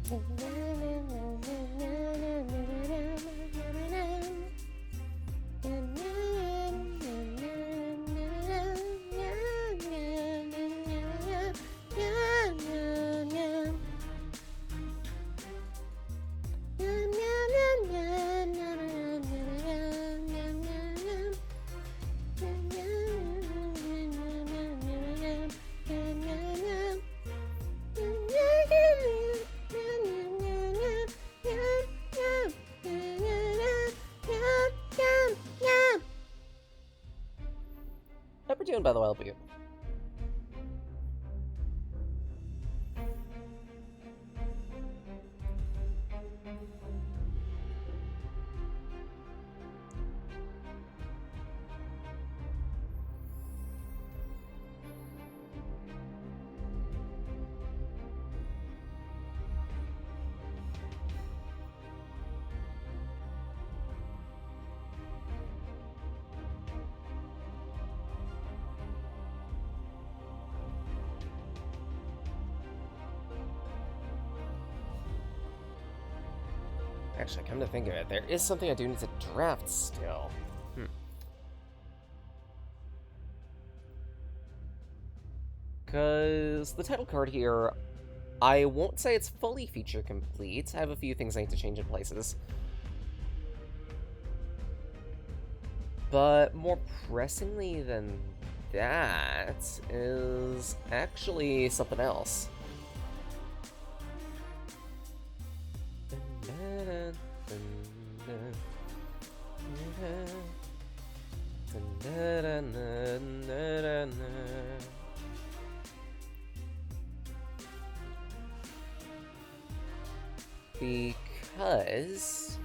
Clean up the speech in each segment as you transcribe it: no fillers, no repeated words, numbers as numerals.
How we doing, by the way, LB? Actually, come to think of it, there is something I do need to draft still. Because the title card here, I won't say it's fully feature complete. I have a few things I need to change in places. But more pressingly than that is actually something else. Because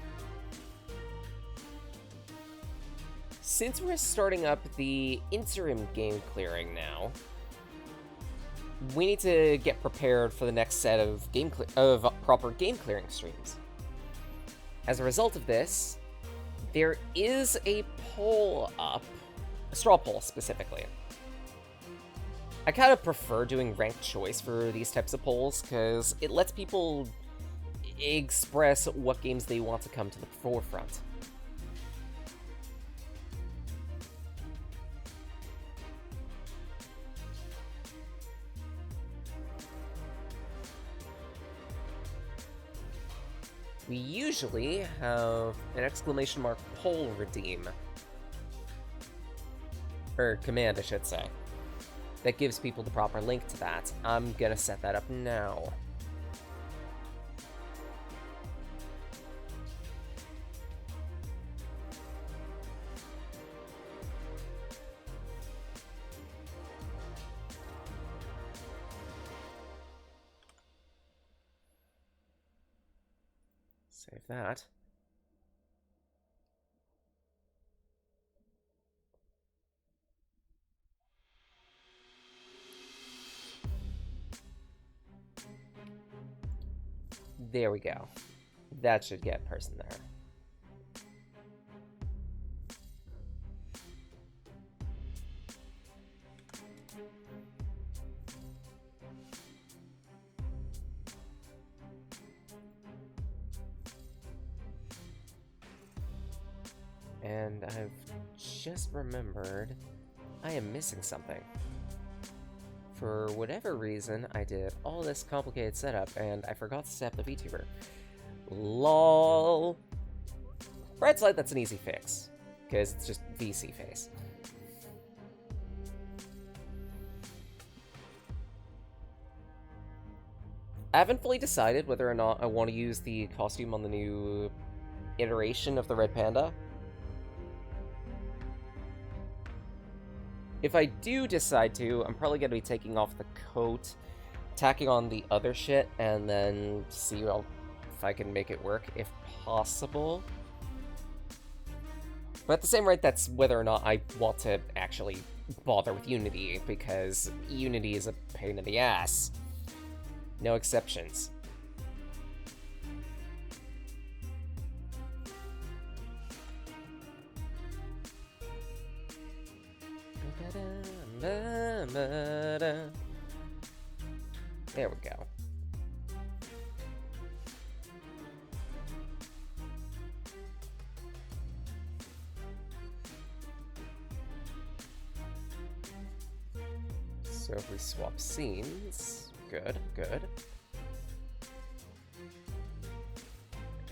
since we're starting up the interim game clearing now, we need to get prepared for the next set of proper game clearing streams. As a result of this, there is a poll up, a straw poll specifically. I kind of prefer doing ranked choice for these types of polls because it lets people express what games they want to come to the forefront. We usually have an exclamation mark poll redeem. Or command, I should say. That gives people the proper link to that. I'm gonna set that up now. Save that. There we go. That should get person there. And I've just remembered I am missing something. For whatever reason, I did all this complicated setup and I forgot to set up the VTuber. LOL. Bright side, that's an easy fix, because it's just VC face. I haven't fully decided whether or not I want to use the costume on the new iteration of the Red Panda. If I do decide to, I'm probably going to be taking off the coat, tacking on the other shit, and then see if I can make it work, if possible. But at the same rate, that's whether or not I want to actually bother with Unity, because Unity is a pain in the ass. No exceptions. There we go. So if we swap scenes, good, good.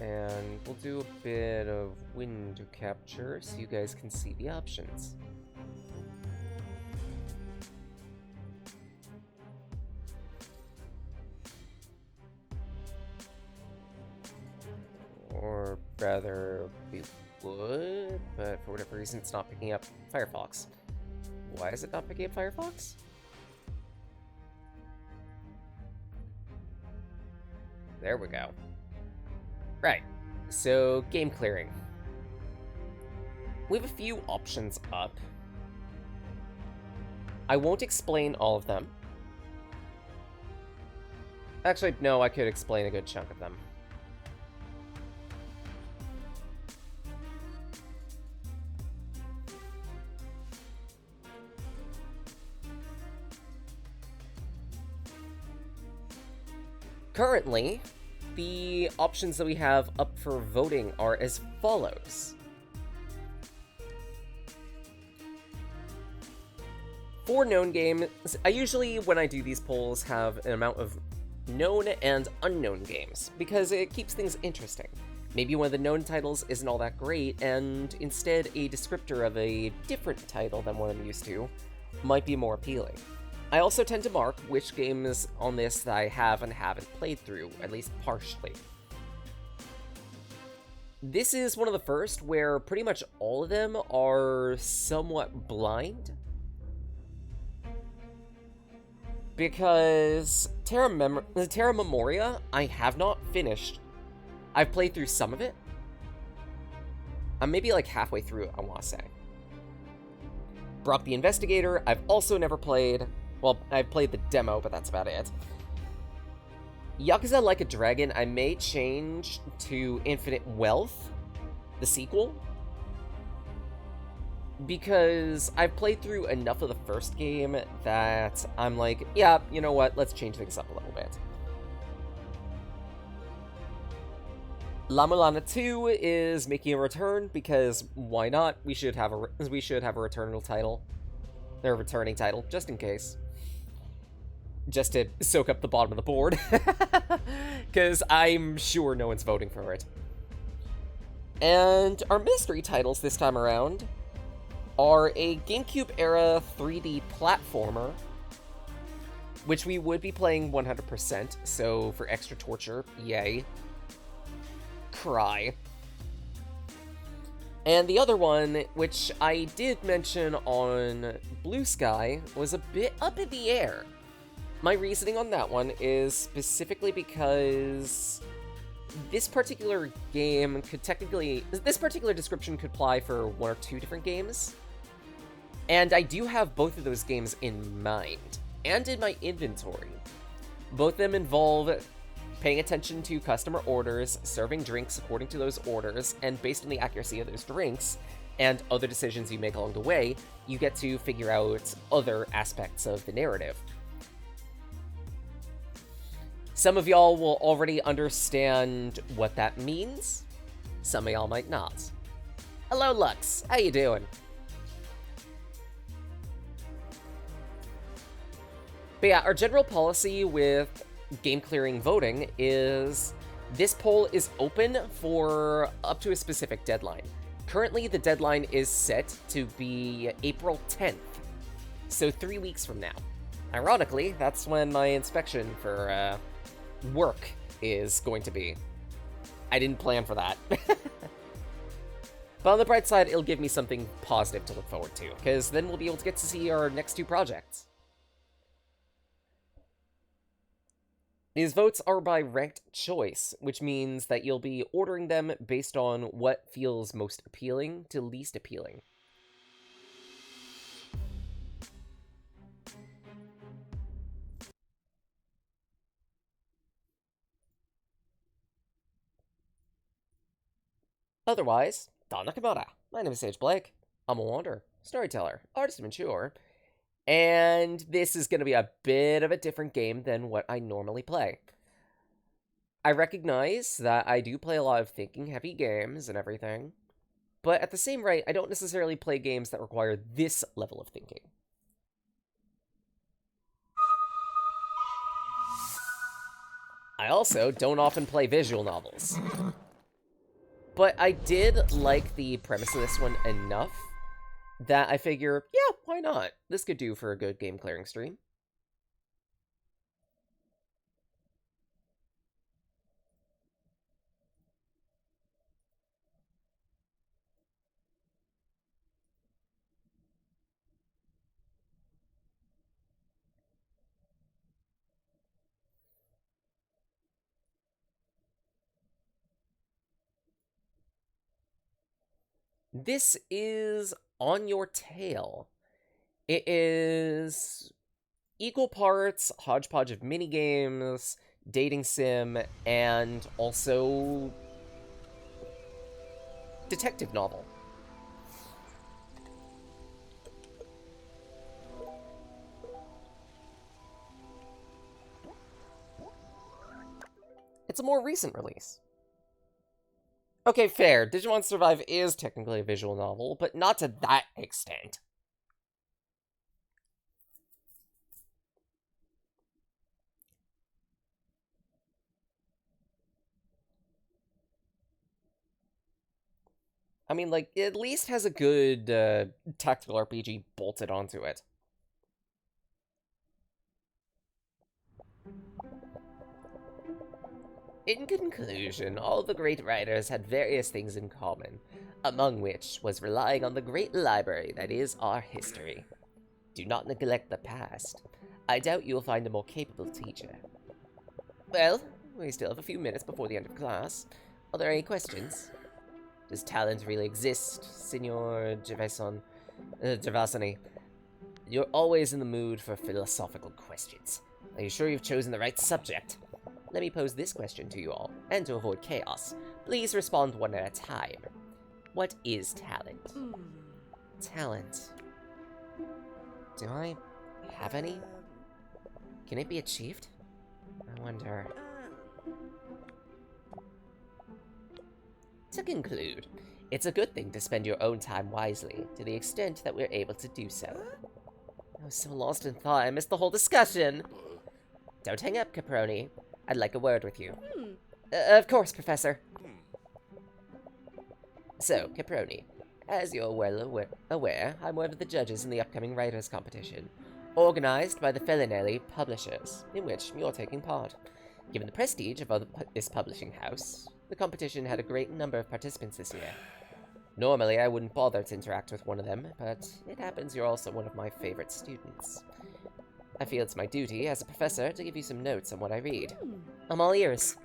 And we'll do a bit of window capture so you guys can see the options. Or rather, we would, but for whatever reason it's not picking up Firefox. Why is it not picking up Firefox? There we go. Right, so game clearing. We have a few options up. I won't explain all of them. Actually, no, I could explain a good chunk of them. Currently, the options that we have up for voting are as follows. For known games, I usually, when I do these polls, have an amount of known and unknown games, because it keeps things interesting. Maybe one of the known titles isn't all that great, and instead a descriptor of a different title than what I'm used to might be more appealing. I also tend to mark which games on this that I have and haven't played through, at least partially. This is one of the first where pretty much all of them are somewhat blind. Because Terra Memoria, I have not finished. I've played through some of it. I'm maybe like halfway through it, I want to say. Brock the Investigator, I've also never played. Well, I've played the demo, but that's about it. Yakuza Like a Dragon, I may change to Infinite Wealth, the sequel. Because I've played through enough of the first game that I'm like, yeah, you know what, let's change things up a little bit. La Mulana 2 is making a return, because why not? We should have a returning title, just in case. Just to soak up the bottom of the board. Because I'm sure no one's voting for it. And our mystery titles this time around are a GameCube-era 3D platformer, which we would be playing 100%, so for extra torture, yay. Cry. And the other one, which I did mention on Blue Sky, was a bit up in the air. My reasoning on that one is specifically because this particular game could this particular description could apply for one or two different games. And I do have both of those games in mind, and in my inventory. Both of them involve paying attention to customer orders, serving drinks according to those orders, and based on the accuracy of those drinks, and other decisions you make along the way, you get to figure out other aspects of the narrative. Some of y'all will already understand what that means. Some of y'all might not. Hello, Lux. How you doing? But yeah, our general policy with game clearing voting is this poll is open for up to a specific deadline. Currently, the deadline is set to be April 10th, so 3 weeks from now. Ironically, that's when my inspection for work is going to be. I didn't plan for that. But on the bright side, it'll give me something positive to look forward to, because then we'll be able to get to see our next two projects. These votes are by ranked choice, which means that you'll be ordering them based on what feels most appealing to least appealing. Otherwise, Don Nakamura. My name is Sage Blake. I'm a wanderer, storyteller, artist of mature, and this is going to be a bit of a different game than what I normally play. I recognize that I do play a lot of thinking-heavy games and everything, but at the same rate, I don't necessarily play games that require this level of thinking. I also don't often play visual novels. But I did like the premise of this one enough that I figure, yeah, why not? This could do for a good game clearing stream. This is On Your Tail. It is equal parts hodgepodge of minigames, dating sim, and also detective novel. It's a more recent release. Okay, fair. Digimon Survive is technically a visual novel, but not to that extent. I mean, like, it at least has a good tactical RPG bolted onto it. In conclusion, all the great writers had various things in common, among which was relying on the great library that is our history. Do not neglect the past. I doubt you will find a more capable teacher. Well, we still have a few minutes before the end of class. Are there any questions? Does talent really exist, Signor Gervasoni? You're always in the mood for philosophical questions. Are you sure you've chosen the right subject? Let me pose this question to you all, and to avoid chaos, please respond one at a time. What is talent? Talent. Do I have any? Can it be achieved? I wonder. To conclude, it's a good thing to spend your own time wisely, to the extent that we're able to do so. I was so lost in thought, I missed the whole discussion. Don't hang up, Caproni. I'd like a word with you. Of course, Professor. So, Caproni, as you're well aware, I'm one of the judges in the upcoming writers' competition, organized by the Felinelli publishers, in which you're taking part. Given the prestige of this publishing house, the competition had a great number of participants this year. Normally, I wouldn't bother to interact with one of them, but it happens you're also one of my favorite students. I feel it's my duty, as a professor, to give you some notes on what I read. I'm all ears.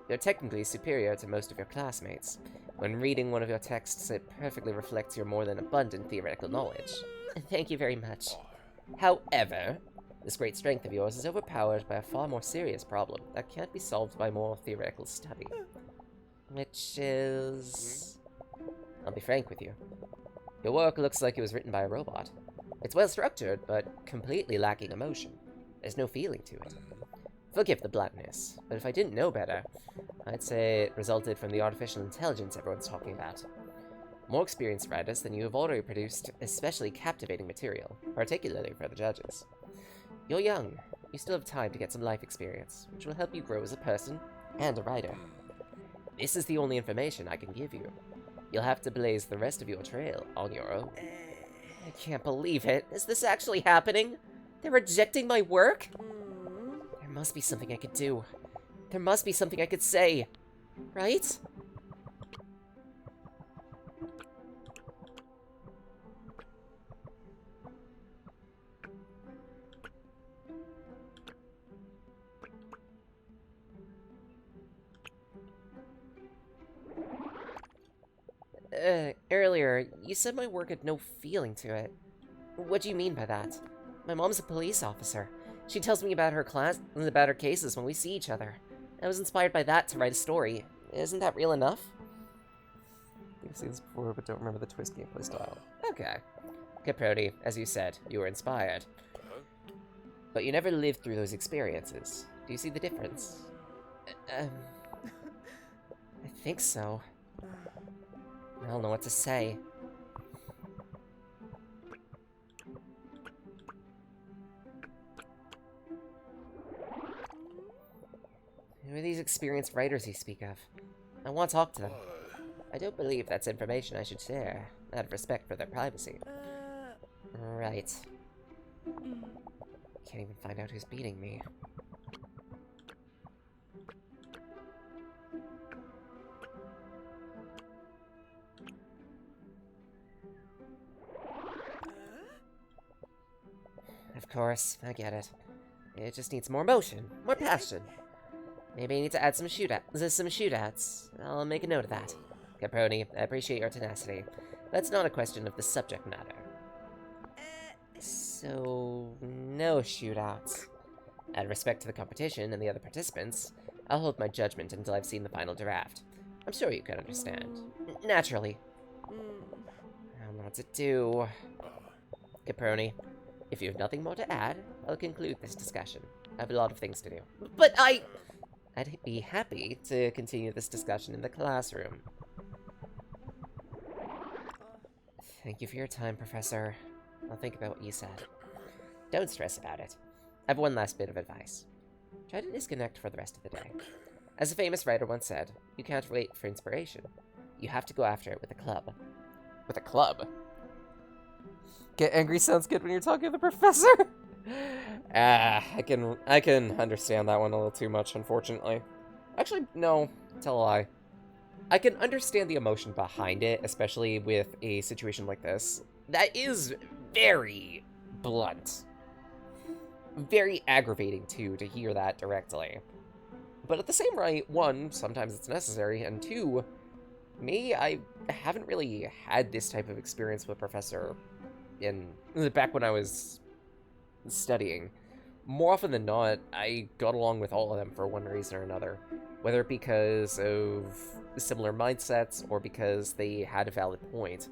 You're technically superior to most of your classmates. When reading one of your texts, it perfectly reflects your more than abundant theoretical knowledge. Thank you very much. However, this great strength of yours is overpowered by a far more serious problem that can't be solved by more theoretical study. Which is... I'll be frank with you. Your work looks like it was written by a robot. It's well structured, but completely lacking emotion. There's no feeling to it. Forgive the bluntness, but if I didn't know better, I'd say it resulted from the artificial intelligence everyone's talking about. More experienced writers than you have already produced especially captivating material, particularly for the judges. You're young. You still have time to get some life experience, which will help you grow as a person and a writer. This is the only information I can give you. You'll have to blaze the rest of your trail on your own. I can't believe it. Is this actually happening? They're rejecting my work? There must be something I could do. There must be something I could say. Right? Earlier, you said my work had no feeling to it. What do you mean by that? My mom's a police officer. She tells me about her cases when we see each other. I was inspired by that to write a story. Isn't that real enough? You've seen this before, but don't remember the twist gameplay style. Okay. Caproni, as you said, you were inspired. But you never lived through those experiences. Do you see the difference? I think so. I don't know what to say. Who are these experienced writers you speak of? I want to talk to them. I don't believe that's information I should share, out of respect for their privacy. Right. Can't even find out who's beating me. Of course, I get it. It just needs more motion, more passion. Maybe I need to add some shootouts. I'll make a note of that. Caproni, I appreciate your tenacity. That's not a question of the subject matter. So, no shootouts. Out of respect to the competition and the other participants, I'll hold my judgment until I've seen the final draft. I'm sure you can understand. Naturally. I don't know what to do. Caproni, if you have nothing more to add, I'll conclude this discussion. I have a lot of things to do. But I'd be happy to continue this discussion in the classroom. Thank you for your time, Professor. I'll think about what you said. Don't stress about it. I have one last bit of advice. Try to disconnect for the rest of the day. As a famous writer once said, you can't wait for inspiration. You have to go after it with a club. With a club? Get angry sounds good when you're talking to the professor? I can understand that one a little too much, unfortunately. Actually, no, tell a lie. I can understand the emotion behind it, especially with a situation like this. That is very blunt. Very aggravating, too, to hear that directly. But at the same rate, one, sometimes it's necessary, and two, I haven't really had this type of experience with Professor back when I was studying. More often than not, I got along with all of them for one reason or another. Whether because of similar mindsets or because they had a valid point.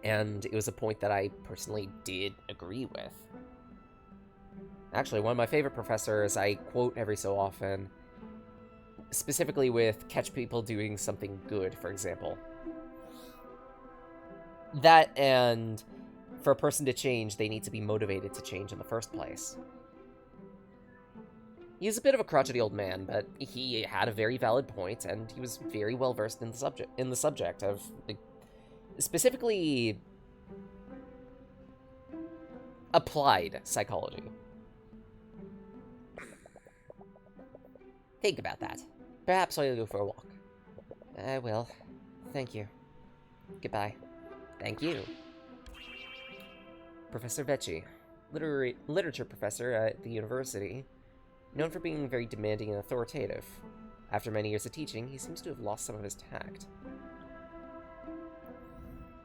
And it was a point that I personally did agree with. Actually, one of my favorite professors I quote every so often, specifically with catch people doing something good, for example. That and for a person to change, they need to be motivated to change in the first place. He's a bit of a crotchety old man, but he had a very valid point, and he was very well versed in the subject of, specifically, applied psychology. Think about that. Perhaps I'll go for a walk. I will. Thank you. Goodbye. Thank you. Professor Vecchi, literature professor at the university, known for being very demanding and authoritative. After many years of teaching, he seems to have lost some of his tact.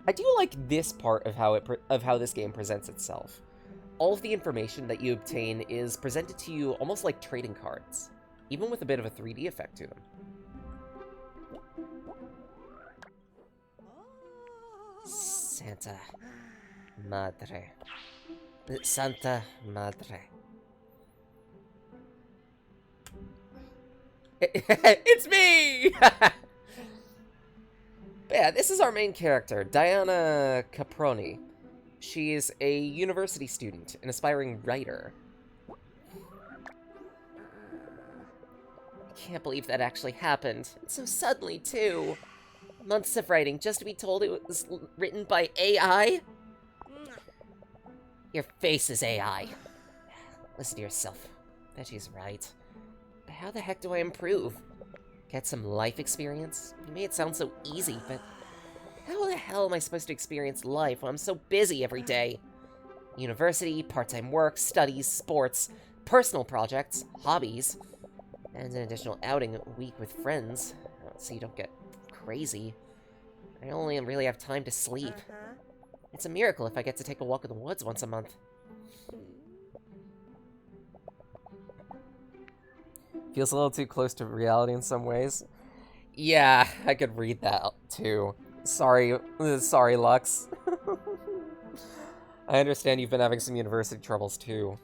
I do like this part of how this game presents itself. All of the information that you obtain is presented to you almost like trading cards, even with a bit of a 3D effect to them. Santa Madre. Santa Madre. It's me! Yeah, this is our main character, Diana Caproni. She is a university student, an aspiring writer. I can't believe that actually happened. And so suddenly, too. Months of writing just to be told it was written by AI? Your face is AI. Listen to yourself. Bet she's right. But how the heck do I improve? Get some life experience? You made it sound so easy, but how the hell am I supposed to experience life when I'm so busy every day? University, part-time work, studies, sports, personal projects, hobbies, and an additional outing a week with friends, so you don't get crazy. I only really have time to sleep. It's a miracle if I get to take a walk in the woods once a month. Feels a little too close to reality in some ways. Yeah, I could read that too. Sorry, Lux. I understand you've been having some university troubles too.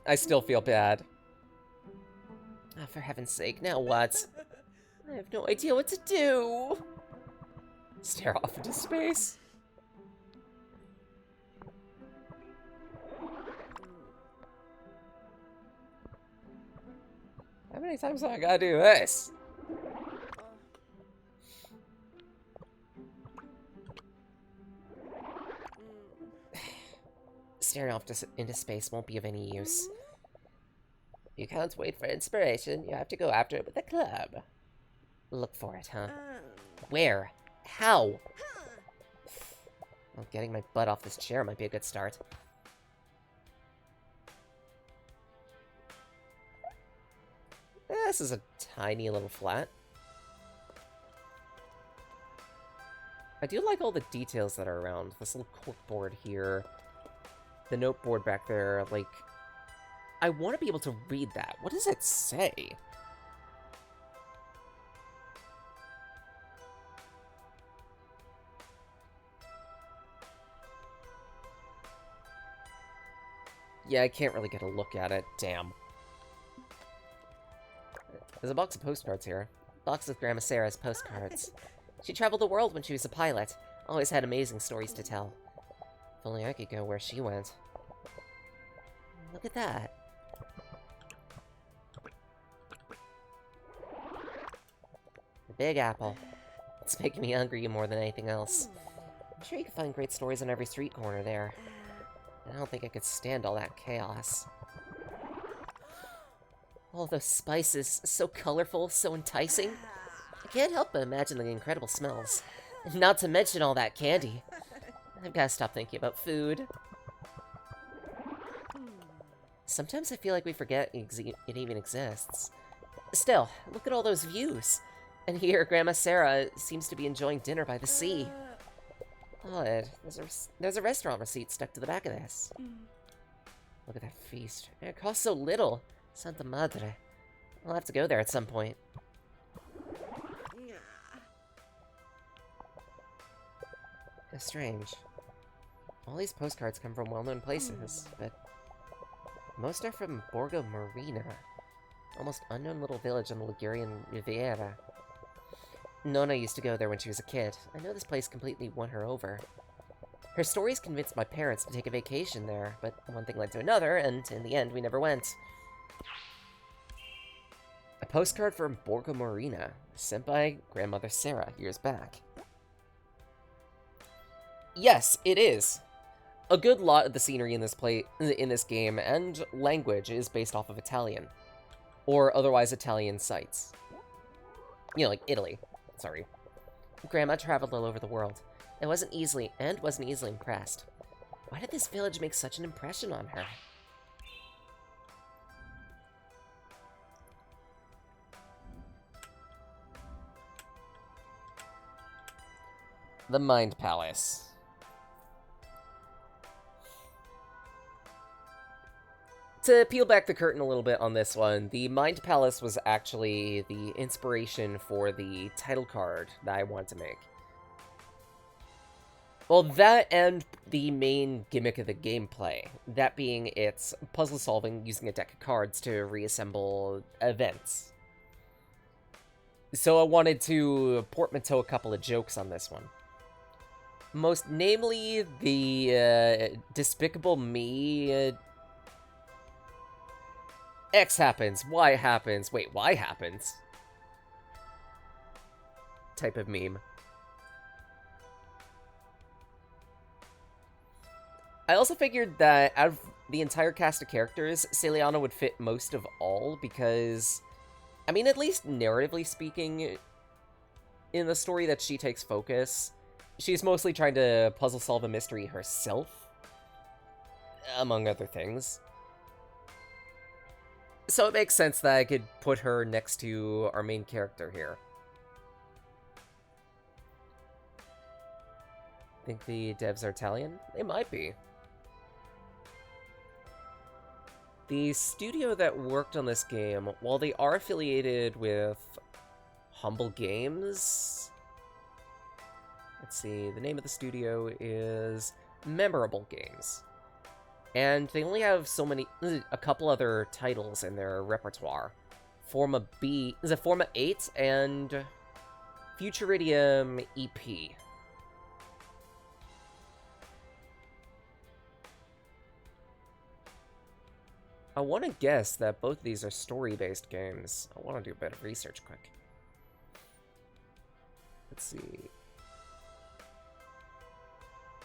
I still feel bad. Oh, for heaven's sake, now what? I have no idea what to do. Stare off into space. I many times do I gotta do this? Staring off into space won't be of any use. You can't wait for inspiration, you have to go after it with a club. Look for it, huh? Where? How? Well, getting my butt off this chair might be a good start. This is a tiny little flat. I do like all the details that are around. This little corkboard here. The noteboard back there, like... I want to be able to read that. What does it say? Yeah, I can't really get a look at it. Damn. There's a box of postcards here. Box of Grandma Sarah's postcards. She traveled the world when she was a pilot. Always had amazing stories to tell. If only I could go where she went. Look at that. The Big Apple. It's making me hungry more than anything else. I'm sure you can find great stories on every street corner there. I don't think I could stand all that chaos. All those spices, so colorful, so enticing. I can't help but imagine the incredible smells. Not to mention all that candy. I've got to stop thinking about food. Sometimes I feel like we forget it even exists. Still, look at all those views. And here, Grandma Sarah seems to be enjoying dinner by the sea. Odd. There's a restaurant receipt stuck to the back of this. Look at that feast. It costs so little. Santa Madre. I'll have to go there at some point. It's strange. All these postcards come from well-known places, but most are from Borgo Marina, almost unknown little village on the Ligurian Riviera. Nonna used to go there when she was a kid. I know this place completely won her over. Her stories convinced my parents to take a vacation there, but one thing led to another, and in the end, we never went. A postcard from Borgo Marina, sent by Grandmother Sarah years back. Yes, it is. A good lot of the scenery in this game and language is based off of Italian, or otherwise Italian sites. You know, like Italy. Sorry. Grandma traveled all over the world, and wasn't easily impressed. Why did this village make such an impression on her? The Mind Palace. To peel back the curtain a little bit on this one, the Mind Palace was actually the inspiration for the title card that I wanted to make. Well, that and the main gimmick of the gameplay, that being its puzzle solving using a deck of cards to reassemble events. So I wanted to portmanteau a couple of jokes on this one. Most namely, the Despicable Me... X happens, Y happens, wait, Y happens? Type of meme. I also figured that out of the entire cast of characters, Celiana would fit most of all because, I mean, at least narratively speaking, in the story that she takes focus, she's mostly trying to puzzle solve a mystery herself, among other things. So it makes sense that I could put her next to our main character here. Think the devs are Italian? They might be. The studio that worked on this game, while they are affiliated with Humble Games... Let's see, the name of the studio is Memorable Games. And they only have a couple other titles in their repertoire. Forma 8 and Futuridium EP. I want to guess that both of these are story-based games. I want to do a bit of research quick. Let's see.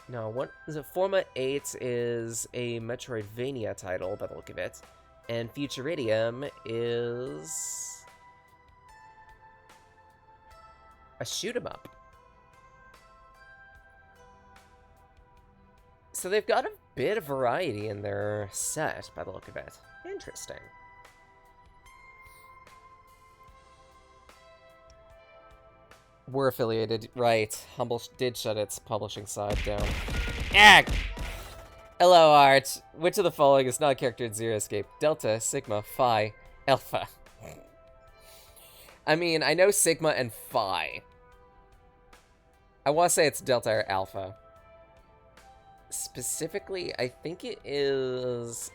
No, what is it? Forma 8 is a Metroidvania title by the look of it. And Futuridium is a shoot-'em-up. So they've got a bit of variety in their set, by the look of it. Interesting. We're affiliated, right. Humble did shut its publishing side down. Ag! Hello, Art. Which of the following is not a character in Zero Escape? Delta, Sigma, Phi, Alpha. I mean, I know Sigma and Phi. I want to say it's Delta or Alpha. Specifically, I think it is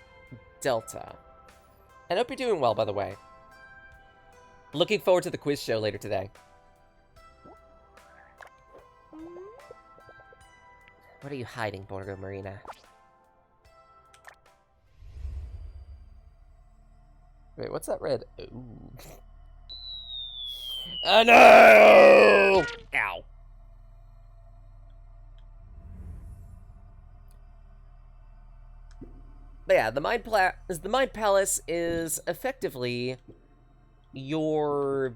Delta. And I hope you're doing well, by the way. Looking forward to the quiz show later today. What are you hiding, Borgo Marina? Wait, what's that red? Ooh. Oh no! Ow. But yeah, the Mind Palace is effectively your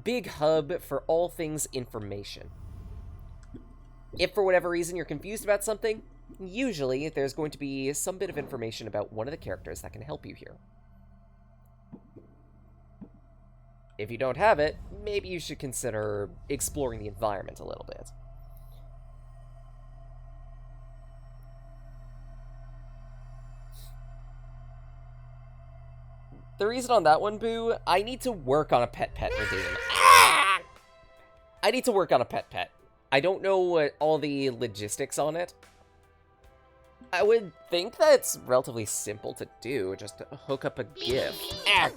big hub for all things information. If for whatever reason you're confused about something, usually there's going to be some bit of information about one of the characters that can help you here. If you don't have it, maybe you should consider exploring the environment a little bit. The reason on that one, Boo, I need to work on a pet redeem. Ah! I need to work on a pet. I don't know what all the logistics on it. I would think that it's relatively simple to do, just to hook up a gift. Ah!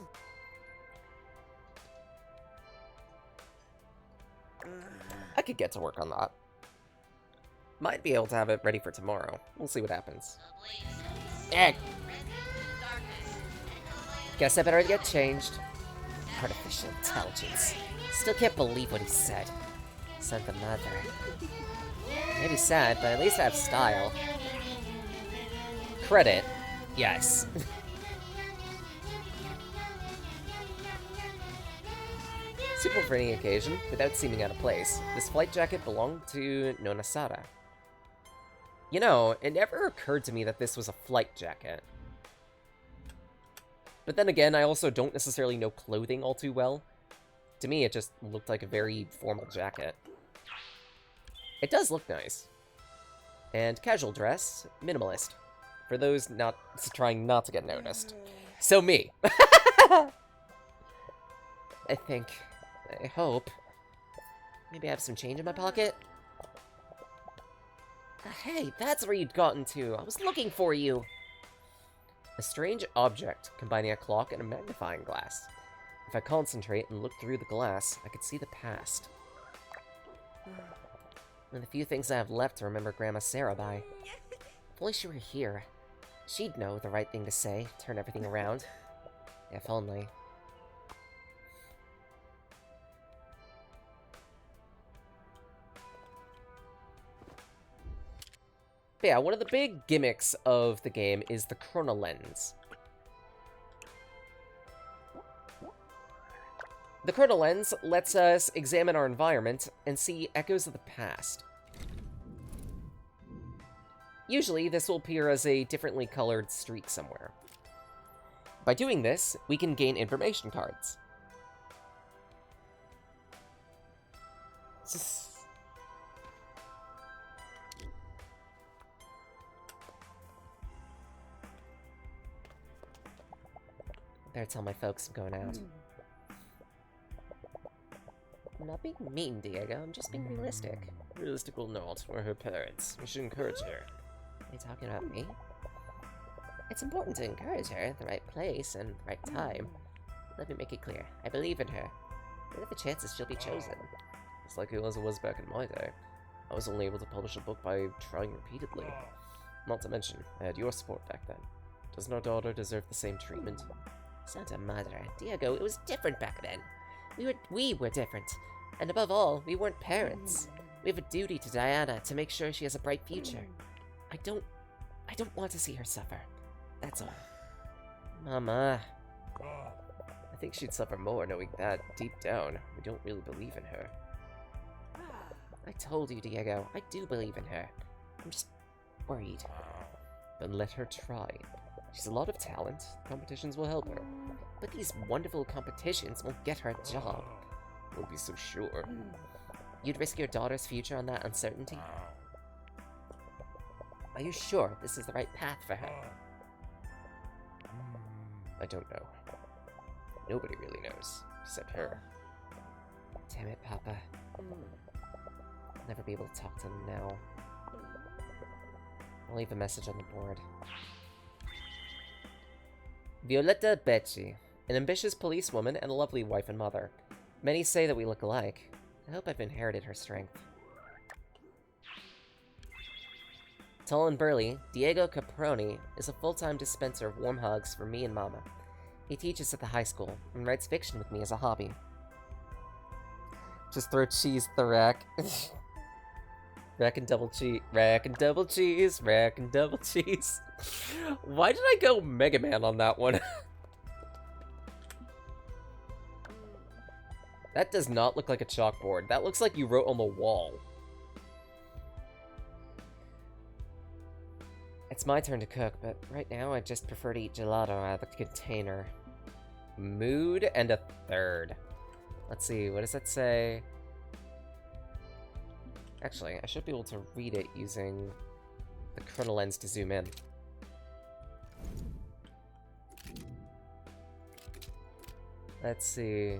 I could get to work on that. Might be able to have it ready for tomorrow. We'll see what happens. Egg! Guess I better get changed. Artificial intelligence. Still can't believe what he said. Said the mother. Maybe sad, but at least I have style. Credit. Yes. Suitable for any occasion, without seeming out of place. This flight jacket belonged to Nonasara. You know, it never occurred to me that this was a flight jacket. But then again, I also don't necessarily know clothing all too well. To me, it just looked like a very formal jacket. It does look nice. And casual dress, minimalist. For those trying not to get noticed. So me. I think. I hope. Maybe I have some change in my pocket? Hey, that's where you'd gotten to. I was looking for you. A strange object, combining a clock and a magnifying glass. If I concentrate and look through the glass, I could see the past. And the few things I have left to remember Grandma Sarah by. If only she were here. She'd know the right thing to say, turn everything around. If only. But yeah, one of the big gimmicks of the game is the chronolens. The chronolens lets us examine our environment and see echoes of the past. Usually, this will appear as a differently colored streak somewhere. By doing this, we can gain information cards. Better tell my folks I'm going out. I'm not being mean, Diego. I'm just being realistic. Realistic will not. We're her parents. We should encourage her. Are you talking about me? It's important to encourage her at the right place and the right time. Let me make it clear. I believe in her. What are the chances she'll be chosen? It's like it was back in my day. I was only able to publish a book by trying repeatedly. Not to mention, I had your support back then. Doesn't our daughter deserve the same treatment? Santa Madre, Diego, it was different back then. We were different. And above all, we weren't parents. We have a duty to Diana to make sure she has a bright future. I don't want to see her suffer. That's all. Mama. I think she'd suffer more knowing that, deep down, we don't really believe in her. I told you, Diego, I do believe in her. I'm just worried. Then let her try. She's a lot of talent. Competitions will help her. But these wonderful competitions won't get her a job. Won't be so sure. You'd risk your daughter's future on that uncertainty? Are you sure this is the right path for her? I don't know. Nobody really knows, except her. Damn it, Papa. I'll never be able to talk to them now. I'll leave a message on the board. Violetta Becci, an ambitious policewoman and a lovely wife and mother. Many say that we look alike. I hope I've inherited her strength. Tall and burly, Diego Caproni is a full-time dispenser of warm hugs for me and Mama. He teaches at the high school and writes fiction with me as a hobby. Just throw cheese at the rack. Rack and double cheese, rack and double cheese, rack and double cheese. Why did I go Mega Man on that one? That does not look like a chalkboard. That looks like you wrote on the wall. It's my turn to cook, but right now I just prefer to eat gelato out of the container. Mood and a third. Let's see, what does that say? Actually, I should be able to read it using the Corona lens to zoom in. Let's see.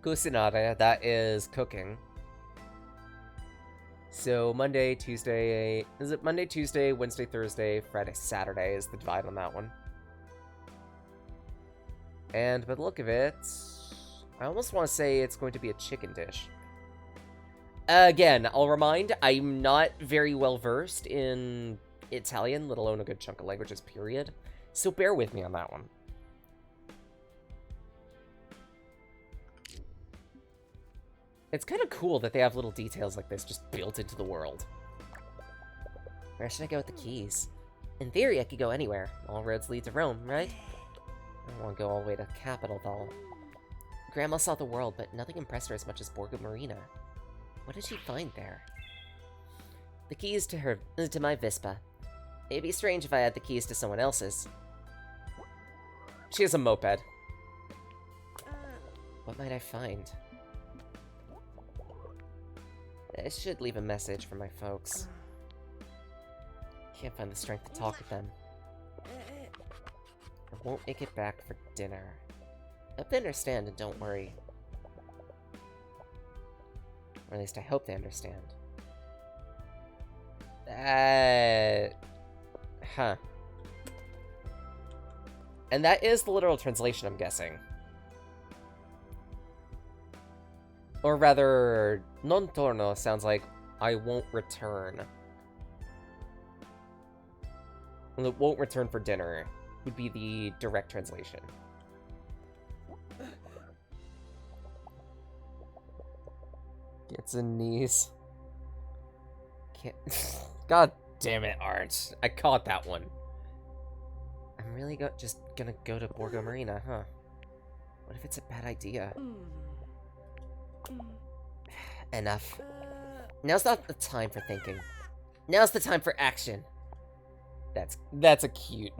Cucinare, that is cooking. So Monday, Tuesday, is it Monday, Tuesday, Wednesday, Thursday, Friday, Saturday is the divide on that one. And by the look of it, I almost want to say it's going to be a chicken dish. Again, I'll remind, I'm not very well versed in Italian, let alone a good chunk of languages, period. So bear with me on that one. It's kind of cool that they have little details like this just built into the world. Where should I go with the keys? In theory, I could go anywhere. All roads lead to Rome, right? I don't want to go all the way to the capital, though. Grandma saw the world, but nothing impressed her as much as Borgo Marina. What did she find there? The keys to my Vespa. It'd be strange if I had the keys to someone else's. She has a moped. What might I find? I should leave a message for my folks. Can't find the strength to talk with them. I won't make it back for dinner. I hope they understand and don't worry. Or at least I hope they understand. Huh. And that is the literal translation, I'm guessing. Or rather, non torno sounds like I won't return. Well, it won't return for dinner would be the direct translation. Gets a niece. Can't. God damn it, Art. I caught that one. I'm really just gonna go to Borgo Marina, huh? What if it's a bad idea? Enough. Now's not the time for thinking. Now's the time for action. That's a cute.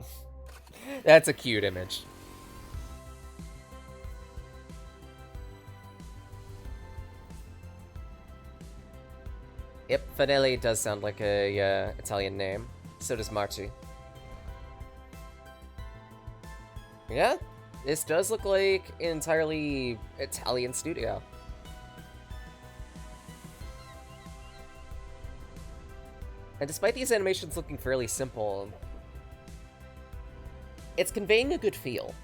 That's a cute image. Yep, Fanelli does sound like a Italian name. So does Marci. Yeah, this does look like an entirely Italian studio. And despite these animations looking fairly simple, it's conveying a good feel.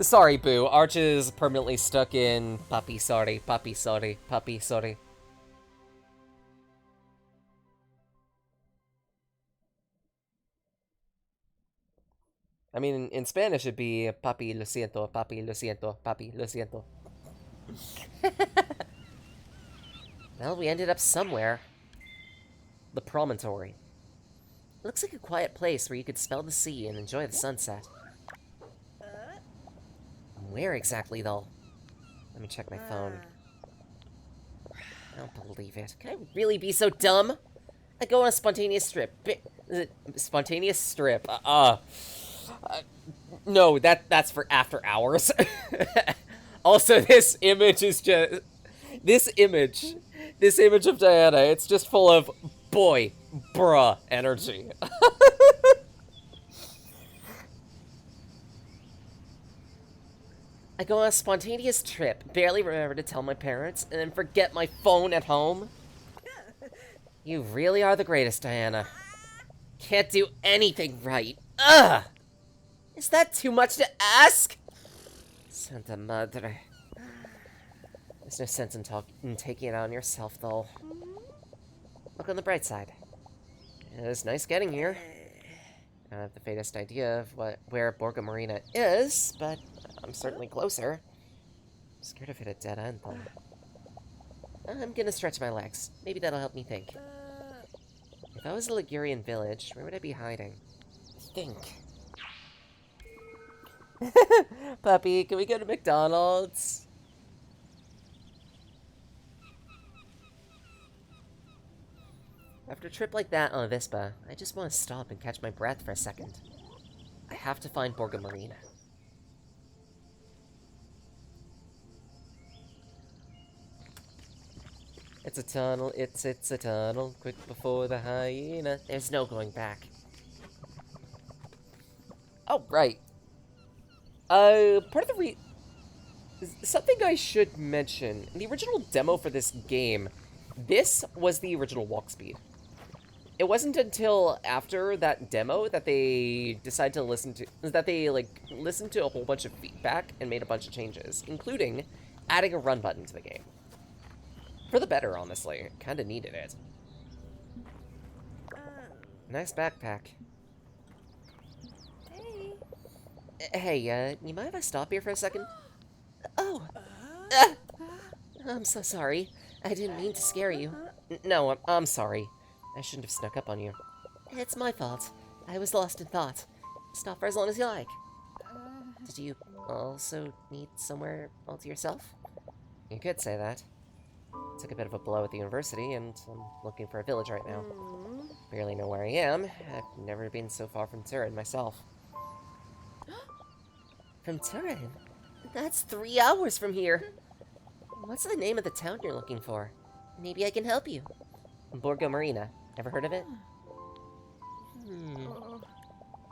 Sorry, Boo. Arch is permanently stuck in puppy sorry, puppy sorry, puppy sorry. I mean, in Spanish it'd be papi lo siento, papi lo siento, papi lo siento. Well, we ended up somewhere. The promontory. Looks like a quiet place where you could smell the sea and enjoy the sunset. Where exactly, though? Let me check my phone. I don't believe it. Can I really be so dumb? I go on a spontaneous trip. Spontaneous strip. No, that's for after hours. Also, this image is just... This image of Diana, it's just full of boy, bruh energy. I go on a spontaneous trip, barely remember to tell my parents, and then forget my phone at home. You really are the greatest, Diana. Can't do anything right. Ugh! Is that too much to ask? Santa Madre. There's no sense in taking it out on yourself, though. Look on the bright side. It is nice getting here. I don't have the faintest idea of where Borgo Marina is, but I'm certainly closer. I'm scared of hitting a dead end, though. I'm gonna stretch my legs. Maybe that'll help me think. If I was a Ligurian village, where would I be hiding? Think. Puppy, can we go to McDonald's? After a trip like that on a Vespa, I just want to stop and catch my breath for a second. I have to find Borgo Marina. It's a tunnel, it's a tunnel, quick before the hyena. There's no going back. Oh, right. Part of the something I should mention, in the original demo for this game, this was the original walk speed. It wasn't until after that demo that they decided to listened to a whole bunch of feedback and made a bunch of changes, including adding a run button to the game. For the better, honestly. Kinda needed it. Nice backpack. Hey, you mind if I stop here for a second? Oh! I'm so sorry. I didn't mean to scare you. No, I'm sorry. I shouldn't have snuck up on you. It's my fault. I was lost in thought. Stop for as long as you like. Did you also need somewhere all to yourself? You could say that. Took a bit of a blow at the university, and I'm looking for a village right now. Barely know where I am. I've never been so far from Turin myself. From Turin? That's 3 hours from here. What's the name of the town you're looking for? Maybe I can help you. Borgo Marina. Ever heard of it?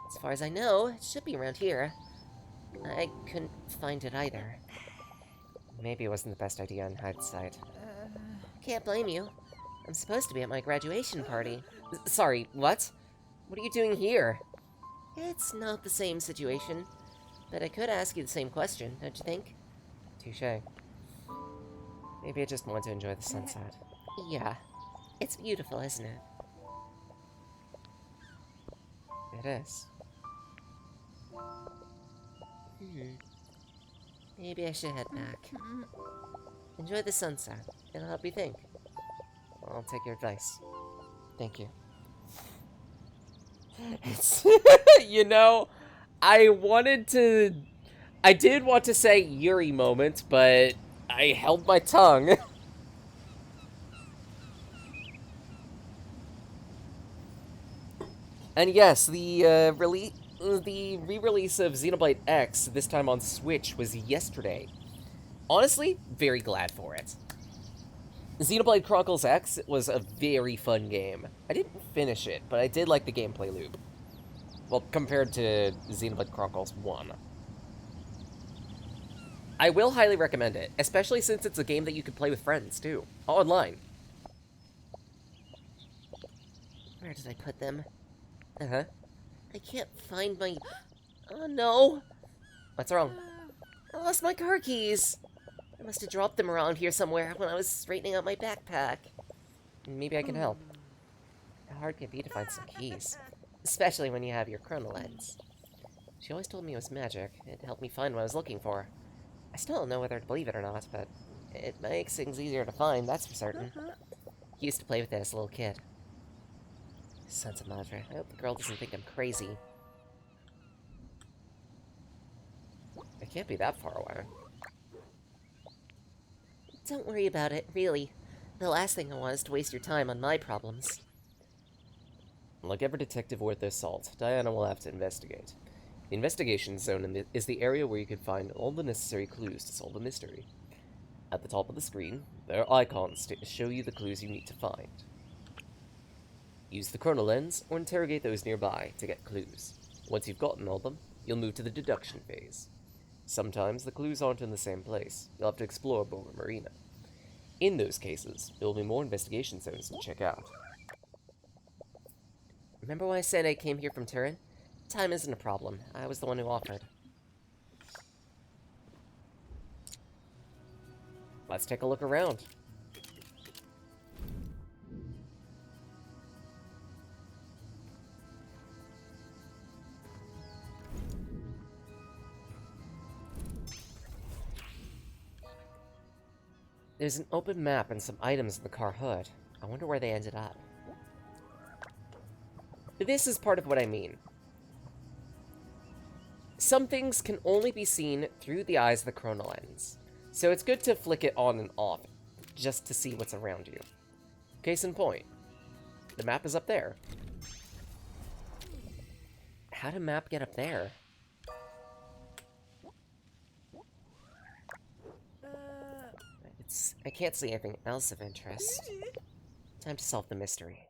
As far as I know, it should be around here. I couldn't find it either. Maybe it wasn't the best idea in hindsight. Can't blame you. I'm supposed to be at my graduation party. Sorry, what? What are you doing here? It's not the same situation, but I could ask you the same question, don't you think? Touché. Maybe I just want to enjoy the sunset. Yeah. It's beautiful, isn't it? It is. Maybe I should head back. Enjoy the sunset. It'll help you think. I'll take your advice. Thank you. You know, I did want to say Yuri moment, but I held my tongue. And yes, the re-release of Xenoblade X, this time on Switch, was yesterday. Honestly, very glad for it. Xenoblade Chronicles X was a very fun game. I didn't finish it, but I did like the gameplay loop. Well, compared to Xenoblade Chronicles 1. I will highly recommend it, especially since it's a game that you can play with friends, too. Online. Where did I put them? Uh-huh. I can't find my... Oh, no! What's wrong? I lost my car keys! I must have dropped them around here somewhere when I was straightening out my backpack. Maybe I can help. How hard can it be to find some keys? Especially when you have your chrono lens. She always told me it was magic. It helped me find what I was looking for. I still don't know whether to believe it or not, but it makes things easier to find, that's for certain. He used to play with it as a little kid. Sons of Madre. I hope the girl doesn't think I'm crazy. I can't be that far away. Don't worry about it, really. The last thing I want is to waste your time on my problems. Like every detective worth their salt, Diana will have to investigate. The investigation zone is the area where you can find all the necessary clues to solve a mystery. At the top of the screen, there are icons to show you the clues you need to find. Use the chrono lens or interrogate those nearby to get clues. Once you've gotten all of them, you'll move to the deduction phase. Sometimes the clues aren't in the same place. You'll have to explore Boga Marina. In those cases, there will be more investigation zones to check out. Remember when I said I came here from Turin? Time isn't a problem. I was the one who offered. Let's take a look around. There's an open map and some items in the car hood. I wonder where they ended up. This is part of what I mean. Some things can only be seen through the eyes of the chrono lens, so it's good to flick it on and off, just to see what's around you. Case in point, the map is up there. How did map get up there? I can't see anything else of interest. Time to solve the mystery.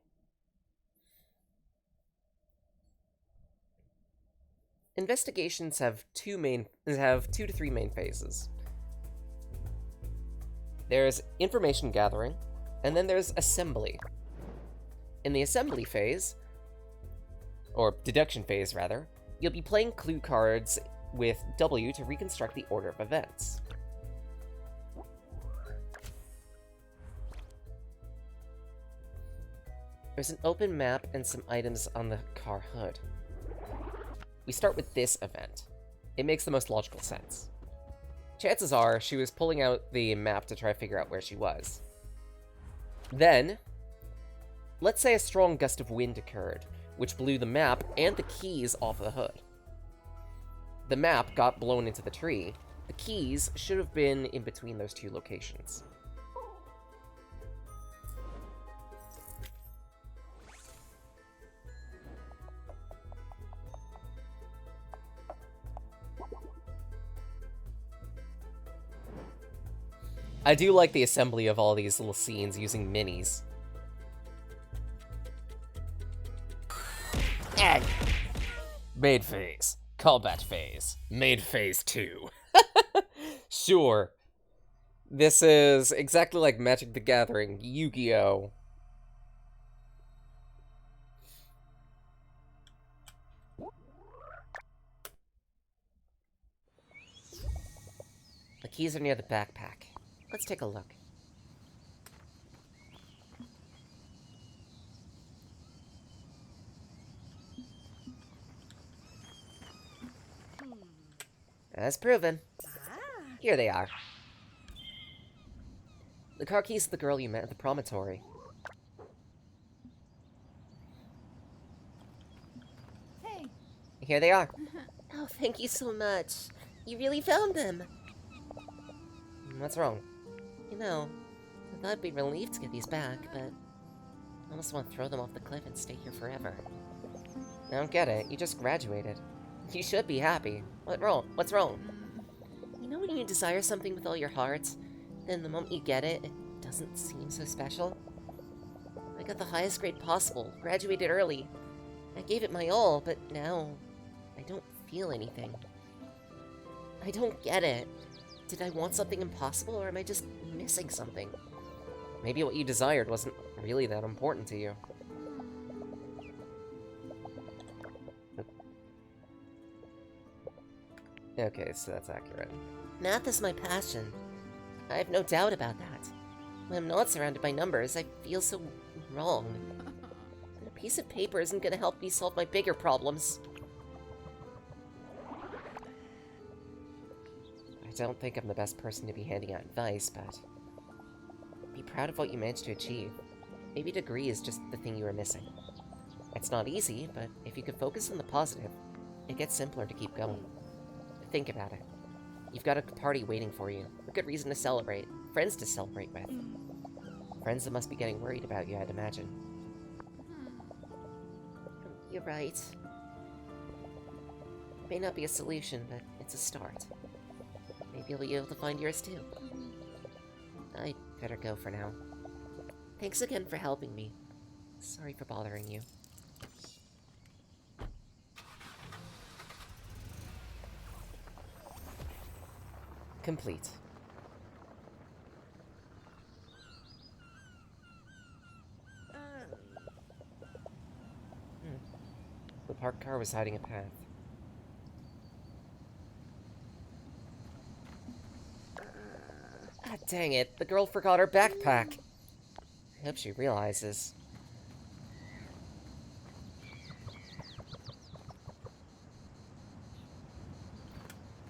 Investigations have two to three main phases. There's information gathering, and then there's assembly. In the assembly phase, or deduction phase rather, you'll be playing clue cards with W to reconstruct the order of events. There's an open map and some items on the car hood. We start with this event. It makes the most logical sense. Chances are she was pulling out the map to try to figure out where she was. Then, let's say a strong gust of wind occurred, which blew the map and the keys off the hood. The map got blown into the tree. The keys should have been in between those two locations. I do like the assembly of all these little scenes using minis. And main phase. Combat phase. Main phase 2. Sure. This is exactly like Magic the Gathering, Yu-Gi-Oh! The keys are near the backpack. Let's take a look. As proven. Here they are. The car keys to the girl you met at the promontory. Hey. Here they are. Oh, thank you so much. You really found them. What's wrong? You know, I thought I'd be relieved to get these back, but I almost want to throw them off the cliff and stay here forever. I don't get it. You just graduated. You should be happy. What's wrong? You know when you desire something with all your heart, then the moment you get it, it doesn't seem so special? I got the highest grade possible, graduated early. I gave it my all, but now I don't feel anything. I don't get it. Did I want something impossible, or am I just missing something? Maybe what you desired wasn't really that important to you. Okay, so that's accurate. Math is my passion. I have no doubt about that. When I'm not surrounded by numbers, I feel so wrong. And a piece of paper isn't gonna help me solve my bigger problems. I don't think I'm the best person to be handing out advice, but be proud of what you managed to achieve. Maybe a degree is just the thing you were missing. It's not easy, but if you could focus on the positive, it gets simpler to keep going. Think about it. You've got a party waiting for you, a good reason to celebrate, friends to celebrate with. Friends that must be getting worried about you, I'd imagine. You're right. It may not be a solution, but it's a start. Maybe you'll be able to find yours too. I'd better go for now. Thanks again for helping me. Sorry for bothering you. Complete. The parked car was hiding a path. Ah, dang it, the girl forgot her backpack. I hope she realizes.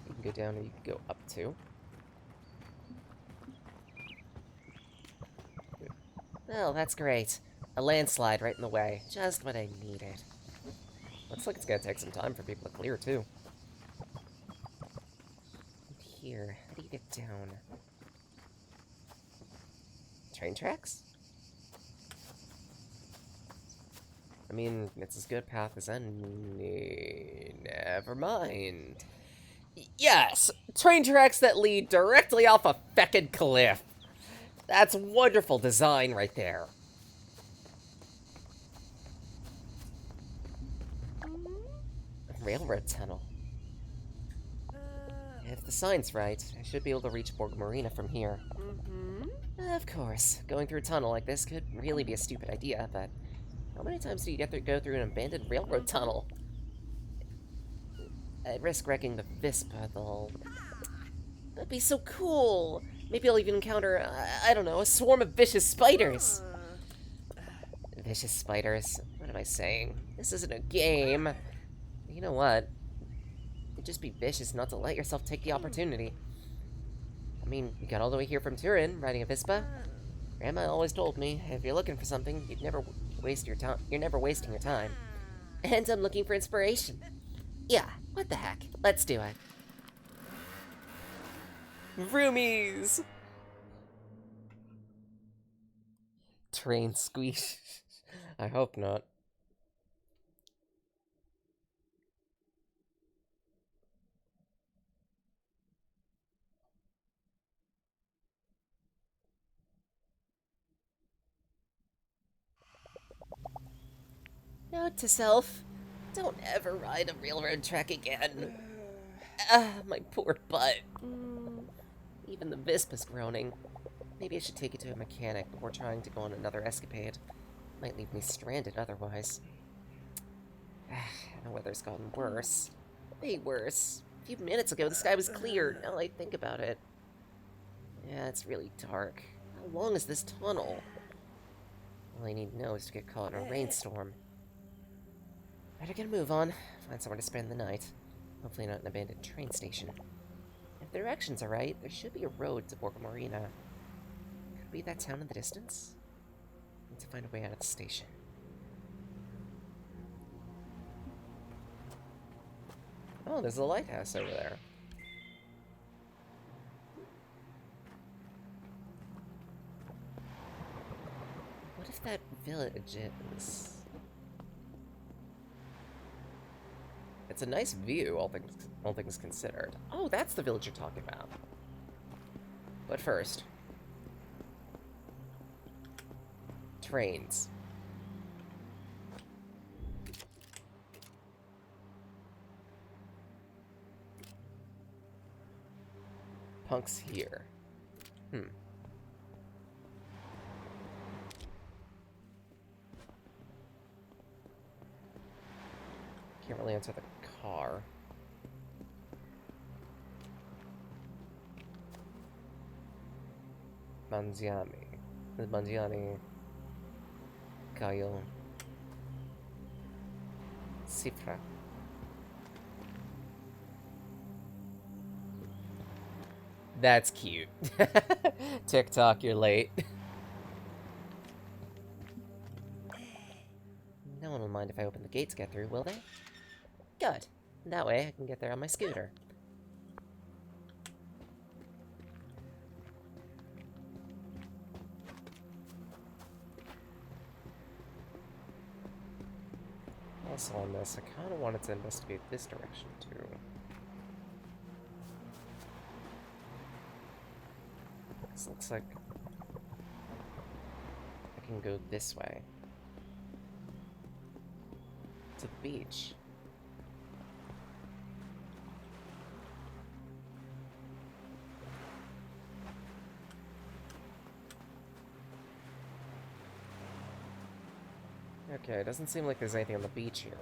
You can go down or you can go up too. Well, that's great. A landslide right in the way. Just what I needed. Looks like it's gonna take some time for people to clear too. And here, how do you get down? Train tracks? I mean, it's as good a path as any. Never mind. Yes! Train tracks that lead directly off a feckin' cliff. That's wonderful design right there. Railroad tunnel. If the sign's right, I should be able to reach Borg Marina from here. Of course, going through a tunnel like this could really be a stupid idea, but how many times do you get to go through an abandoned railroad tunnel? I'd risk wrecking the Vispa, though. That'd be so cool! Maybe I'll even encounter, I don't know, a swarm of vicious spiders! Vicious spiders? What am I saying? This isn't a game. You know what? It'd just be vicious not to let yourself take the opportunity. I mean, you got all the way here from Turin, riding a Vispa. Grandma always told me, if you're looking for something, you'd never waste your time. You're never wasting your time. And I'm looking for inspiration. Yeah, what the heck? Let's do it. Roomies! Train squeeze. I hope not. Note to self, don't ever ride a railroad track again. My poor butt. Even the Vispa's groaning. Maybe I should take it to a mechanic before trying to go on another escapade. Might leave me stranded otherwise. The weather's gotten worse. Way worse. A few minutes ago, the sky was clear, now I think about it. Yeah, it's really dark. How long is this tunnel? All I need to know is to get caught in a rainstorm. Better get a move on. Find somewhere to spend the night. Hopefully not an abandoned train station. If the directions are right, there should be a road to Borgo Marina. Could it be that town in the distance? Need to find a way out of the station. Oh, there's a lighthouse over there. What if that village is... It's a nice view, all things considered. Oh, that's the village you're talking about. But first... trains. Punk's here. Can't really enter the car. Mangiami. Mangiani. Caio. Cifra. That's cute. TikTok, you're late. No one will mind if I open the gate to get through, will they? Good. That way I can get there on my scooter. Also on this, I kind of wanted to investigate this direction too. This looks like I can go this way to the beach. Okay, it doesn't seem like there's anything on the beach here.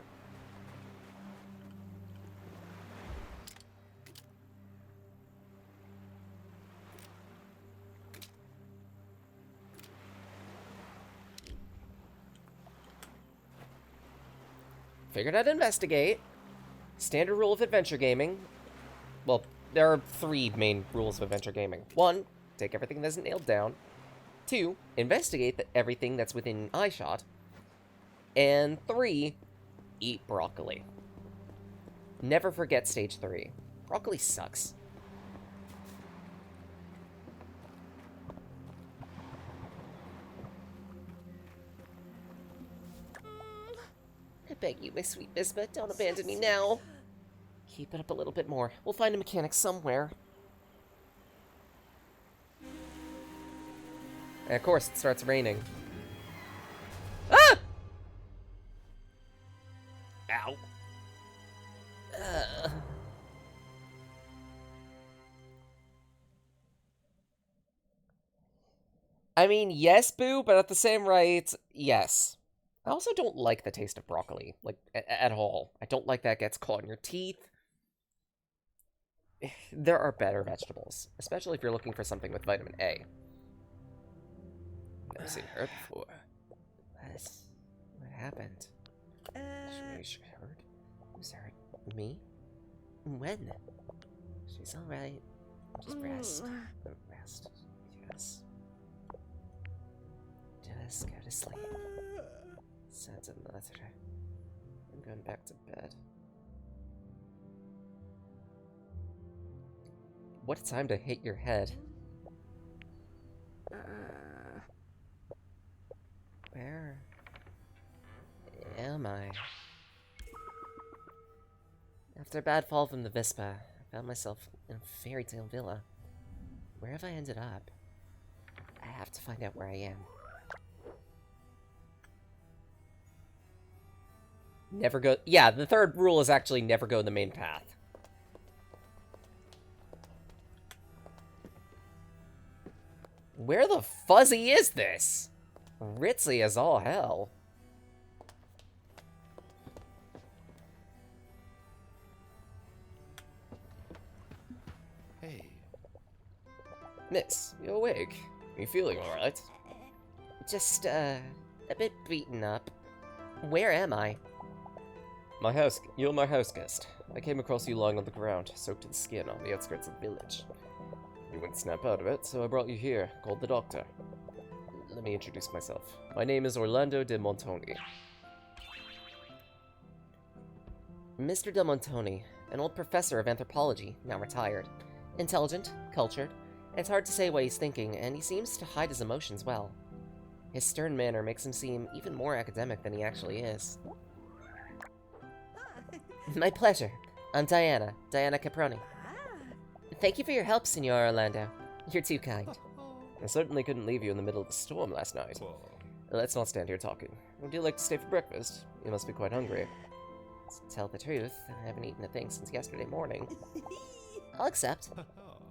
Figured I'd investigate. Standard rule of adventure gaming. Well, there are 3 main rules of adventure gaming. 1, take everything that isn't nailed down. 2, investigate everything that's within eyeshot. And 3, eat broccoli. Never forget stage 3. Broccoli sucks. I beg you, my sweet Bismuth, don't abandon me now. Keep it up a little bit more. We'll find a mechanic somewhere. And of course, it starts raining. Ah! Ow. I mean, yes, Boo, but at the same rate, yes. I also don't like the taste of broccoli, like, at all. I don't like that it gets caught in your teeth. There are better vegetables, especially if you're looking for something with vitamin A. Never seen her before. What happened? She heard? Who's hurt? Me? When? She's alright. Just rest. Rest. Yes. Just go to sleep. Santa Mother. I'm going back to bed. What a time to hit your head. Where am I? After a bad fall from the Vispa, I found myself in a fairy tale villa. Where have I ended up? I have to find out where I am. Never go. Yeah, the third rule is actually never go in the main path. Where the fuzzy is this? Ritzy as all hell. Hey. Miss, you awake? You feeling alright? Just, a bit beaten up. Where am I? You're my house guest. I came across you lying on the ground, soaked to the skin on the outskirts of the village. You wouldn't snap out of it, so I brought you here, called the doctor. Let me introduce myself. My name is Orlando de Montoni. Mr. Del Montoni, an old professor of anthropology, now retired. Intelligent, cultured, it's hard to say what he's thinking, and he seems to hide his emotions well. His stern manner makes him seem even more academic than he actually is. My pleasure. I'm Diana Caproni. Thank you for your help, Signor Orlando. You're too kind. I certainly couldn't leave you in the middle of the storm last night. Let's not stand here talking. Would you like to stay for breakfast? You must be quite hungry. To tell the truth, I haven't eaten a thing since yesterday morning. I'll accept.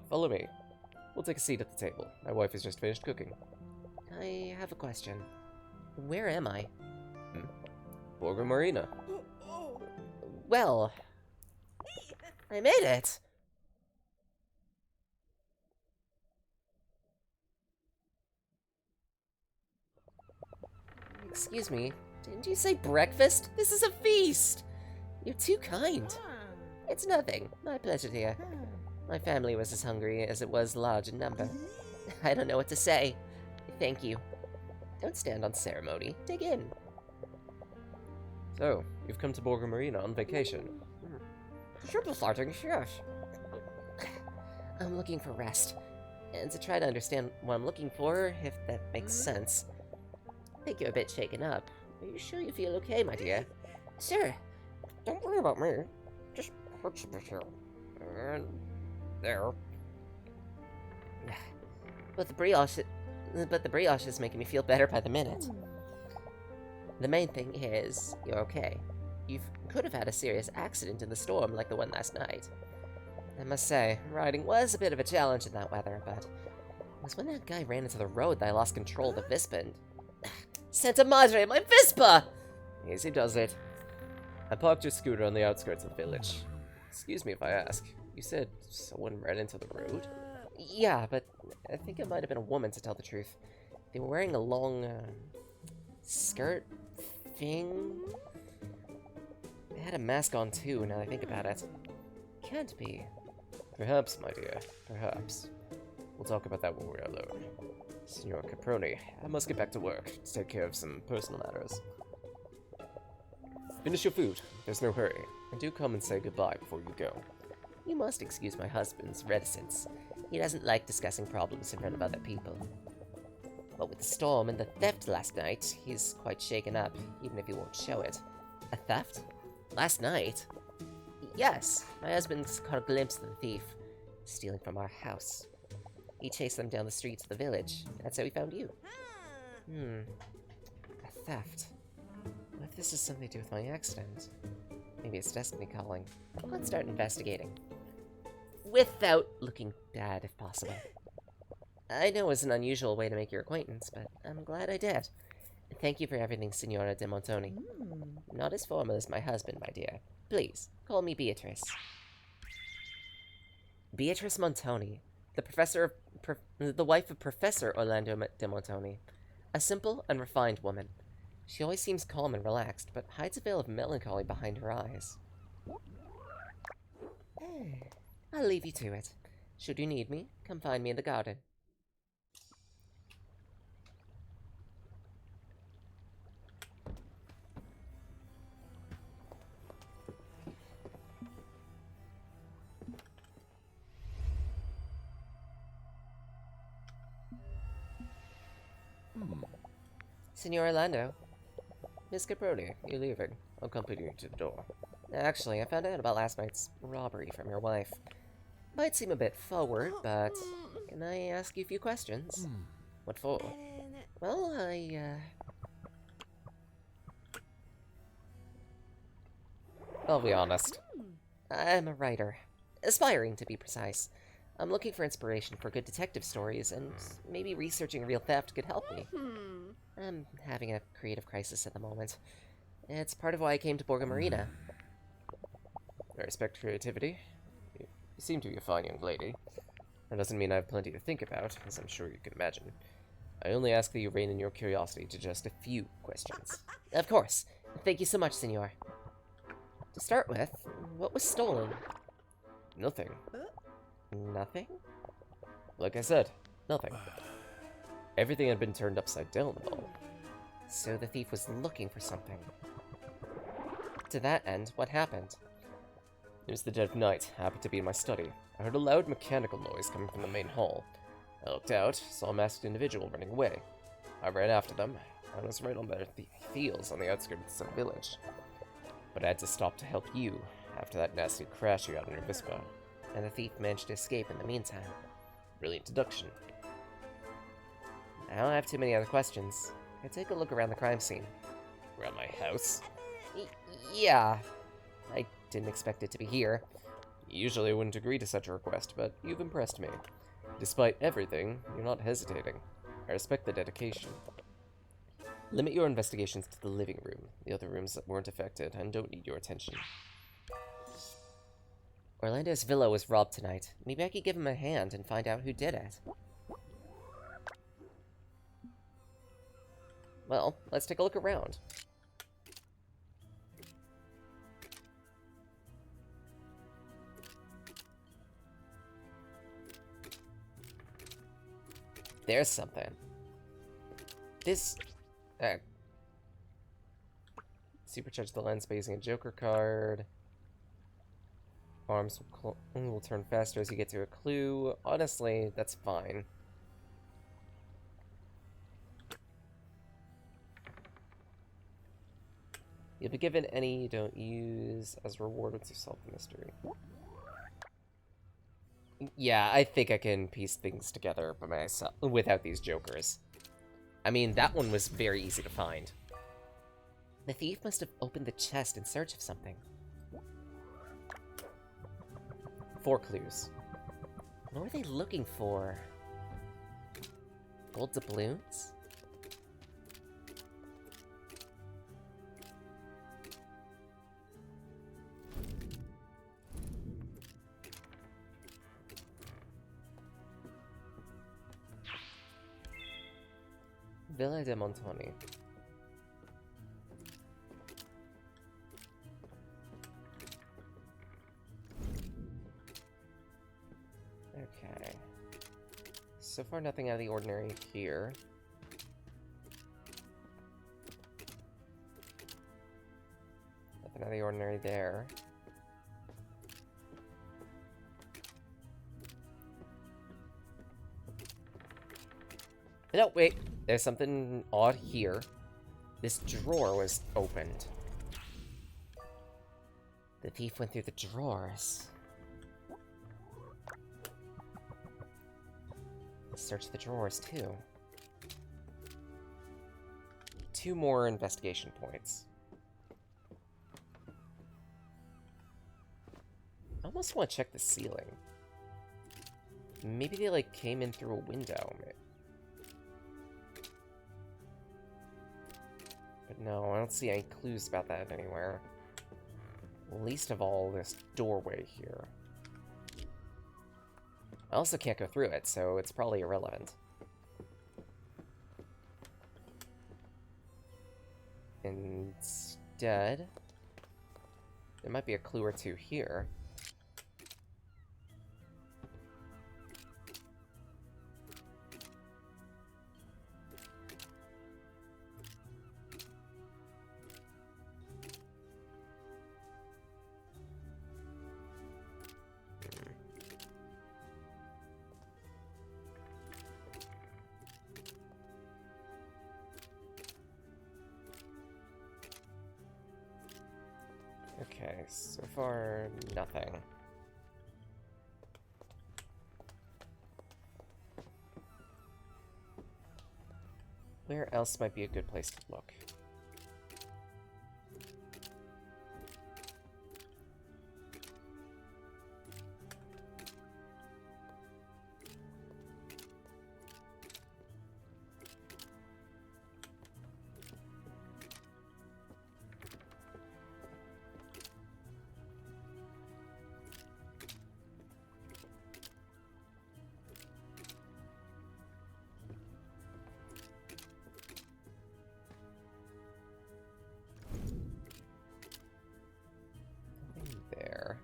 Follow me. We'll take a seat at the table. My wife has just finished cooking. I have a question. Where am I? Borgo Marina. Well, I made it! Excuse me, didn't you say breakfast? This is a feast! You're too kind. It's nothing. My pleasure, dear. My family was as hungry as it was large in number. I don't know what to say. Thank you. Don't stand on ceremony. Dig in. So, you've come to Borgo Marina on vacation. Triple farting, yes. I'm looking for rest. And to try to understand what I'm looking for, if that makes sense. I think you're a bit shaken up. Are you sure you feel okay, my dear? Sure. Don't worry about me. Just hurts a bit here. And there. But the brioche is making me feel better by the minute. The main thing is, you're okay. You could have had a serious accident in the storm like the one last night. I must say, riding was a bit of a challenge in that weather, but it was when that guy ran into the road that I lost control of the Vispa and... Santa Madre, my Vispa! Easy does it. I parked your scooter on the outskirts of the village. Excuse me if I ask, you said someone ran into the road? Yeah, but I think it might have been a woman, to tell the truth. They were wearing a long, skirt thing? They had a mask on too, now that I think about it. Can't be. Perhaps, my dear, perhaps. We'll talk about that when we're alone. Signor Caproni, I must get back to work to take care of some personal matters. Finish your food, there's no hurry, and do come and say goodbye before you go. You must excuse my husband's reticence. He doesn't like discussing problems in front of other people. But with the storm and the theft last night, he's quite shaken up, even if he won't show it. A theft? Last night? Yes, my husband's caught a glimpse of the thief, stealing from our house. He chased them down the streets of the village. That's how he found you. A theft. What if this has something to do with my accident? Maybe it's destiny calling. Let's start investigating. Without looking bad, if possible. I know it's an unusual way to make your acquaintance, but I'm glad I did. Thank you for everything, Signora de Montoni. Not as formal as my husband, my dear. Please, call me Beatrice. Beatrice Montoni, the wife of Professor Orlando de Montoni. A simple and refined woman. She always seems calm and relaxed, but hides a veil of melancholy behind her eyes. I'll leave you to it. Should you need me, come find me in the garden. Signor Orlando. Miss Caproni, you're leaving. I'll accompany you to the door. Actually, I found out about last night's robbery from your wife. Might seem a bit forward, but can I ask you a few questions? What for? Well, I'll be honest. I'm a writer. Aspiring, to be precise. I'm looking for inspiration for good detective stories, and maybe researching real theft could help me. I'm having a creative crisis at the moment. It's part of why I came to Borgo Marina. I respect creativity. You seem to be a fine young lady. That doesn't mean I have plenty to think about, as I'm sure you can imagine. I only ask that you rein in your curiosity to just a few questions. Of course. Thank you so much, Senor. To start with, what was stolen? Nothing. Nothing? Like I said, nothing. Everything had been turned upside down, though. So the thief was looking for something. To that end, what happened? It was the dead of night. I happened to be in my study. I heard a loud mechanical noise coming from the main hall. I looked out, saw a masked individual running away. I ran after them. I was right on their heels on the outskirts of the village. But I had to stop to help you after that nasty crash you got in your Vespa. And the thief managed to escape in the meantime. Brilliant deduction. I don't have too many other questions. Can I take a look around the crime scene? Around my house? Yeah. I didn't expect it to be here. Usually I wouldn't agree to such a request, but you've impressed me. Despite everything, you're not hesitating. I respect the dedication. Limit your investigations to the living room, the other rooms that weren't affected and don't need your attention. Orlando's villa was robbed tonight. Maybe I could give him a hand and find out who did it. Well, let's take a look around. There's something. This... supercharge the lens by using a Joker card. Arms will turn faster as you get to a clue. Honestly, that's fine. You'll be given any you don't use as reward once you solve the mystery. Yeah, I think I can piece things together by myself without these jokers. I mean, that one was very easy to find. The thief must have opened the chest in search of something. 4 clues. What were they looking for? Gold doubloons? Villa de Montoni. Okay. So far, nothing out of the ordinary here. Nothing out of the ordinary there. No, wait. There's something odd here. This drawer was opened. The thief went through the drawers. Search the drawers, too. 2 more investigation points. I almost want to check the ceiling. Maybe they, like, came in through a window. But no, I don't see any clues about that anywhere. Least of all, this doorway here. I also can't go through it, so it's probably irrelevant. Instead, there might be a clue or two here. Okay, so far, nothing. Where else might be a good place to look? There.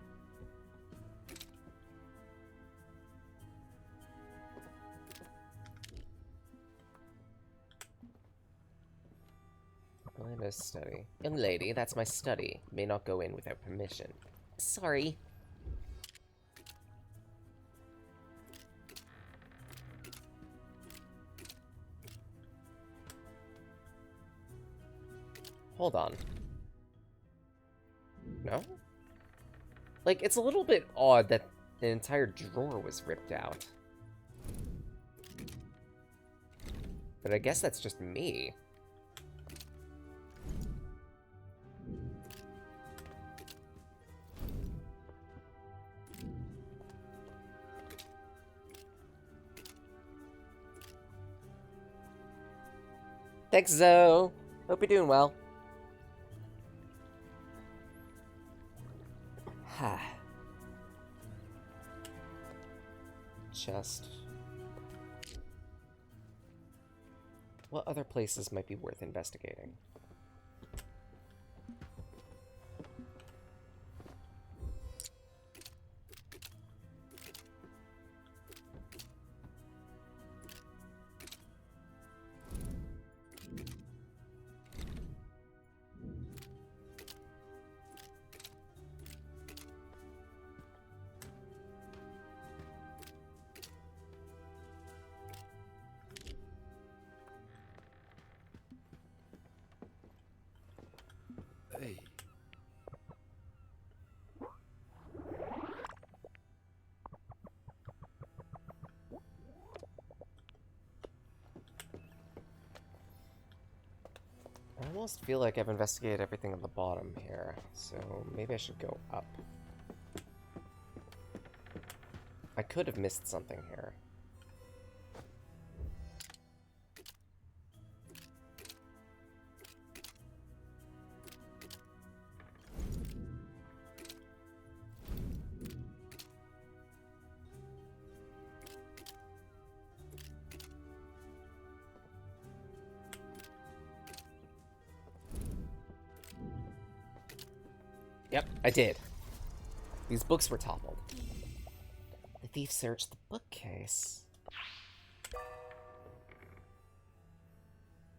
Belinda's study. Young lady, that's my study. May not go in without permission. Sorry. Hold on. No? Like, it's a little bit odd that the entire drawer was ripped out. But I guess that's just me. Thanks, Zoe. Hope you're doing well. Ha. Chest. What other places might be worth investigating? Hey. I almost feel like I've investigated everything on the bottom here, so maybe I should go up. I could have missed something here. Yep, I did. These books were toppled. The thief searched the bookcase.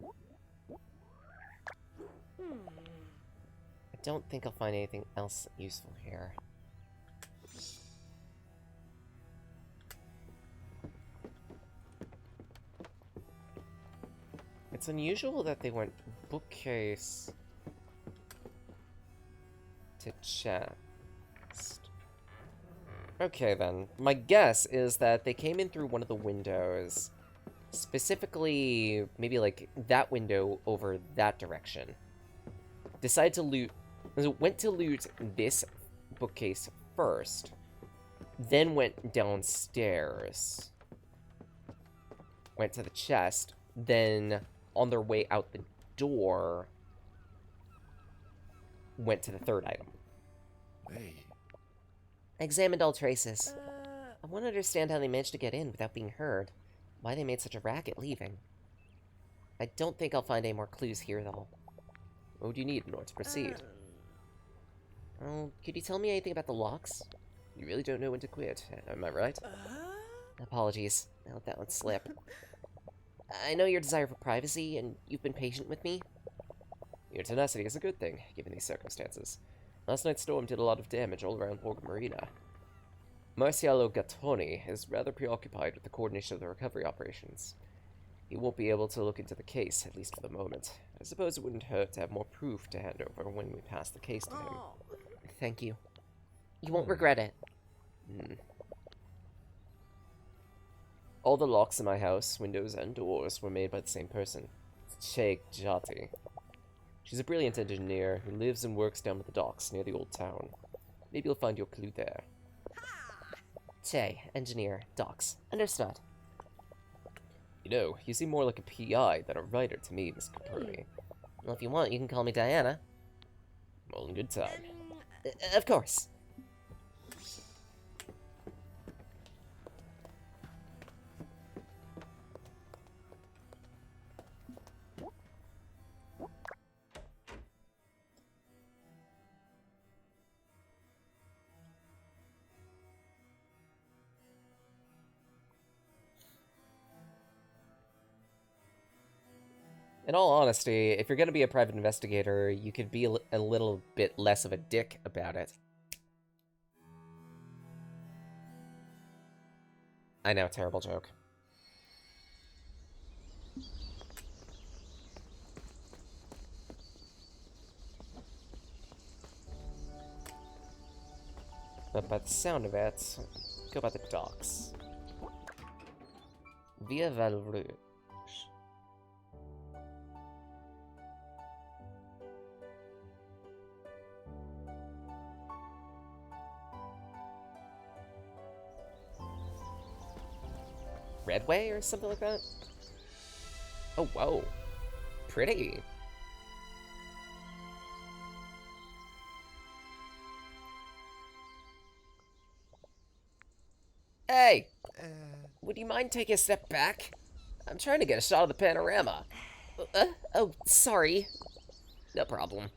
I don't think I'll find anything else useful here. It's unusual that they went bookcase to chest. Okay then, my guess is that they came in through one of the windows, specifically maybe like that window over that direction. Decided to loot, went to loot this bookcase first, then went downstairs, went to the chest, then on their way out the door, went to the third item. Hey. I examined all traces. I want to understand how they managed to get in without being heard. Why they made such a racket leaving. I don't think I'll find any more clues here, though. What would you need in order to proceed? Oh, could you tell me anything about the locks? You really don't know when to quit, am I right? Apologies. I let that one slip. I know your desire for privacy, and you've been patient with me. Your tenacity is a good thing, given these circumstances. Last night's storm did a lot of damage all around Borgo Marina. Marcialo Gattoni is rather preoccupied with the coordination of the recovery operations. He won't be able to look into the case, at least for the moment. I suppose it wouldn't hurt to have more proof to hand over when we pass the case to him. Thank you. You won't regret it. All the locks in my house, windows and doors, were made by the same person. Che Jati. She's a brilliant engineer who lives and works down at the docks near the old town. Maybe you'll find your clue there. Che, engineer, docks. Understood. You know, you seem more like a PI than a writer to me, Miss Caperni. Well, if you want, you can call me Diana. All in good time. Of course. In all honesty, if you're going to be a private investigator, you could be a little bit less of a dick about it. I know, terrible joke. But by the sound of it, go by the docks. Via Valrouge. Redway or something like that? Oh, whoa. Pretty. Hey! Would you mind taking a step back? I'm trying to get a shot of the panorama. Oh, sorry. No problem.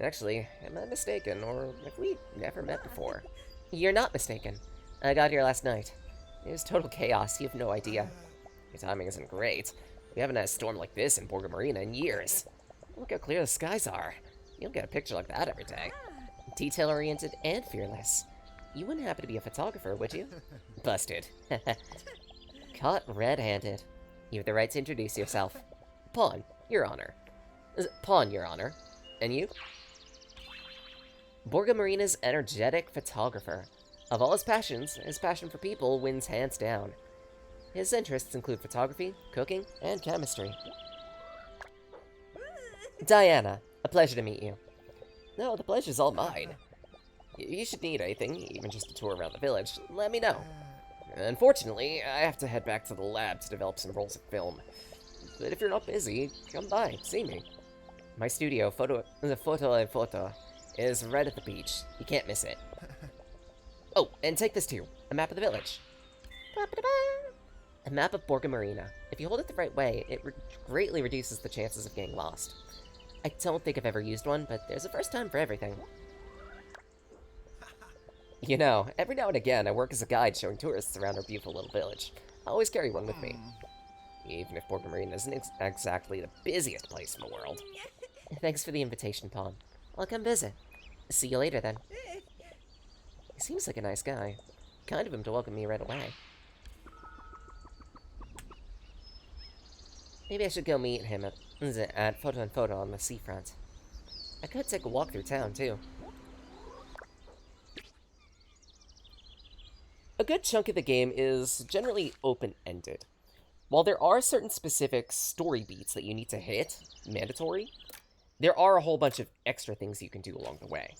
Actually, am I mistaken, or have we never met before? You're not mistaken. I got here last night. It was total chaos, you have no idea. Your timing isn't great. We haven't had a storm like this in Borgo Marina in years. Look how clear the skies are. You don't get a picture like that every day. Detail-oriented and fearless. You wouldn't happen to be a photographer, would you? Busted. Caught red-handed. You have the right to introduce yourself. Pawn, Your Honor. Pawn, Your Honor. And you? Borgo Marina's energetic photographer. Of all his passion for people wins hands down. His interests include photography, cooking, and chemistry. Diana, a pleasure to meet you. No, the pleasure's all mine. You should need anything, even just a tour around the village, let me know. Unfortunately, I have to head back to the lab to develop some rolls of film. But if you're not busy, come by, see me. My studio, Photo, is right at the beach. You can't miss it. Oh, and take this too. A map of the village. A map of Borgo Marina. If you hold it the right way, it greatly reduces the chances of getting lost. I don't think I've ever used one, but there's a first time for everything. You know, every now and again, I work as a guide showing tourists around our beautiful little village. I always carry one with me. Even if Borgo Marina isn't exactly the busiest place in the world. Thanks for the invitation, Pawn. I'll come visit. See you later, then. He seems like a nice guy. Kind of him to welcome me right away. Maybe I should go meet him at Photo on the seafront. I could take a walk through town, too. A good chunk of the game is generally open-ended. While there are certain specific story beats that you need to hit, mandatory, there are a whole bunch of extra things you can do along the way.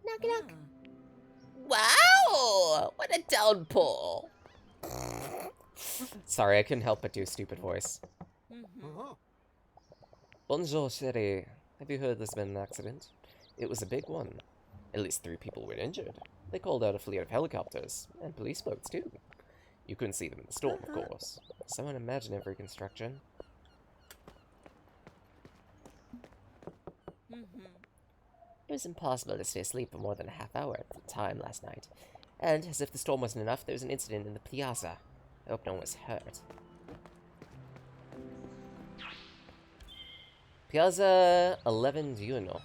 Knock, knock. Wow! What a downpour! Sorry, I couldn't help but do a stupid voice. Bonjour, chérie. Have you heard there's been an accident? It was a big one. At least 3 people were injured. They called out a fleet of helicopters, and police boats too. You couldn't see them in the storm, of course. So unimaginary construction. It was impossible to stay asleep for more than a half hour at the time last night. And, as if the storm wasn't enough, there was an incident in the piazza. I hope no one was hurt. Piazza 11 Giugno.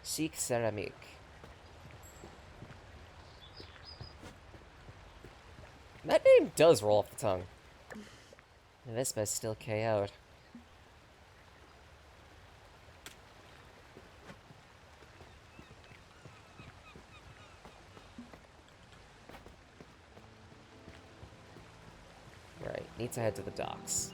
Chic Ceramique. That name does roll off the tongue. Vespa's still KO'd. Right, need to head to the docks.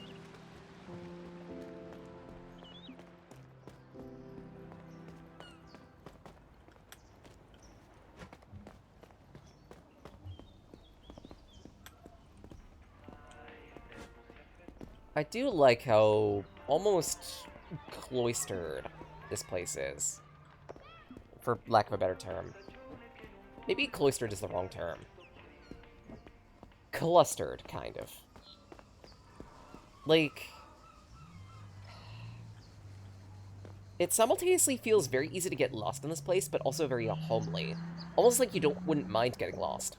I do like how almost cloistered this place is, for lack of a better term. Maybe cloistered is the wrong term. Clustered, kind of. Like, it simultaneously feels very easy to get lost in this place, but also very homely. Almost like you wouldn't mind getting lost.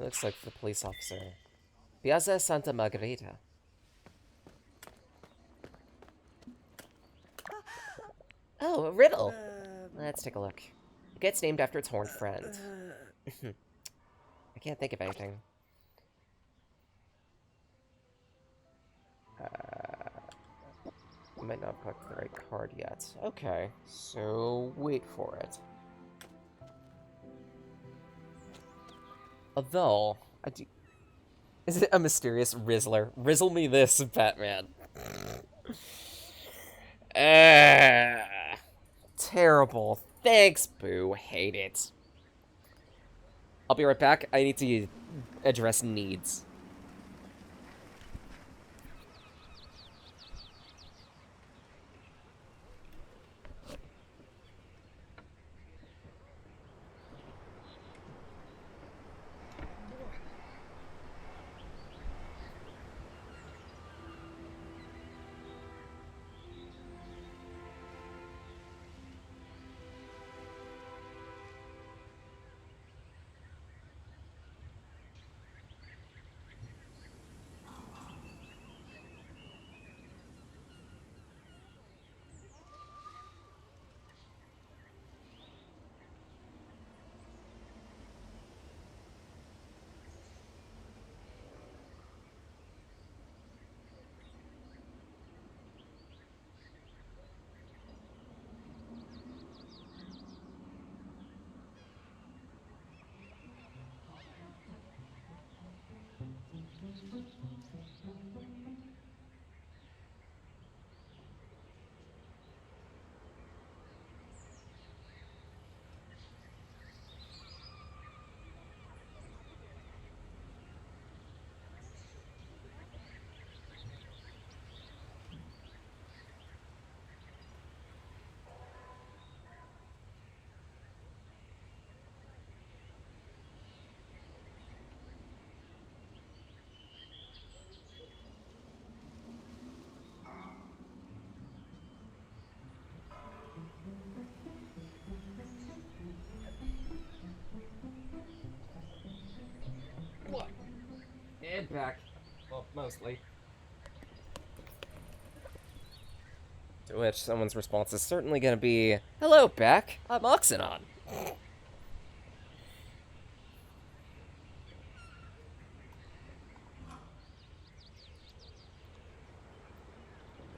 It looks like the police officer. Piazza Santa Margherita. Oh, a riddle! Let's take a look. It gets named after its horned friend. I can't think of anything. I might not have collected the right card yet. Okay, so wait for it. Although, I do... Is it a mysterious Rizzler? Rizzle me this, Batman. Terrible. Thanks, Boo. Hate it. I'll be right back. I need to address needs. What? And back. Well, mostly. To which someone's response is certainly gonna be, "Hello, Beck. I'm Oxenon."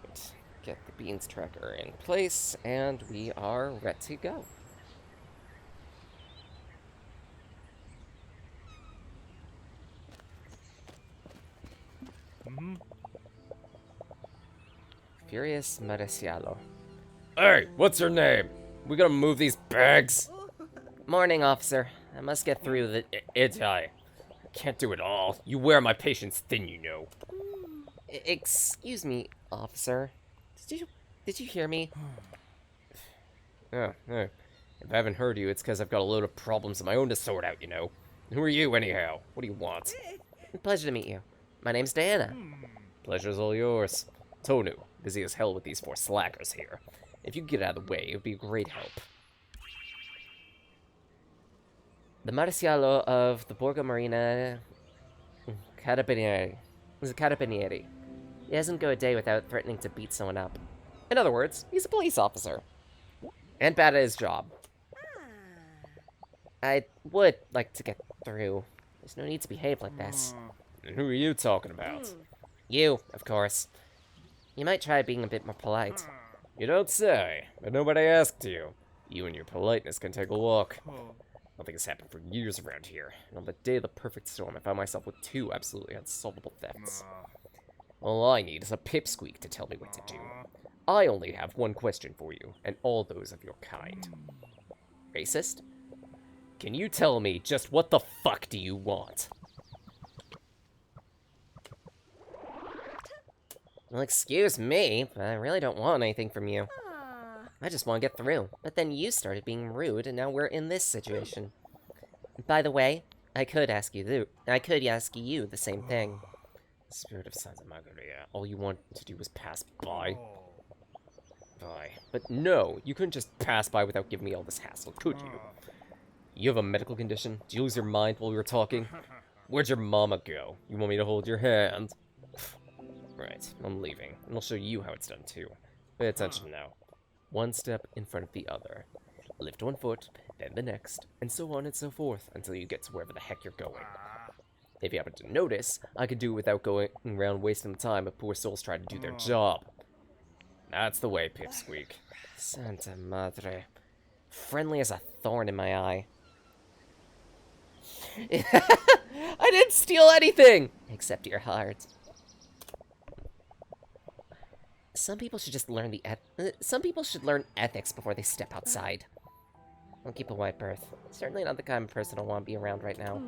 Right. Get the beans tracker in place, and we are ready to go. Furious Marecialo. Hey, what's your name? We gonna move these bags? Morning, officer. I must get through the... It's I can't do it all. You wear my patience thin, you know. Excuse me, officer. Did you hear me? Oh. If I haven't heard you, it's because I've got a load of problems of my own to sort out, you know. Who are you, anyhow? What do you want? Pleasure to meet you. My name's Diana. Pleasure's all yours. Tonu, busy as hell with these 4 slackers here. If you could get out of the way, it would be a great help. The Marcialo of the Borgo Marina Carabinieri. He's a Carabinieri. He doesn't go a day without threatening to beat someone up. In other words, he's a police officer. And bad at his job. I would like to get through. There's no need to behave like this. And who are you talking about? You, of course. You might try being a bit more polite. You don't say, but nobody asked you. You and your politeness can take a walk. Nothing has happened for years around here, and on the day of the perfect storm, I found myself with 2 absolutely unsolvable thefts. All I need is a pipsqueak to tell me what to do. I only have one question for you, and all those of your kind. Racist? Can you tell me just what the fuck do you want? Well, excuse me, but I really don't want anything from you. I just want to get through. But then you started being rude, and now we're in this situation. By the way, I could ask you the same thing. Spirit of Santa Margarita, all you wanted to do was pass by. But no, you couldn't just pass by without giving me all this hassle, could you? You have a medical condition? Did you lose your mind while we were talking? Where'd your mama go? You want me to hold your hand? Right, I'm leaving, and I'll show you how it's done too. Pay attention now. One step in front of the other. Lift one foot, then the next, and so on and so forth, until you get to wherever the heck you're going. If you happen to notice, I could do it without going around wasting the time of poor souls trying to do their job. That's the way, Pipsqueak. Santa Madre. Friendly as a thorn in my eye. I didn't steal anything! Except your heart. Some people should just learn some people should learn ethics before they step outside. I'll keep a white berth. Certainly not the kind of person I want to be around right now.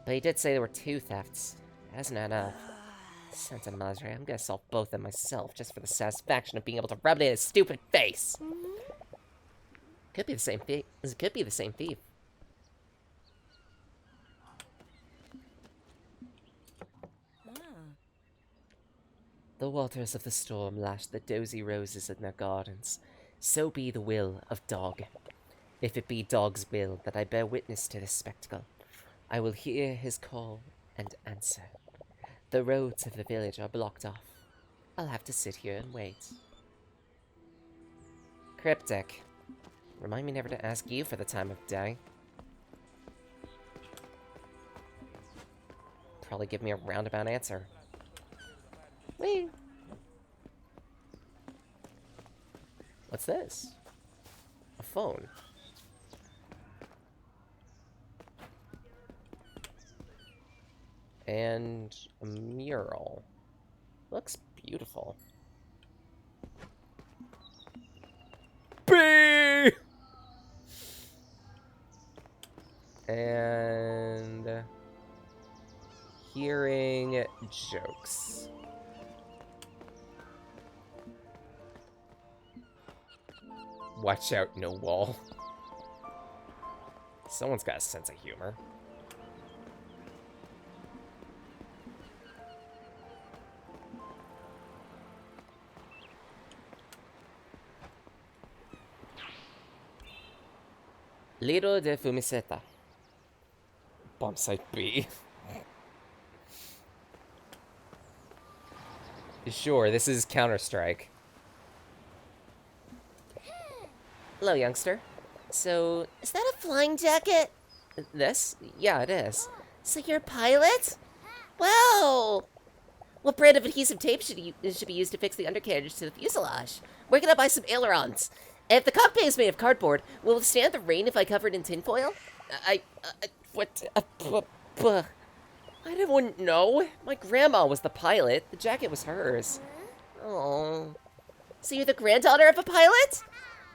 But he did say there were 2 thefts. Hasn't enough. Santa Madre, I'm gonna solve both of them myself, just for the satisfaction of being able to rub it in his stupid face. Could be the same thief. This could be the same thief. The waters of the storm lash the dozy roses in their gardens. So be the will of Dog. If it be Dog's will that I bear witness to this spectacle, I will hear his call and answer. The roads of the village are blocked off. I'll have to sit here and wait. Cryptic. Remind me never to ask you for the time of day. Probably give me a roundabout answer. Whee! What's this? A phone. And a mural. Looks beautiful. B! And hearing jokes. Watch out, no wall. Someone's got a sense of humor. Lido de Fumiseta. Bomb site B. Sure, this is Counter-Strike. Hello, youngster. So, is that a flying jacket? This? Yeah, it is. So you're a pilot? Wow! What brand of adhesive tape should be used to fix the undercarriage to the fuselage? Where can I buy some ailerons? If the cockpit is made of cardboard, will it withstand the rain if I cover it in tinfoil? I wouldn't know. My grandma was the pilot. The jacket was hers. Oh. So you're the granddaughter of a pilot?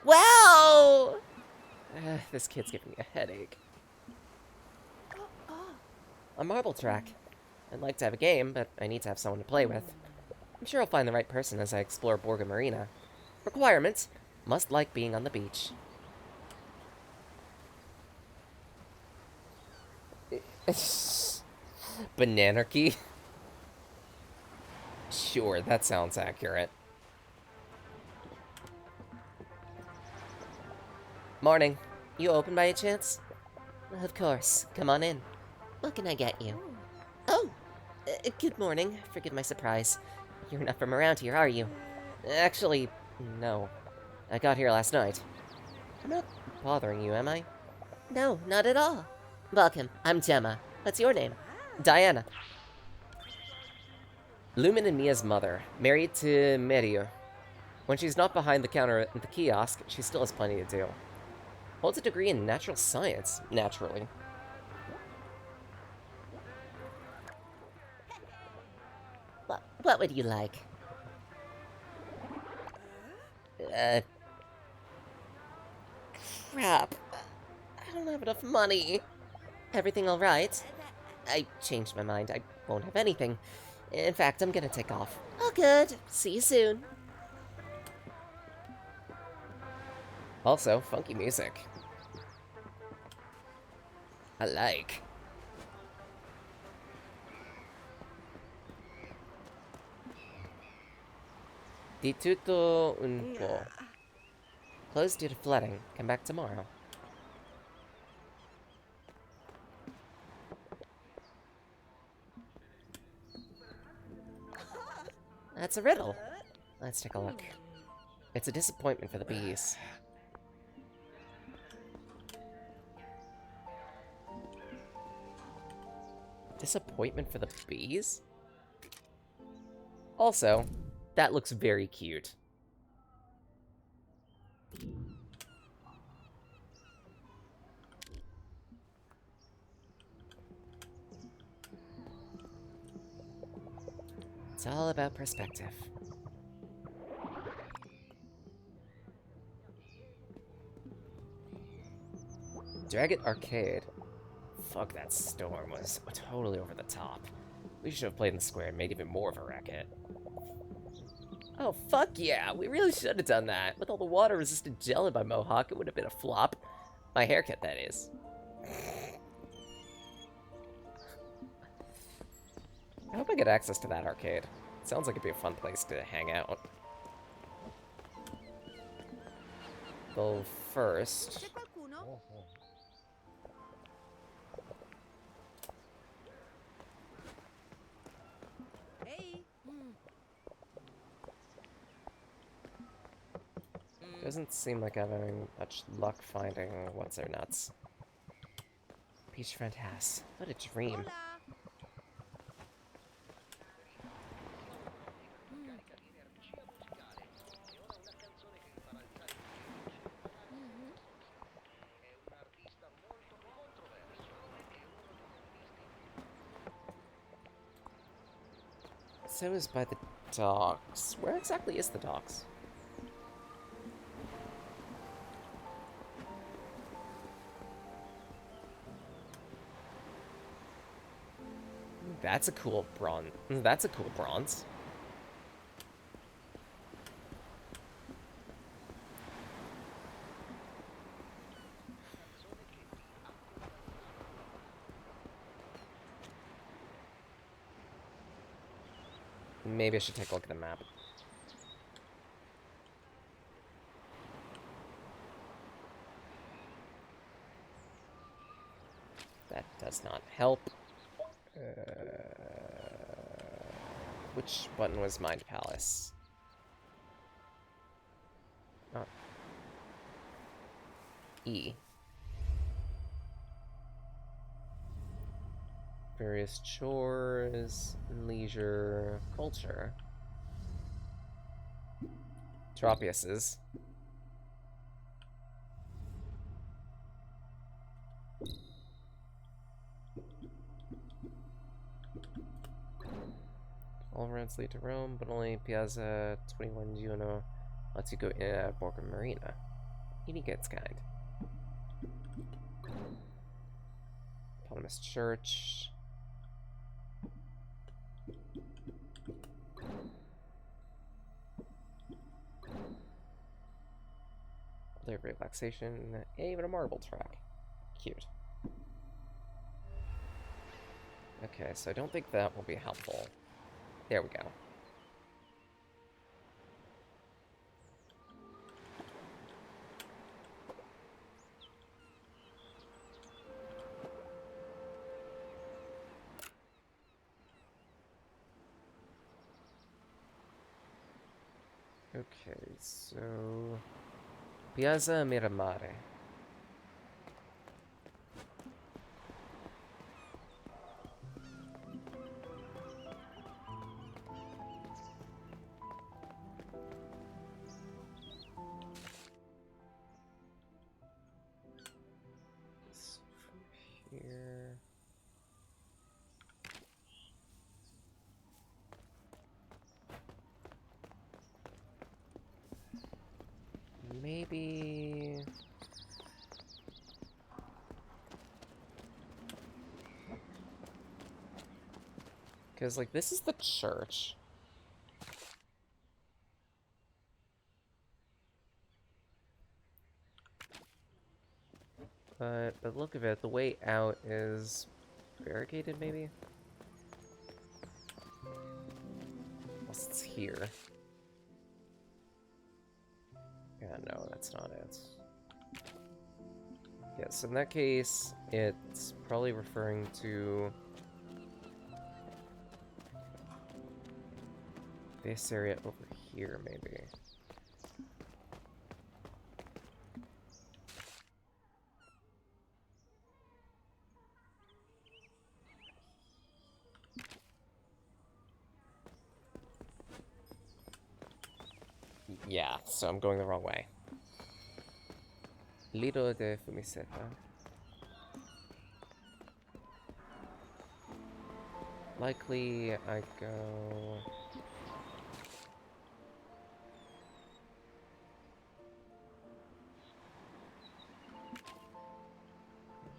Wow! This kid's giving me a headache. A marble track. I'd like to have a game, but I need to have someone to play with. I'm sure I'll find the right person as I explore Borga Marina. Requirements: must like being on the beach. Bananarchy? Sure, that sounds accurate. Morning. You open by a chance? Of course. Come on in. What can I get you? Oh! Good morning. Forgive my surprise. You're not from around here, are you? Actually, no. I got here last night. I'm not bothering you, am I? No, not at all. Welcome. I'm Gemma. What's your name? Diana. Lumen and Mia's mother, married to Merio. When she's not behind the counter at the kiosk, she still has plenty to do. Holds a degree in natural science, naturally. What would you like? Crap. I don't have enough money. Everything all right? I changed my mind. I won't have anything. In fact, I'm gonna take off. All good. See you soon. Also, funky music. I like. Di tutto un po'. Closed due to flooding. Come back tomorrow. That's a riddle. Let's take a look. It's a disappointment for the bees. Disappointment for the bees? Also, That looks very cute. It's all about perspective. Dragon Arcade. Fuck, that storm was totally over the top. We should have played in the square and made even more of a racket. Oh, fuck yeah, we really should have done that. With all the water-resistant gel in my mohawk, it would have been a flop. My haircut, that is. I hope I get access to that arcade. Sounds like it'd be a fun place to hang out. Though first... C'è qualcuno? Ehi? Doesn't seem like I'm having much luck finding what's their nuts. Beachfront House. What a dream. Hola. So is by the docks. Where exactly is the docks? That's a cool bronze. That's a cool bronze. Maybe I should take a look at the map. That does not help. Which button was Mind Palace? Oh. E. Various chores, leisure, culture. Tropiuses. All roads lead to Rome, but only Piazza 21 Giuno lets you go in at Borgo Marina. Eating gets kind. Eponymous Church. Play of relaxation, even a marble track. Cute. Okay, so I don't think that will be helpful. There we go. Okay, so... Piazza Miramare. So from here... Maybe... Because, like, this is the church. But the look of it, the way out is barricaded, maybe? Unless it's here. Yeah, no, that's not it. Yes, in that case, it's probably referring to this area over here, maybe. Yeah, so I'm going the wrong way. Lido de Fumiseta. Likely I go...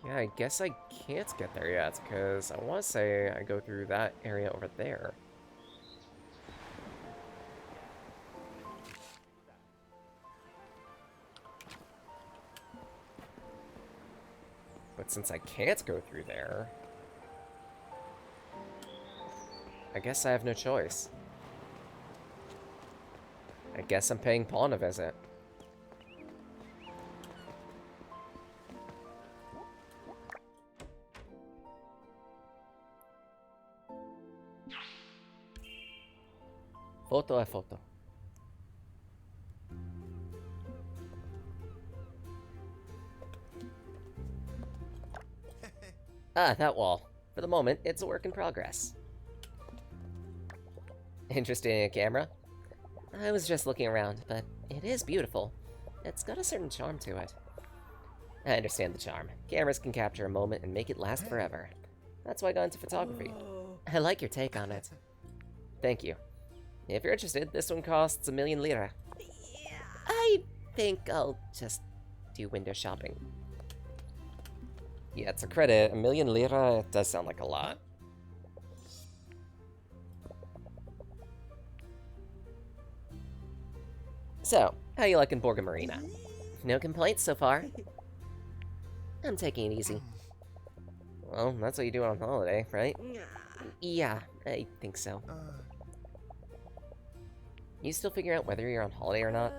Yeah, I guess I can't get there yet, because I want to say I go through that area over there. But since I can't go through there, I guess I have no choice. I guess I'm paying Pawn a visit. Photo a photo. Ah, that wall. For the moment, it's a work in progress. Interested in a camera? I was just looking around, but it is beautiful. It's got a certain charm to it. I understand the charm. Cameras can capture a moment and make it last forever. That's why I got into photography. I like your take on it. Thank you. If you're interested, this one costs 1,000,000 lira. I think I'll just do window shopping. Yeah, it's a credit. 1,000,000 lira does sound like a lot. So, how you liking Borga Marina? No complaints so far. I'm taking it easy. Well, that's what you do on holiday, right? Yeah, I think so. You still figure out whether you're on holiday or not?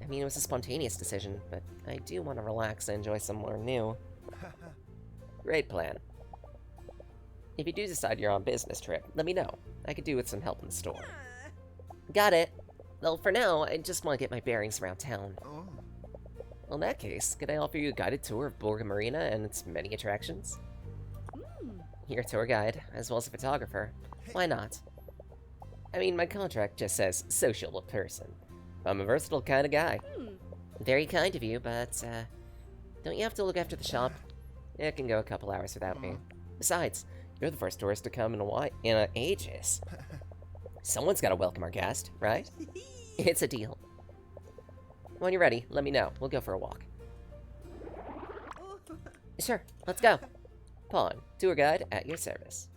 I mean, it was a spontaneous decision, but I do want to relax and enjoy somewhere new. Great plan. If you do decide you're on a business trip, let me know. I could do with some help in the store. Got it. Well, for now, I just want to get my bearings around town. Well, in that case, could I offer you a guided tour of Borga Marina and its many attractions? You're a tour guide, as well as a photographer. Why not? I mean, my contract just says social person. I'm a versatile kind of guy. Very kind of you, but, don't you have to look after the shop? It can go a couple hours without me. Besides, you're the first tourist to come in ages. Someone's gotta welcome our guest, right? It's a deal. When you're ready, let me know. We'll go for a walk. Sure, let's go. Pawn, tour guide at your service.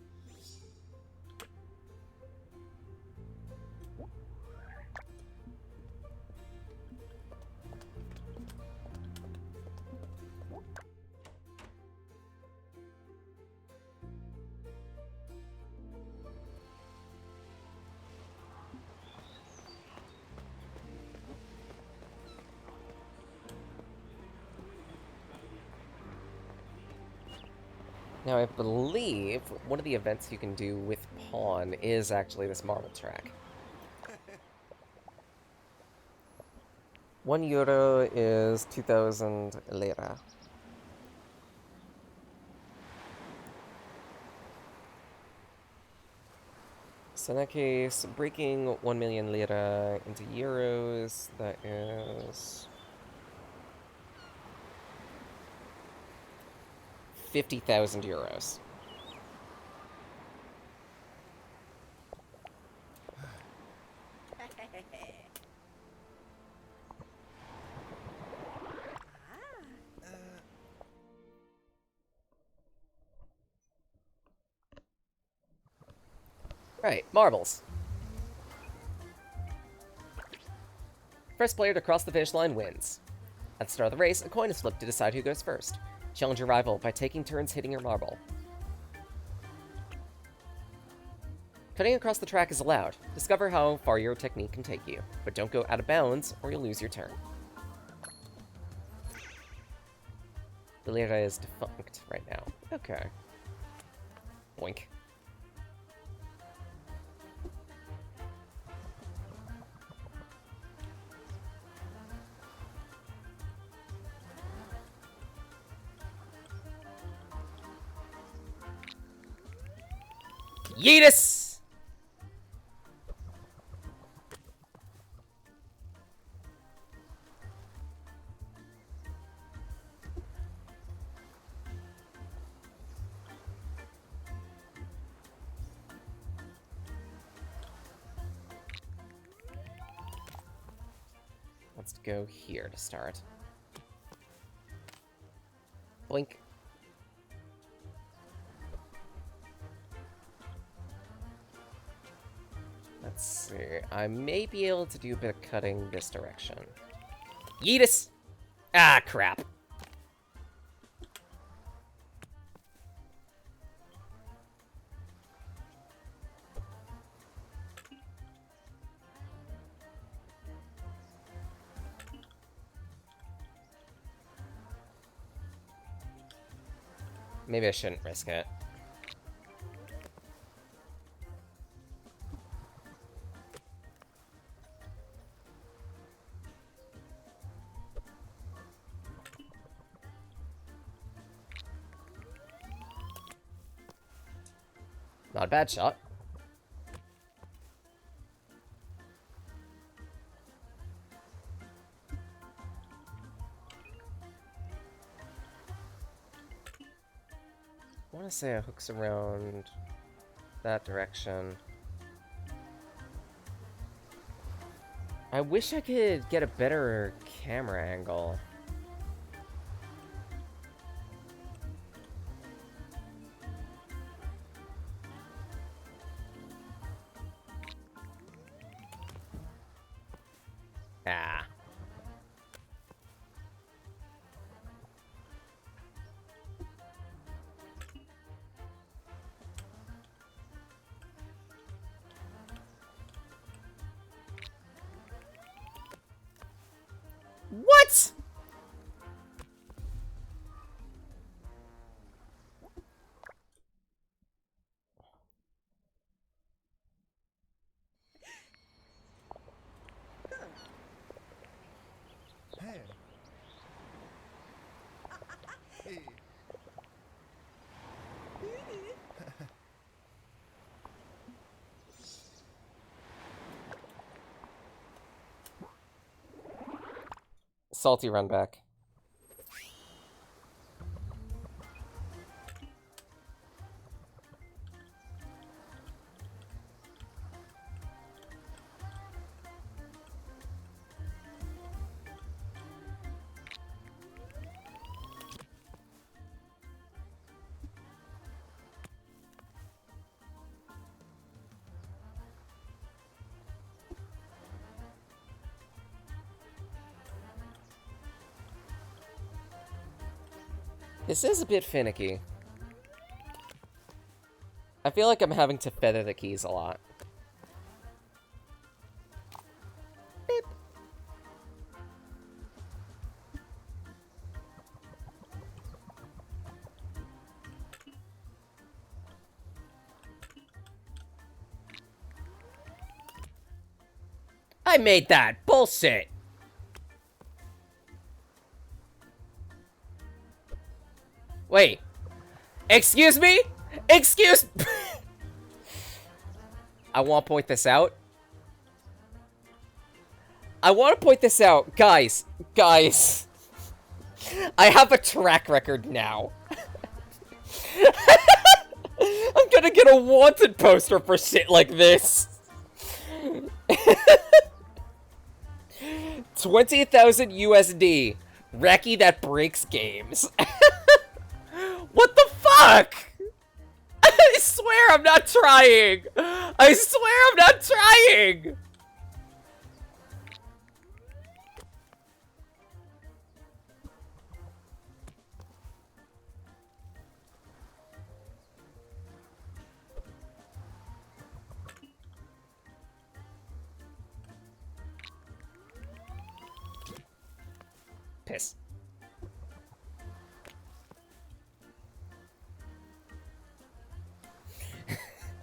Now, I believe one of the events you can do with Pawn is actually this marble track. €1 is 2,000 lira. So in that case, breaking 1,000,000 lira into euros, that is 50,000 euros. Right, marbles. First player to cross the finish line wins. At the start of the race, a coin is flipped to decide who goes first. Challenge your rival by taking turns hitting your marble. Cutting across the track is allowed. Discover how far your technique can take you, but don't go out of bounds or you'll lose your turn. The lira is defunct right now. Okay. Boink. Yeetus! wants to go here to start. Blink. Let's see. I may be able to do a bit of cutting this direction. Yeetus! Ah, crap. Maybe I shouldn't risk it. Not a bad shot. I want to say it hooks around that direction. I wish I could get a better camera angle. Ah. What? Hey. Hey. Salty run back. This is a bit finicky. I feel like I'm having to feather the keys a lot. Beep. I made that! Bullshit! Wait. Excuse me? Excuse... I want to point this out. I want to point this out. Guys. Guys. I have a track record now. I'm gonna get a wanted poster for shit like this. 20,000 USD. Recce that breaks games. What the fuck? I swear I'm not trying. I swear I'm not trying. Piss.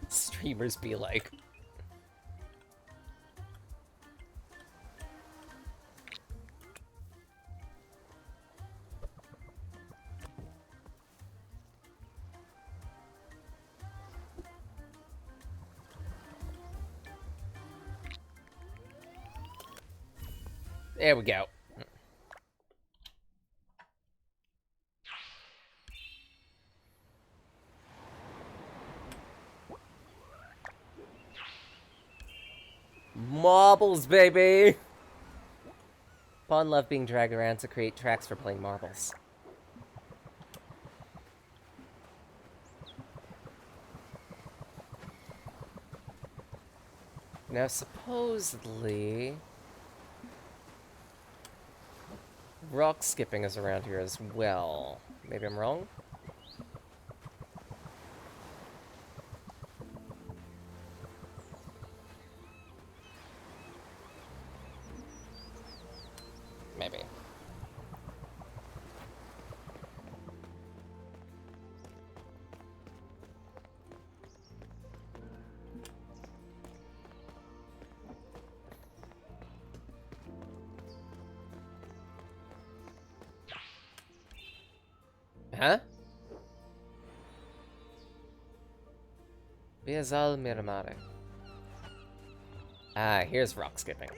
Streamers be like. There we go. Marbles, baby! Spawn love being dragged around to create tracks for playing marbles. Now, supposedly... rock skipping is around here as well. Maybe I'm wrong? Maybe. Huh? Biazal Miramare. Ah, here's rock skipping.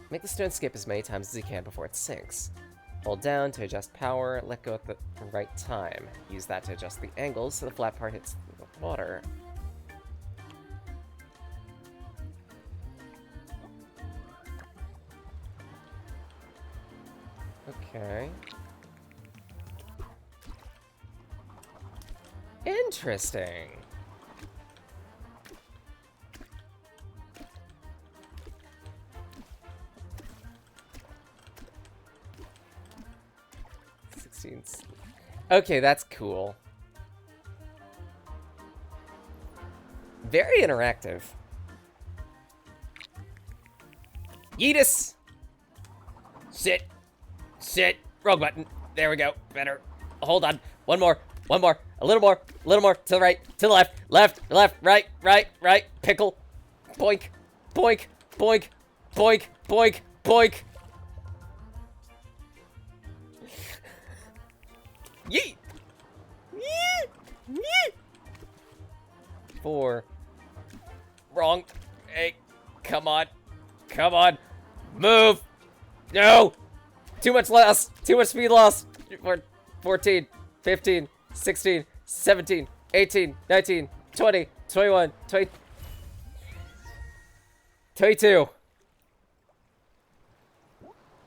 Make the stone skip as many times as you can before it sinks. Hold down to adjust power, let go at the right time. Use that to adjust the angles so the flat part hits the water. Okay. Interesting. Okay, that's cool. Very interactive. Yeetus! Sit. Sit. Wrong button. There we go. Better. Hold on. One more. One more. A little more. A little more. To the right. To the left. Left. Left. Right. Right. Right. Pickle. Boink. Boink. Boink. Boink. Boink. Boink. Yeet! Yeet! Yeet! 4. Wrong. Hey, come on. Come on. Move! No! Too much loss. Too much speed loss. 14, 15, 16, 17, 18, 19, 20, 21, 20, 22.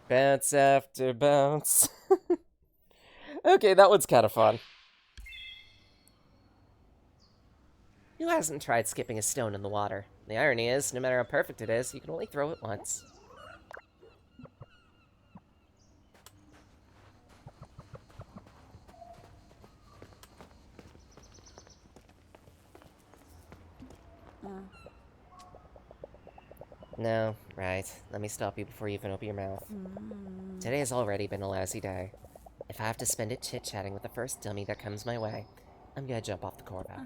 Bounce after bounce. Okay, that one's kind of fun. Who hasn't tried skipping a stone in the water? The irony is, no matter how perfect it is, you can only throw it once. No, right. Let me stop you before you even open your mouth. Today has already been a lousy day. If I have to spend it chit-chatting with the first dummy that comes my way, I'm gonna jump off the Corva.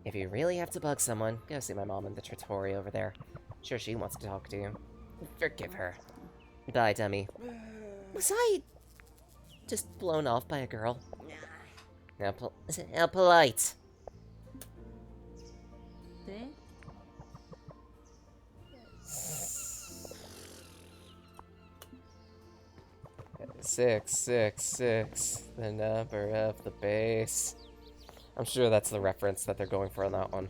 If you really have to bug someone, go see my mom in the trattoria over there. Sure, she wants to talk to you. Forgive her. Bye, dummy. Was I just blown off by a girl? How polite. ¿Sí? 666, the number of the base. I'm sure that's the reference that they're going for on that one.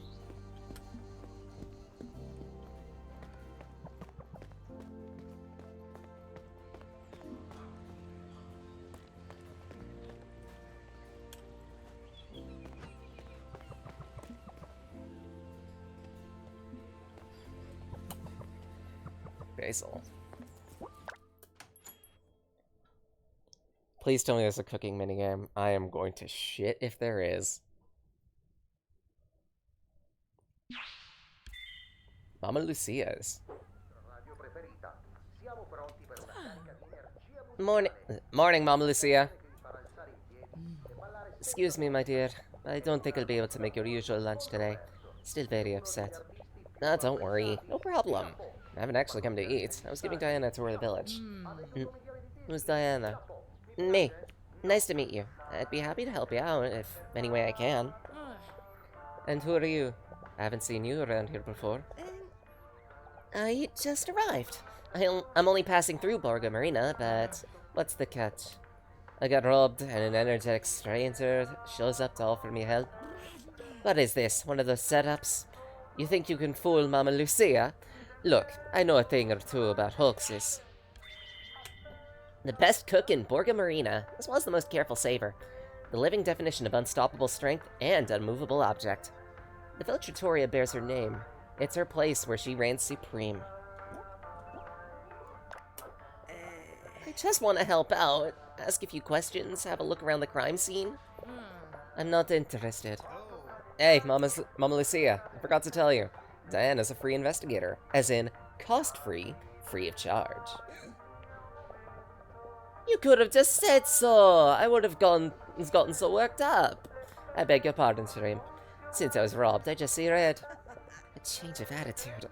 Basil. Please tell me there's a cooking minigame. I am going to shit if there is. Mama Lucia's. Morning, Mama Lucia. Excuse me, my dear. I don't think I'll be able to make your usual lunch today. Still very upset. Nah, don't worry. No problem. I haven't actually come to eat. I was giving Diana a tour of the village. Who's Diana? Me. Nice to meet you. I'd be happy to help you out, if any way I can. And who are you? I haven't seen you around here before. I just arrived. I'm only passing through Borgo Marina, but what's the catch? I got robbed, and an energetic stranger shows up to offer me help. What is this, one of those setups? You think you can fool Mama Lucia? Look, I know a thing or two about hoaxes. The best cook in Borga Marina, as well as the most careful saver. The living definition of unstoppable strength and unmovable object. The village Trattoria bears her name. It's her place where she reigns supreme. I just want to help out, ask a few questions, have a look around the crime scene. I'm not interested. Hey, Mama Lucia, I forgot to tell you. Diana's a free investigator, as in cost-free, free of charge. You could have just said so. I would have gotten so worked up. I beg your pardon, Shrimp. Since I was robbed, I just see red. A change of attitude.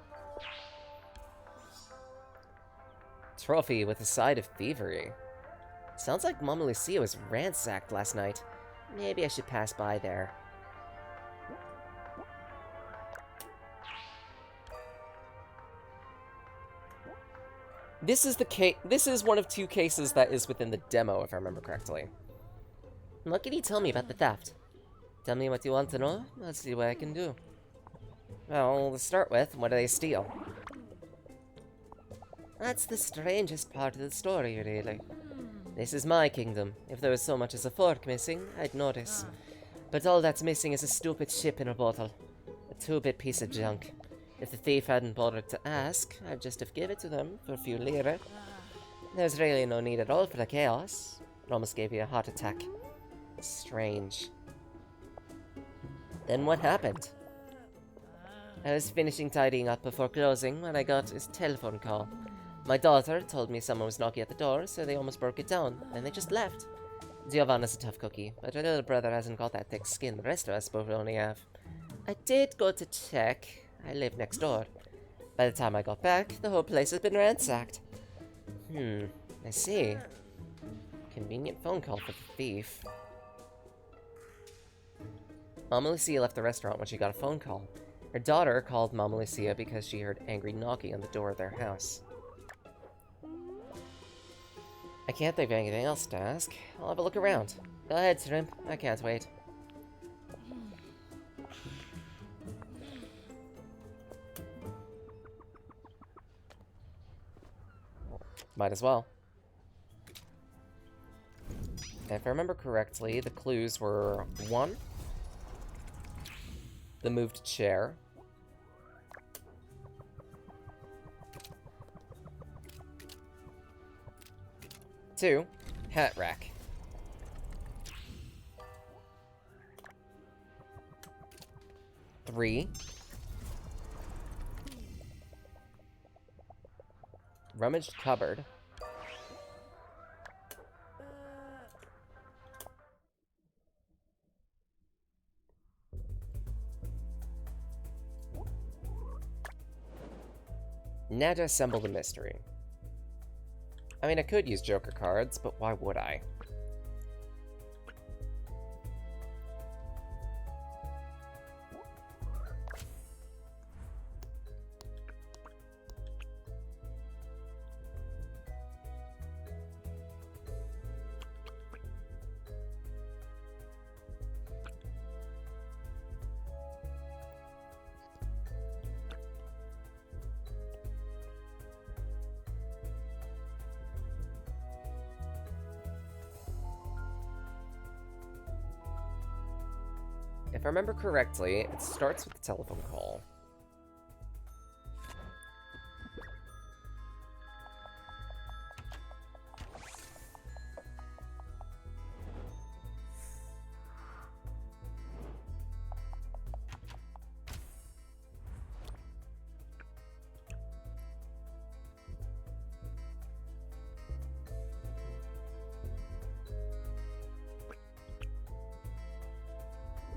Trophy with a side of thievery. Sounds like Mama Lucia was ransacked last night. Maybe I should pass by there. This is one of two cases that is within the demo, if I remember correctly. What can you tell me about the theft? Tell me what you want to know, I'll see what I can do. Well, to start with, what do they steal? That's the strangest part of the story, really. This is my kingdom. If there was so much as a fork missing, I'd notice. But all that's missing is a stupid ship in a bottle. A 2-bit piece of junk. If the thief hadn't bothered to ask, I'd just have given it to them for a few lira. There's really no need at all for the chaos. It almost gave you a heart attack. Strange. Then what happened? I was finishing tidying up before closing when I got a telephone call. My daughter told me someone was knocking at the door, so they almost broke it down, and they just left. Giovanna's a tough cookie, but her little brother hasn't got that thick skin the rest of us both only have. I did go to check. I live next door. By the time I got back, the whole place has been ransacked. I see. Convenient phone call for the thief. Mama Lucia left the restaurant when she got a phone call. Her daughter called Mama Lucia because she heard angry knocking on the door of their house. I can't think of anything else to ask. I'll have a look around. Go ahead, Shrimp. I can't wait. Might as well. If I remember correctly, the clues were 1, the moved chair, 2, hat rack, 3, rummaged cupboard, 4, now to assemble the mystery. I mean, I could use Joker cards, but why would I? If I remember correctly, it starts with a telephone call.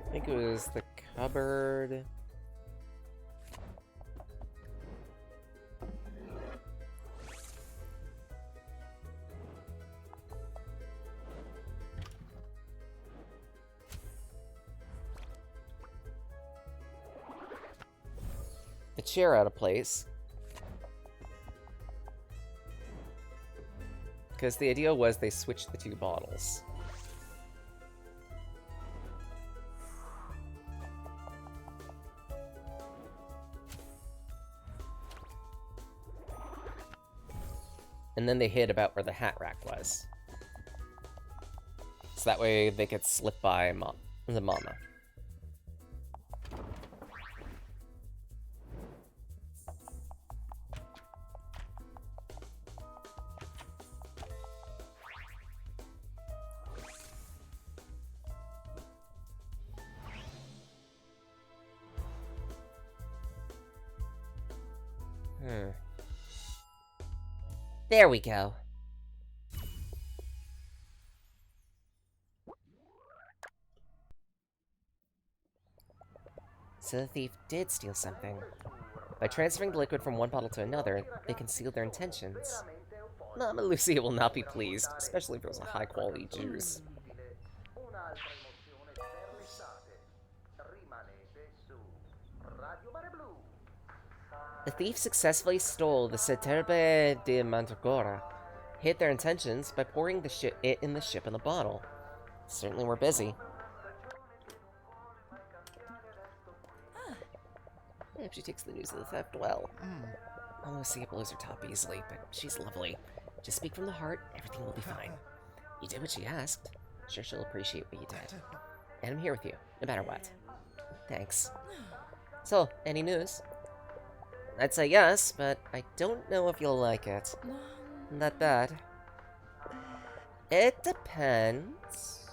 I think it was the cupboard. The chair out of place. Because the idea was they switched the two bottles. And then they hid about where the hat rack was. So that way they could slip by the mama. There we go. So the thief did steal something. By transferring the liquid from one bottle to another, they concealed their intentions. Mama Lucia will not be pleased, especially if it was a high-quality juice. The thief successfully stole the Ceterbe de Mandragora, hid their intentions by pouring it in the ship in the bottle. Certainly we're busy. I hope she takes the news of the theft well. Mama Lucia blows her top easily, but she's lovely. Just speak from the heart, everything will be fine. You did what she asked. Sure she'll appreciate what you did. And I'm here with you, no matter what. Thanks. So, any news? I'd say yes, but I don't know if you'll like it. Not bad. It depends.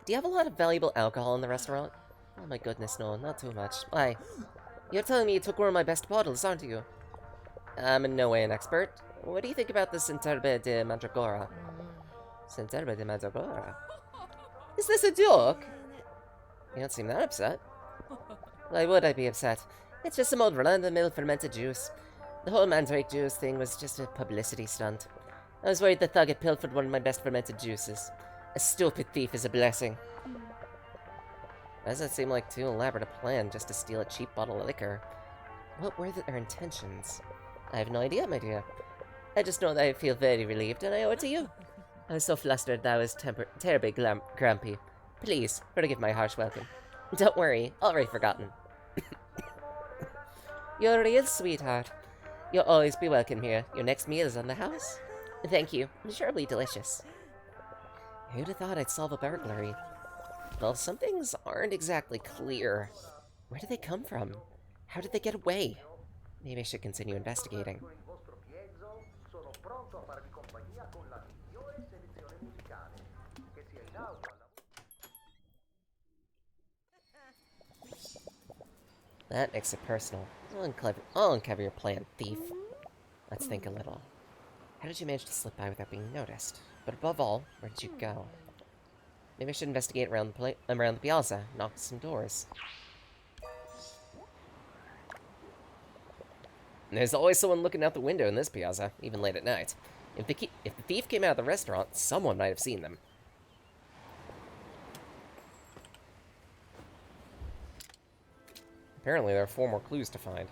Do you have a lot of valuable alcohol in the restaurant? Oh my goodness, no, not too much. Why? You're telling me you took one of my best bottles, aren't you? I'm in no way an expert. What do you think about the Centerbe de Mandragora? Centerbe de Mandragora? Is this a joke? You don't seem that upset. Why would I be upset? It's just some old run-of-the-mill fermented juice. The whole mandrake juice thing was just a publicity stunt. I was worried the thug had pilfered one of my best fermented juices. A stupid thief is a blessing. Why does that seem like too elaborate a plan just to steal a cheap bottle of liquor? What were their intentions? I have no idea, my dear. I just know that I feel very relieved, and I owe it to you. I was so flustered that I was terribly grumpy. Please, forgive my harsh welcome. Don't worry, already forgotten. You're a real sweetheart. You'll always be welcome here. Your next meal is on the house. Thank you. Surely delicious. Who'd have thought I'd solve a burglary? Well, some things aren't exactly clear. Where did they come from? How did they get away? Maybe I should continue investigating. That makes it personal. I'll uncover your plan, thief. Let's think a little. How did you manage to slip by without being noticed? But above all, where did you go? Maybe I should investigate around the piazza, knock some doors. There's always someone looking out the window in this piazza, even late at night. If the thief came out of the restaurant, someone might have seen them. Apparently, there are 4 more clues to find.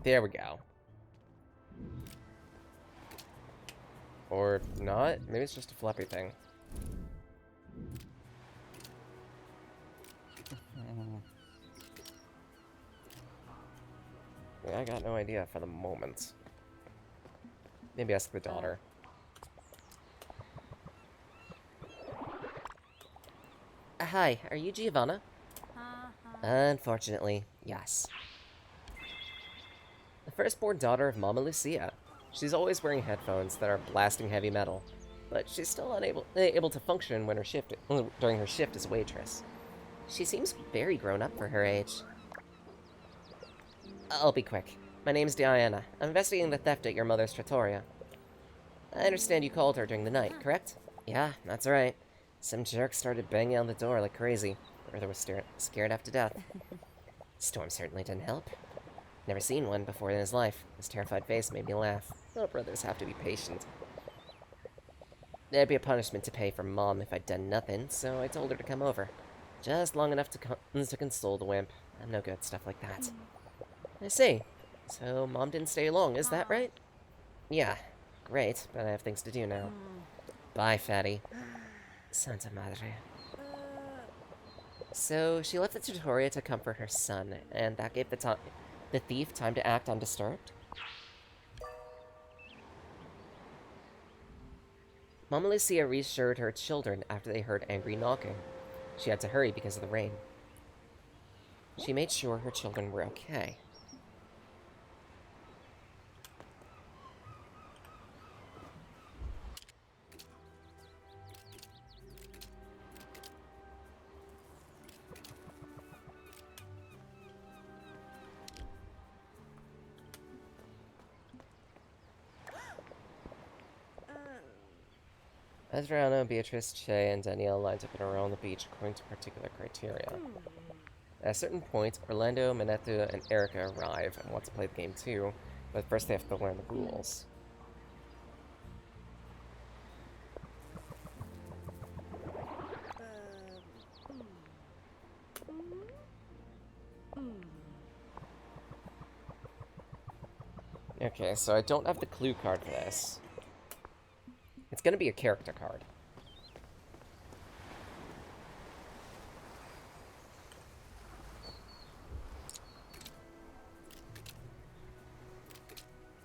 There we go. Or not? Maybe it's just a floppy thing. Yeah, I got no idea for the moment. Maybe ask the daughter. Hi, are you Giovanna? Unfortunately, yes. The firstborn daughter of Mama Lucia. She's always wearing headphones that are blasting heavy metal, but she's still able to function when during her shift as a waitress. She seems very grown up for her age. I'll be quick. My name's Diana. I'm investigating the theft at your mother's trattoria. I understand you called her during the night, correct? Yeah, that's right. Some jerk started banging on the door like crazy. Brother was scared half to death. Storm certainly didn't help. Never seen one before in his life. His terrified face made me laugh. Little brothers have to be patient. There'd be a punishment to pay for Mom if I'd done nothing, so I told her to come over. Just long enough to console the wimp. I'm no good at stuff like that. I see. So Mom didn't stay long, is that right? Yeah. Great, but I have things to do now. Bye, fatty. Santa Madre. So she left the tutorial to comfort her son, and that gave the thief time to act undisturbed? Mama Lucia reassured her children after they heard angry knocking. She had to hurry because of the rain. She made sure her children were okay. Adriano, Beatrice, Che, and Danielle lined up in a row on the beach according to particular criteria. At a certain point, Orlando, Minetto, and Erica arrive and want to play the game too, but first they have to learn the rules. Okay, so I don't have the clue card for this. It's gonna be a character card.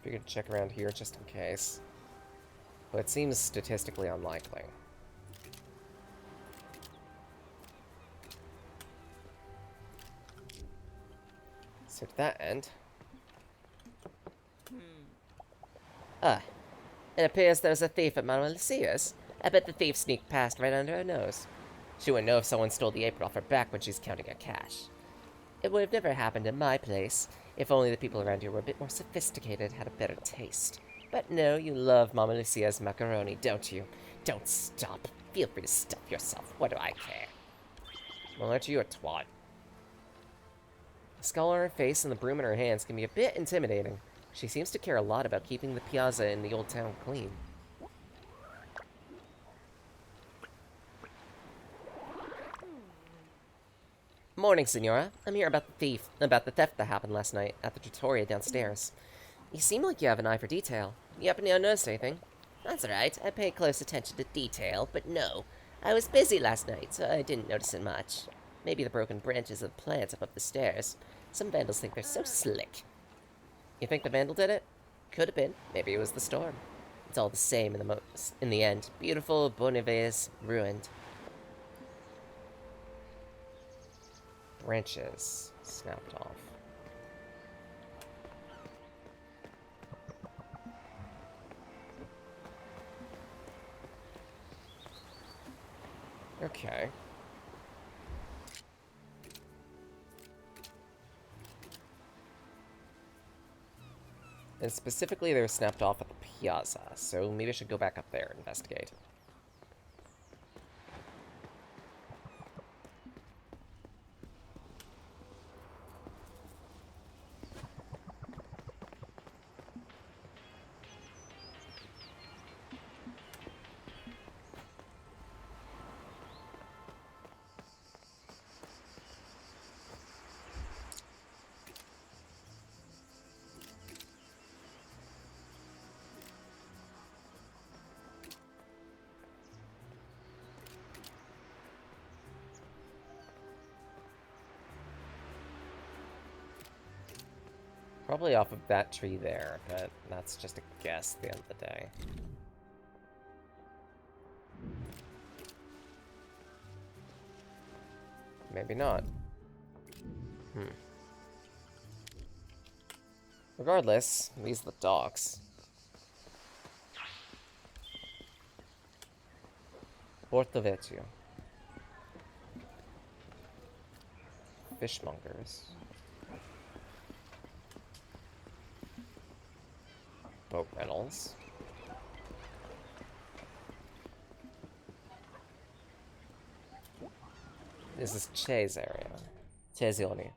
Figured to check around here just in case. But it seems statistically unlikely. So to that end... it appears there's a thief at Manuel Lucia's. I bet the thief sneaked past right under her nose. She wouldn't know if someone stole the apron off her back when she's counting her cash. It would have never happened in my place, if only the people around here were a bit more sophisticated, had a better taste. But no, you love Mama Lucia's macaroni, don't you? Don't stop. Feel free to stuff yourself. What do I care? Well, aren't you a twat? The skull on her face and the broom in her hands can be a bit intimidating. She seems to care a lot about keeping the piazza in the old town clean. Morning, Senora. I'm here about the theft that happened last night at the trattoria downstairs. You seem like you have an eye for detail. You happen to notice anything? That's right. I pay close attention to detail, but no. I was busy last night, so I didn't notice it much. Maybe the broken branches of the plants above the stairs. Some vandals think they're so slick. You think the vandal did it? Could have been. Maybe it was the storm. It's all the same in the end. Beautiful Bonives ruined. Branches snapped off. Okay. And specifically, they were snapped off at the piazza, so maybe I should go back up there and investigate. Probably off of that tree there, but that's just a guess at the end of the day. Maybe not. Regardless, these are the docks. Porto Vecchio. Fishmongers. Boat rentals. This is Che's area. Che's area.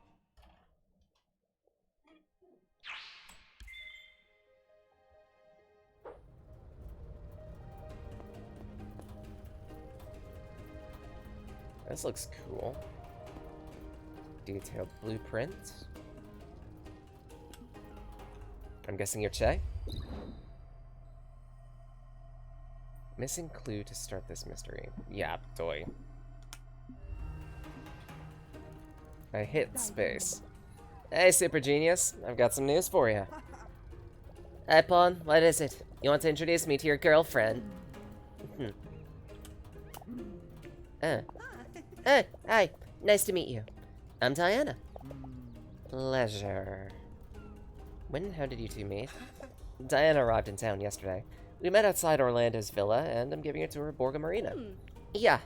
This looks cool. Detailed blueprint. I'm guessing you're Che? Missing clue to start this mystery. Yeah, toy. I hit space. Hey, Super Genius. I've got some news for you. Hi, Pawn. What is it? You want to introduce me to your girlfriend? Hi. Nice to meet you. I'm Diana. Pleasure. When and how did you two meet? Diana arrived in town yesterday. We met outside Orlando's villa, and I'm giving her to her Borga Marina. Yeah.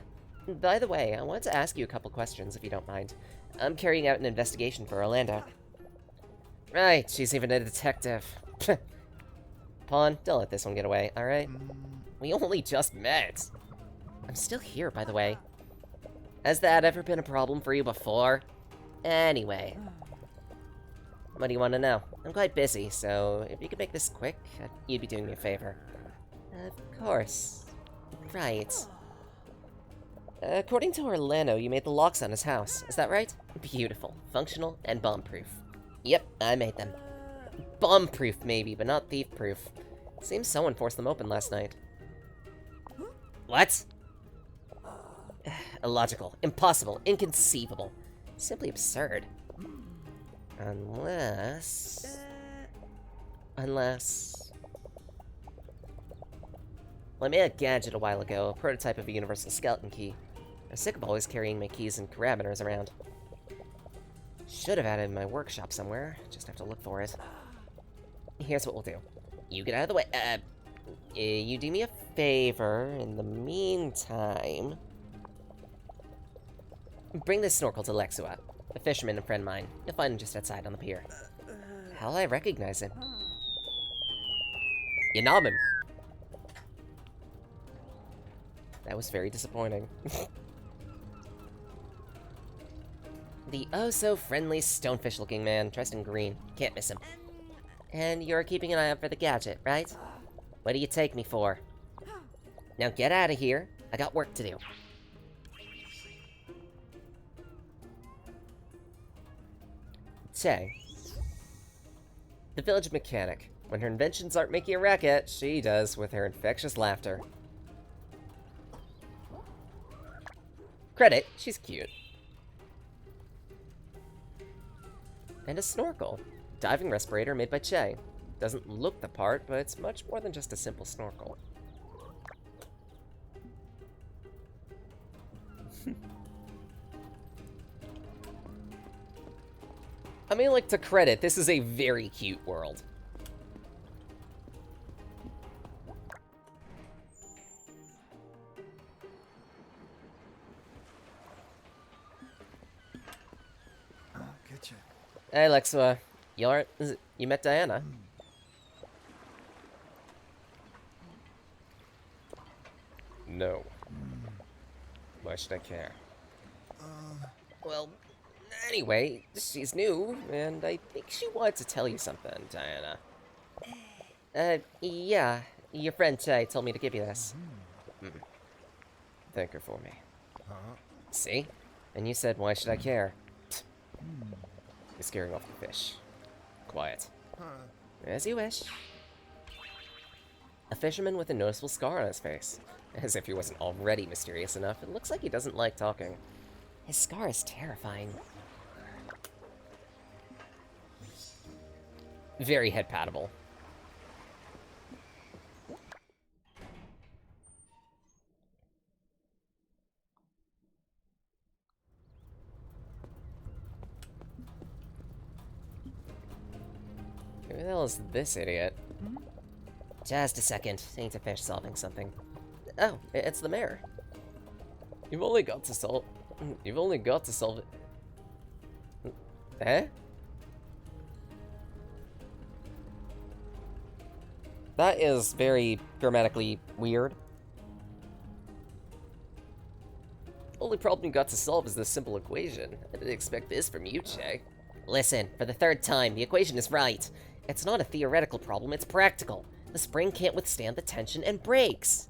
By the way, I wanted to ask you a couple questions, if you don't mind. I'm carrying out an investigation for Orlando. Right, she's even a detective. Pawn, don't let this one get away, alright? We only just met. I'm still here, by the way. Has that ever been a problem for you before? Anyway. What do you want to know? I'm quite busy, so if you could make this quick, you'd be doing me a favor. Of course. Right. According to Orlando, you made the locks on his house. Is that right? Beautiful, functional, and bomb-proof. Yep, I made them. Bomb-proof, maybe, but not thief-proof. Seems someone forced them open last night. What? Illogical, impossible, inconceivable. Simply absurd. Unless... Well, I made a gadget a while ago, a prototype of a universal skeleton key. I'm sick of always carrying my keys and parameters around. Should have had it in my workshop somewhere, just have to look for it. Here's what we'll do. You get out of the way, you do me a favor in the meantime. Bring this snorkel to Lexua, a fisherman and friend of mine. You'll find him just outside on the pier. How'll I recognize him? You knob him. That was very disappointing. The oh-so-friendly stonefish-looking man, dressed in green. Can't miss him. And you're keeping an eye out for the gadget, right? What do you take me for? Now get out of here. I got work to do. Che. The village mechanic. When her inventions aren't making a racket, she does with her infectious laughter. Credit, she's cute. And a snorkel. Diving respirator made by Che. Doesn't look the part, but it's much more than just a simple snorkel. I mean, like, to credit, this is a very cute world. Getcha. Hey, Lexua. You met Diana? No. Why should I care? Well, anyway, she's new, and I think she wanted to tell you something, Diana. Yeah. Your friend Che told me to give you this. Thank her for me. See? And you said, why should I care? You're scaring off the fish. Quiet. As you wish. A fisherman with a noticeable scar on his face. As if he wasn't already mysterious enough, it looks like he doesn't like talking. His scar is terrifying. Very head-patable. Who the hell is this idiot? Just a second. I need to finish solving something. Oh, it's the mayor. You've only got to solve it. Eh? That is very grammatically weird. only problem you got to solve is this simple equation. I didn't expect this from you, Che. Listen, for the third time, the equation is right. It's not a theoretical problem, it's practical. The spring can't withstand the tension and breaks.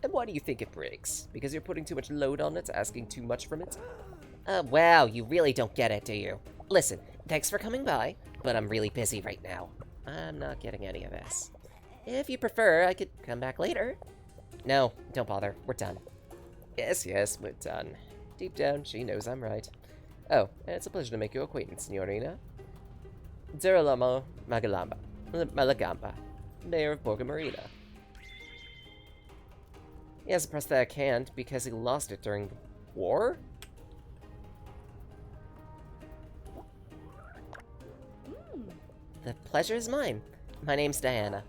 And why do you think it breaks? Because you're putting too much load on it, asking too much from it? Wow, you really don't get it, do you? Listen, thanks for coming by, but I'm really busy right now. I'm not getting any of this. If you prefer, I could come back later. No, don't bother. We're done. Yes, we're done. Deep down, she knows I'm right. Oh, it's a pleasure to make your acquaintance, Signorina. Girolamo Malagamba, Mayor of Borgo Marina. He has a prosthetic hand because he lost it during the war? The pleasure is mine. My name's Diana.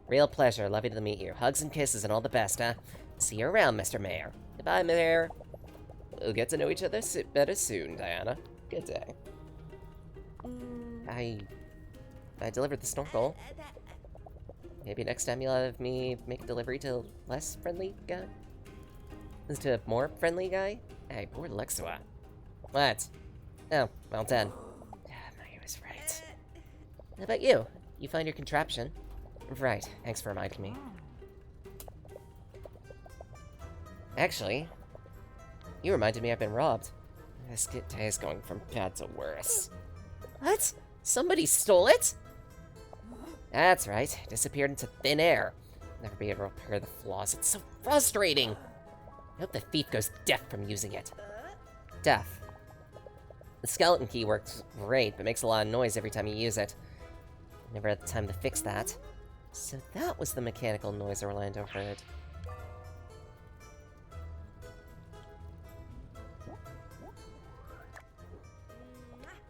Real pleasure, lovely to meet you. Hugs and kisses and all the best, huh? See you around, Mr. Mayor. Goodbye, Mayor. We'll get to know each other better soon, Diana. Good day. I delivered the snorkel. Maybe next time you'll have me make a delivery to a less friendly guy? To a more friendly guy? Hey, poor Lexua. What? Oh, well done. I was right. How about you? You find your contraption? Right, thanks for reminding me. Actually, you reminded me I've been robbed. This day is going from bad to worse. What? Somebody stole it? That's right, disappeared into thin air. Never be able to repair the flaws, it's so frustrating! I hope the thief goes deaf from using it. Deaf. The skeleton key works great, but makes a lot of noise every time you use it. Never had the time to fix that. So that was the mechanical noise Orlando heard.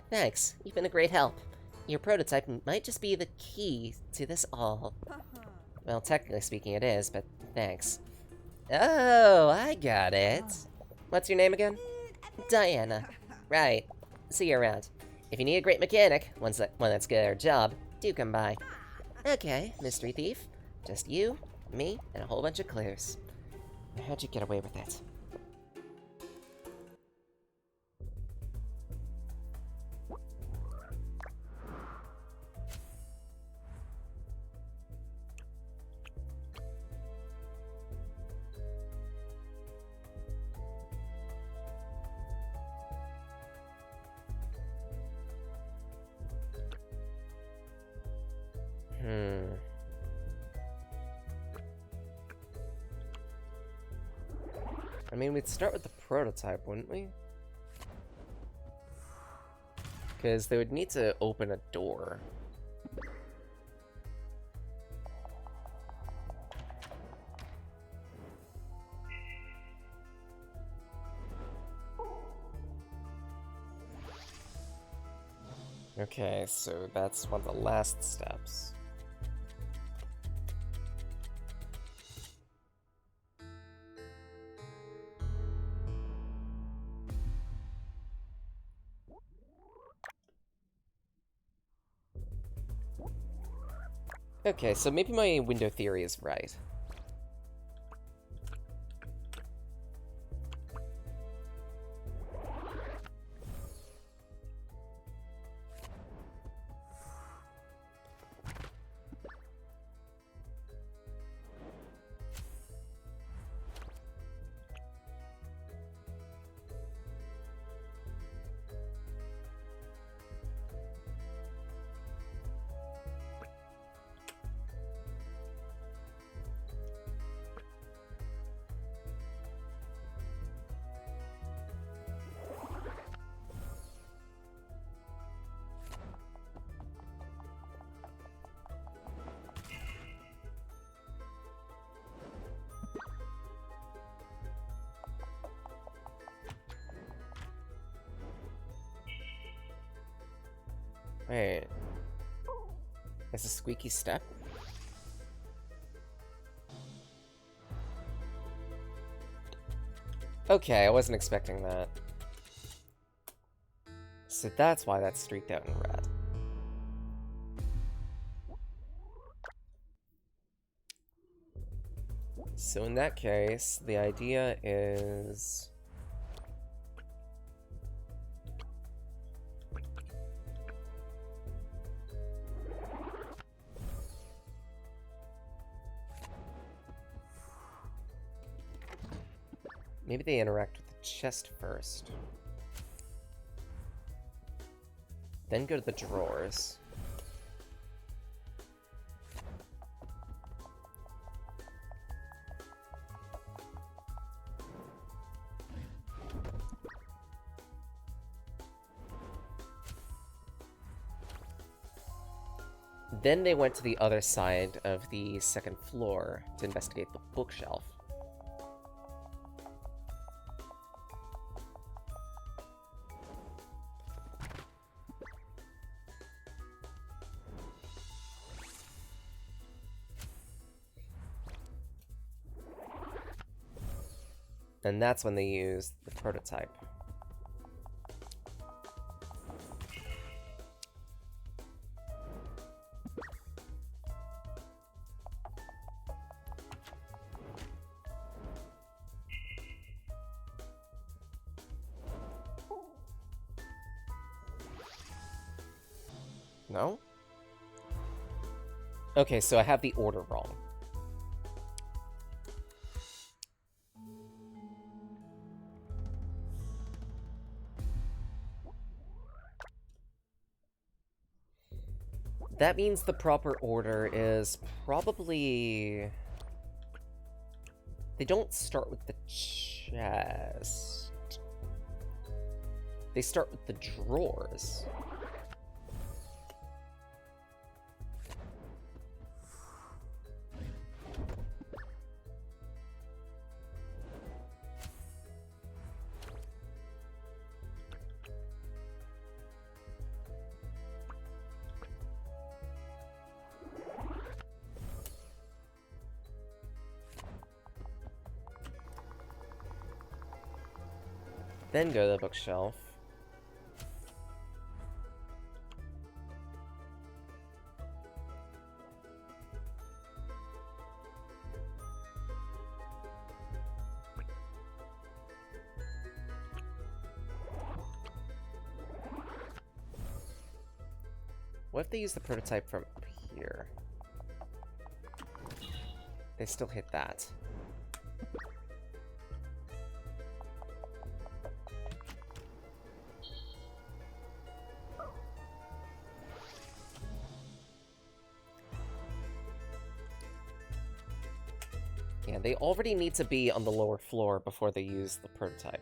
Thanks, you've been a great help. Your prototype might just be the key to this all. Well, technically speaking it is, but thanks. Oh, I got it. What's your name again? Diana. Right. See you around. If you need a great mechanic, one that's good at her job, do come by. Okay, mystery thief. Just you, me, and a whole bunch of clues. How'd you get away with it? I mean, we'd start with the prototype, wouldn't we? Because they would need to open a door. Okay, so that's one of the last steps. Okay, so maybe my window theory is right. Wait. Is a squeaky step? Okay, I wasn't expecting that. So that's why that's streaked out in red. So in that case, the idea is... Maybe they interact with the chest first. Then go to the drawers. Then they went to the other side of the second floor to investigate the bookshelf. And that's when they used the prototype. No? Okay, so I have the order wrong. That means the proper order is probably... They don't start with the chest. They start with the drawers. Then go to the bookshelf. What if they use the prototype from up here? They still hit that. Yeah, they already need to be on the lower floor before they use the prototype.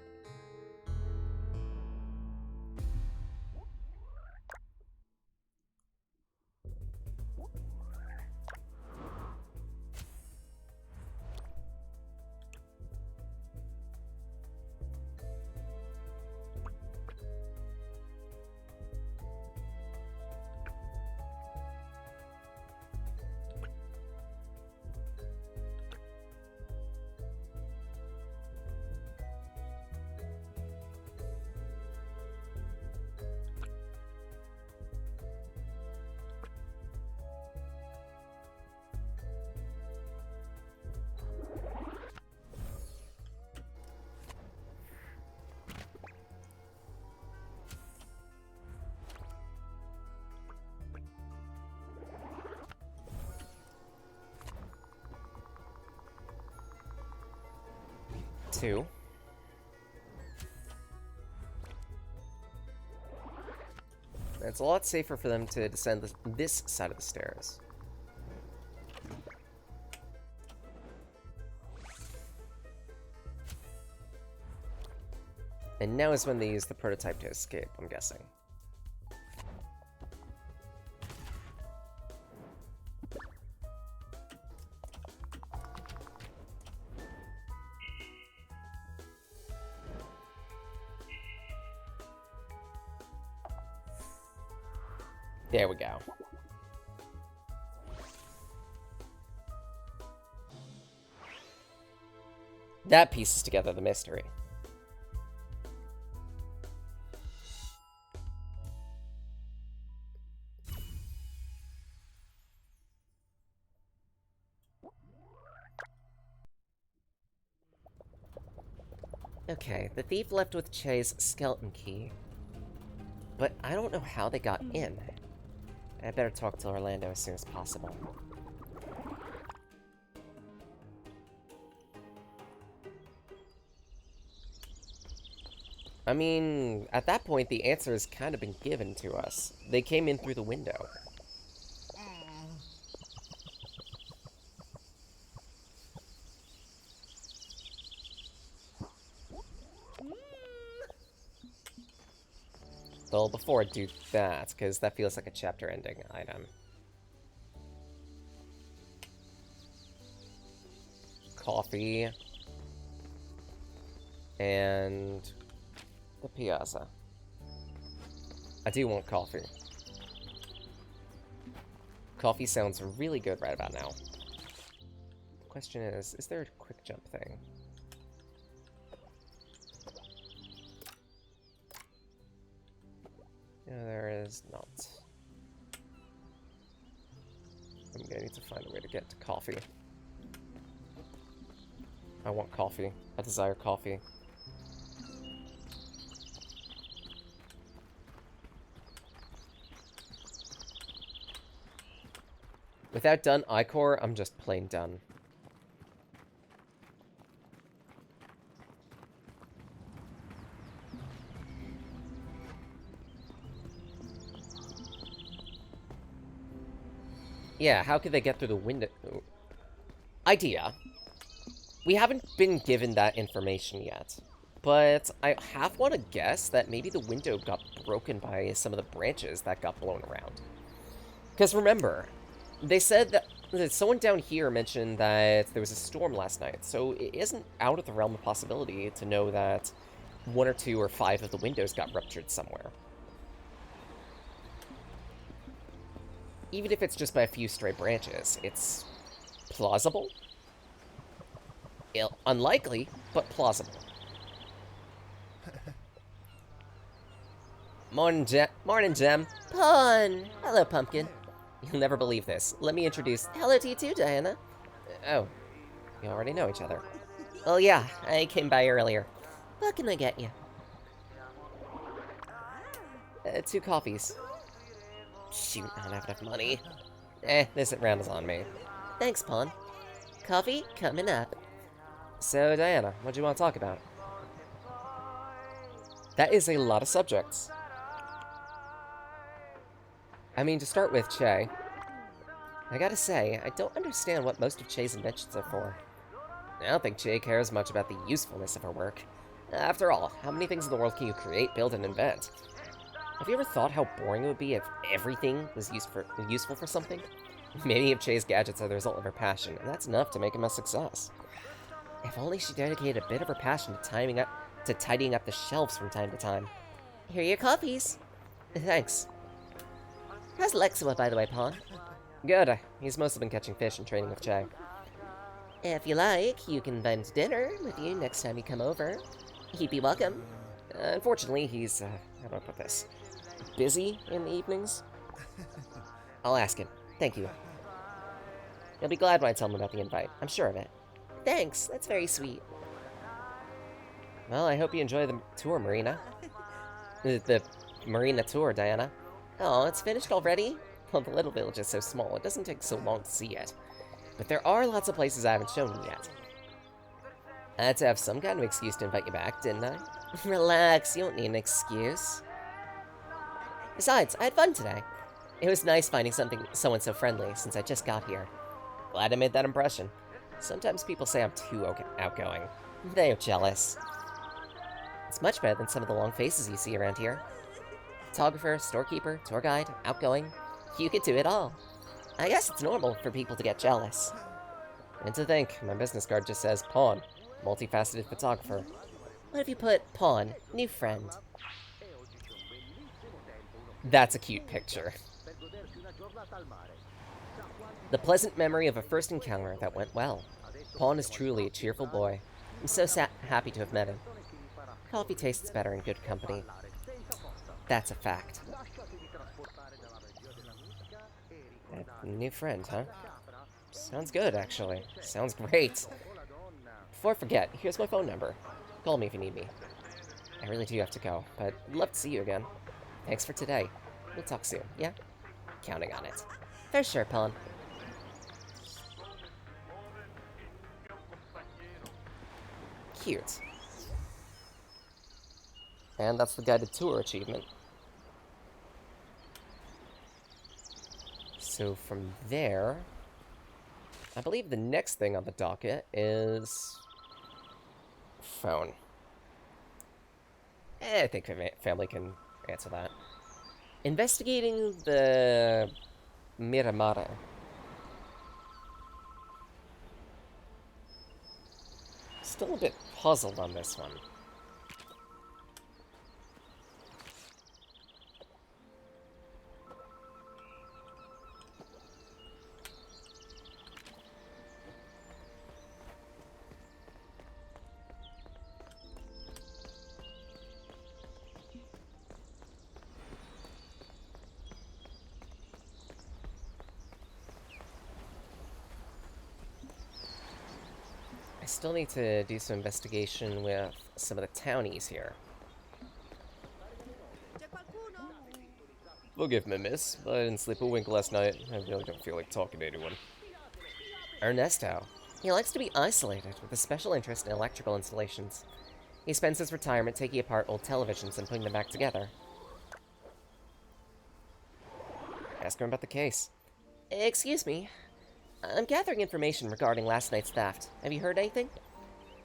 Two. It's a lot safer for them to descend this side of the stairs. And now is when they use the prototype to escape, I'm guessing. There we go. That pieces together the mystery. Okay, the thief left with Che's skeleton key. But I don't know how they got in. I better talk to Orlando as soon as possible. I mean, at that point, the answer has kind of been given to us. They came in through the window. Well, before I do that, because that feels like a chapter-ending item. Coffee. And the piazza. I do want coffee. Coffee sounds really good right about now. The question is there a quick jump thing? No, there is not. I'm gonna need to find a way to get to coffee. I want coffee. I desire coffee. Without done Ichor, I'm just plain done. Yeah, how could they get through the window? Idea. We haven't been given that information yet, but I half want to guess that maybe the window got broken by some of the branches that got blown around. Because remember, they said that someone down here mentioned that there was a storm last night, so it isn't out of the realm of possibility to know that 1 or 2 or 5 of the windows got ruptured somewhere. Even if it's just by a few stray branches, it's plausible. Unlikely, but plausible. Morning, Gem. Pawn! Hello, Pumpkin. You'll never believe this. Let me introduce... Hello to you too, Diana. Oh, you already know each other. Oh yeah, I came by earlier. What can I get you? 2 coffees. Shoot, I don't have enough money. This round is on me. Thanks, Pawn. Coffee coming up. So, Diana, what do you want to talk about? That is a lot of subjects. I mean, to start with, Che. I gotta say, I don't understand what most of Che's inventions are for. I don't think Che cares much about the usefulness of her work. After all, how many things in the world can you create, build, and invent? Have you ever thought how boring it would be if everything was useful for something? Many of Che's gadgets are the result of her passion, and that's enough to make him a success. If only she dedicated a bit of her passion to tidying up the shelves from time to time. Here are your coffees. Thanks. How's Lexua, by the way, Pawn? Good. He's mostly been catching fish and training with Che. If you like, you can invite him to dinner with you next time you come over. He'd be welcome. Unfortunately, he's, how do I put this? Busy in the evenings? I'll ask him. Thank you. He'll be glad when I tell him about the invite. I'm sure of it. Thanks, that's very sweet. Well, I hope you enjoy the tour, Marina. The Marina tour, Diana. Oh, it's finished already? Well, the little village is so small, it doesn't take so long to see it. But there are lots of places I haven't shown you yet. I had to have some kind of excuse to invite you back, didn't I? Relax, you don't need an excuse. Besides, I had fun today. It was nice finding someone so friendly since I just got here. Glad I made that impression. Sometimes people say I'm too outgoing. They're jealous. It's much better than some of the long faces you see around here. Photographer, storekeeper, tour guide, outgoing. You could do it all. I guess it's normal for people to get jealous. And to think, my business card just says Pawn, multifaceted photographer. What if you put Pawn, new friend? That's a cute picture. The pleasant memory of a first encounter that went well. Pawn is truly a cheerful boy. I'm so happy to have met him. Coffee tastes better in good company. That's a fact. A new friend, huh? Sounds good, actually. Sounds great. Before I forget, here's my phone number. Call me if you need me. I really do have to go, but I'd love to see you again. Thanks for today. We'll talk soon, yeah? Counting on it. For sure, Pawn. Cute. And that's the guided tour achievement. So from there, I believe the next thing on the docket is phone. I think family can answer that. Investigating the Miramare. Still a bit puzzled on this one. I still need to do some investigation with some of the townies here. C'è qualcuno? Forgive me, miss. I didn't sleep a wink last night. I really don't feel like talking to anyone. Ernesto. He likes to be isolated, with a special interest in electrical installations. He spends his retirement taking apart old televisions and putting them back together. Ask him about the case. Excuse me. I'm gathering information regarding last night's theft. Have you heard anything?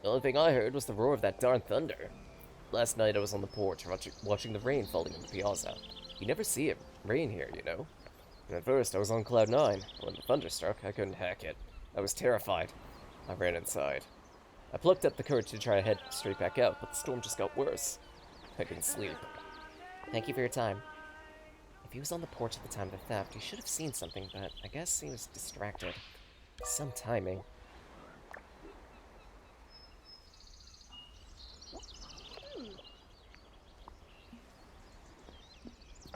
The only thing I heard was the roar of that darn thunder. Last night I was on the porch watching the rain falling on the piazza. You never see it rain here, you know. And at first I was on cloud 9. When the thunder struck, I couldn't hack it. I was terrified. I ran inside. I plucked up the courage to try to head straight back out, but the storm just got worse. I couldn't sleep. Thank you for your time. If he was on the porch at the time of the theft, he should have seen something, but I guess he was distracted. Some timing.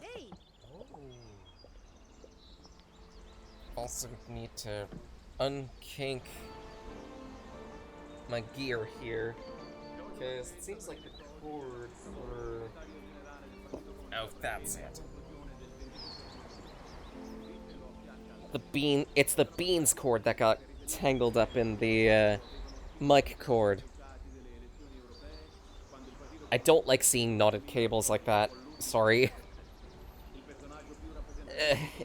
Hey, Also need to unkink my gear here, because it seems like the cord for... Oh, that's it. It's the beans cord that got tangled up in the mic cord. I don't like seeing knotted cables like that. Sorry.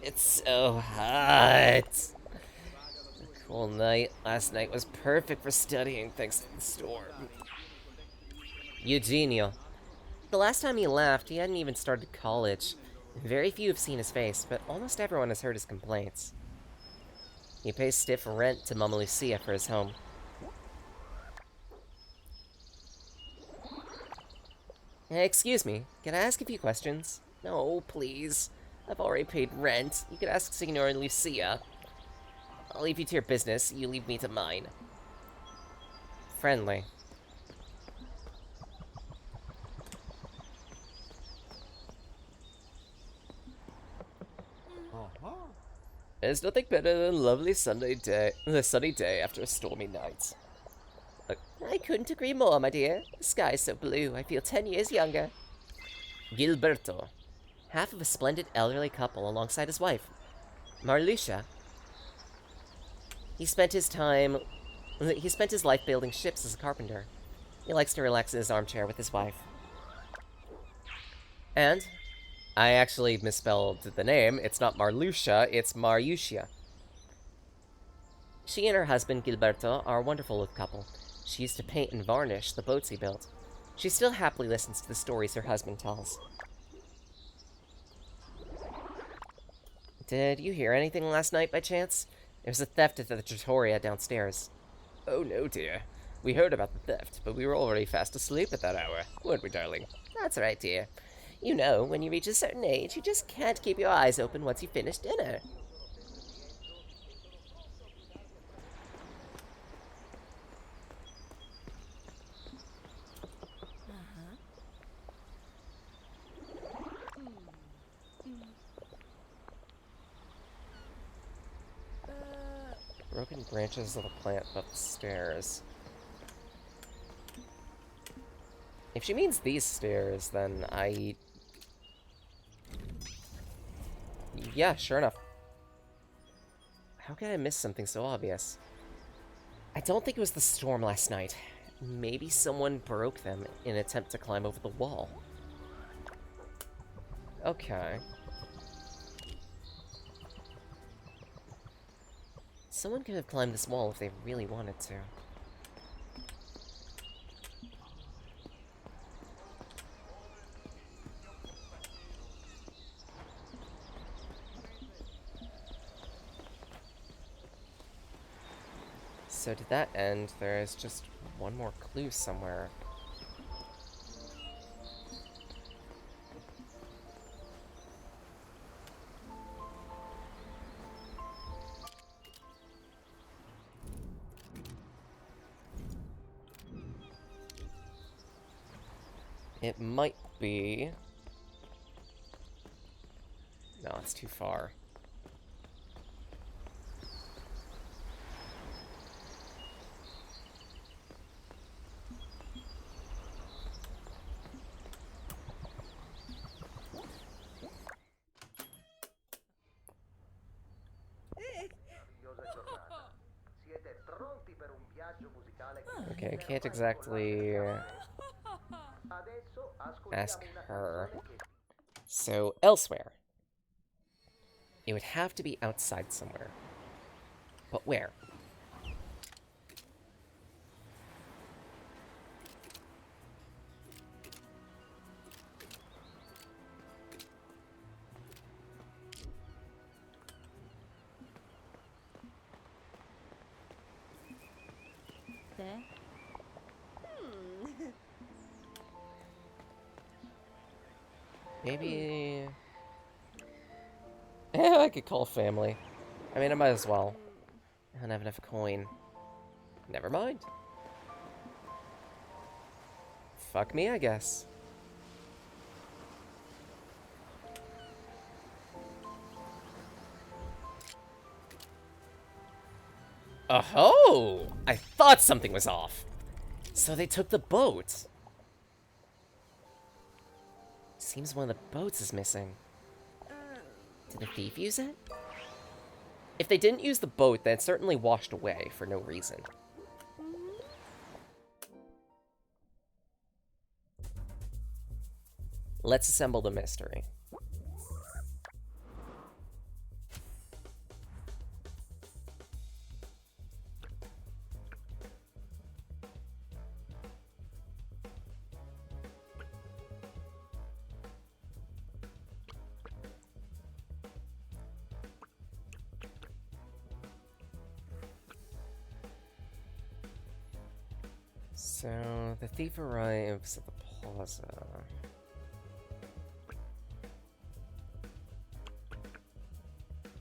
It's so hot. A cool night. Last night was perfect for studying thanks to the storm. Eugenio. The last time he left, he hadn't even started college. Very few have seen his face, but almost everyone has heard his complaints. He pays stiff rent to Mama Lucia for his home. Excuse me, can I ask a few questions? No, please. I've already paid rent. You could ask Signora Lucia. I'll leave you to your business, you leave me to mine. Friendly. There's nothing better than a lovely sunny day after a stormy night. I couldn't agree more, my dear. The sky's so blue, I feel 10 years younger. Gilberto, half of a splendid elderly couple alongside his wife, Marlucia. He spent his life building ships as a carpenter. He likes to relax in his armchair with his wife. And I actually misspelled the name. It's not Marlucia, it's Mariusia. She and her husband, Gilberto, are a wonderful little couple. She used to paint and varnish the boats he built. She still happily listens to the stories her husband tells. Did you hear anything last night by chance? There was a theft at the trattoria downstairs. Oh no, dear. We heard about the theft, but we were already fast asleep at that hour, weren't we, darling? That's right, dear. You know, when you reach a certain age, you just can't keep your eyes open once you finish dinner. Broken branches of a plant up the stairs. If she means these stairs, then yeah, sure enough. How could I miss something so obvious? I don't think it was the storm last night. Maybe someone broke them in an attempt to climb over the wall. Okay. Someone could have climbed this wall if they really wanted to. So to that end, there is just one more clue somewhere. It might be... No, it's too far. Okay, I can't exactly ask her. So, elsewhere. It would have to be outside somewhere. But where? There. Maybe... I could call family. I mean, I might as well. I don't have enough coin. Never mind. Fuck me, I guess. Oh-ho! I thought something was off. So they took the boat. Seems one of the boats is missing. Did the thief use it? If they didn't use the boat, then it certainly washed away for no reason. Let's assemble the mystery. So, the thief arrives at the plaza.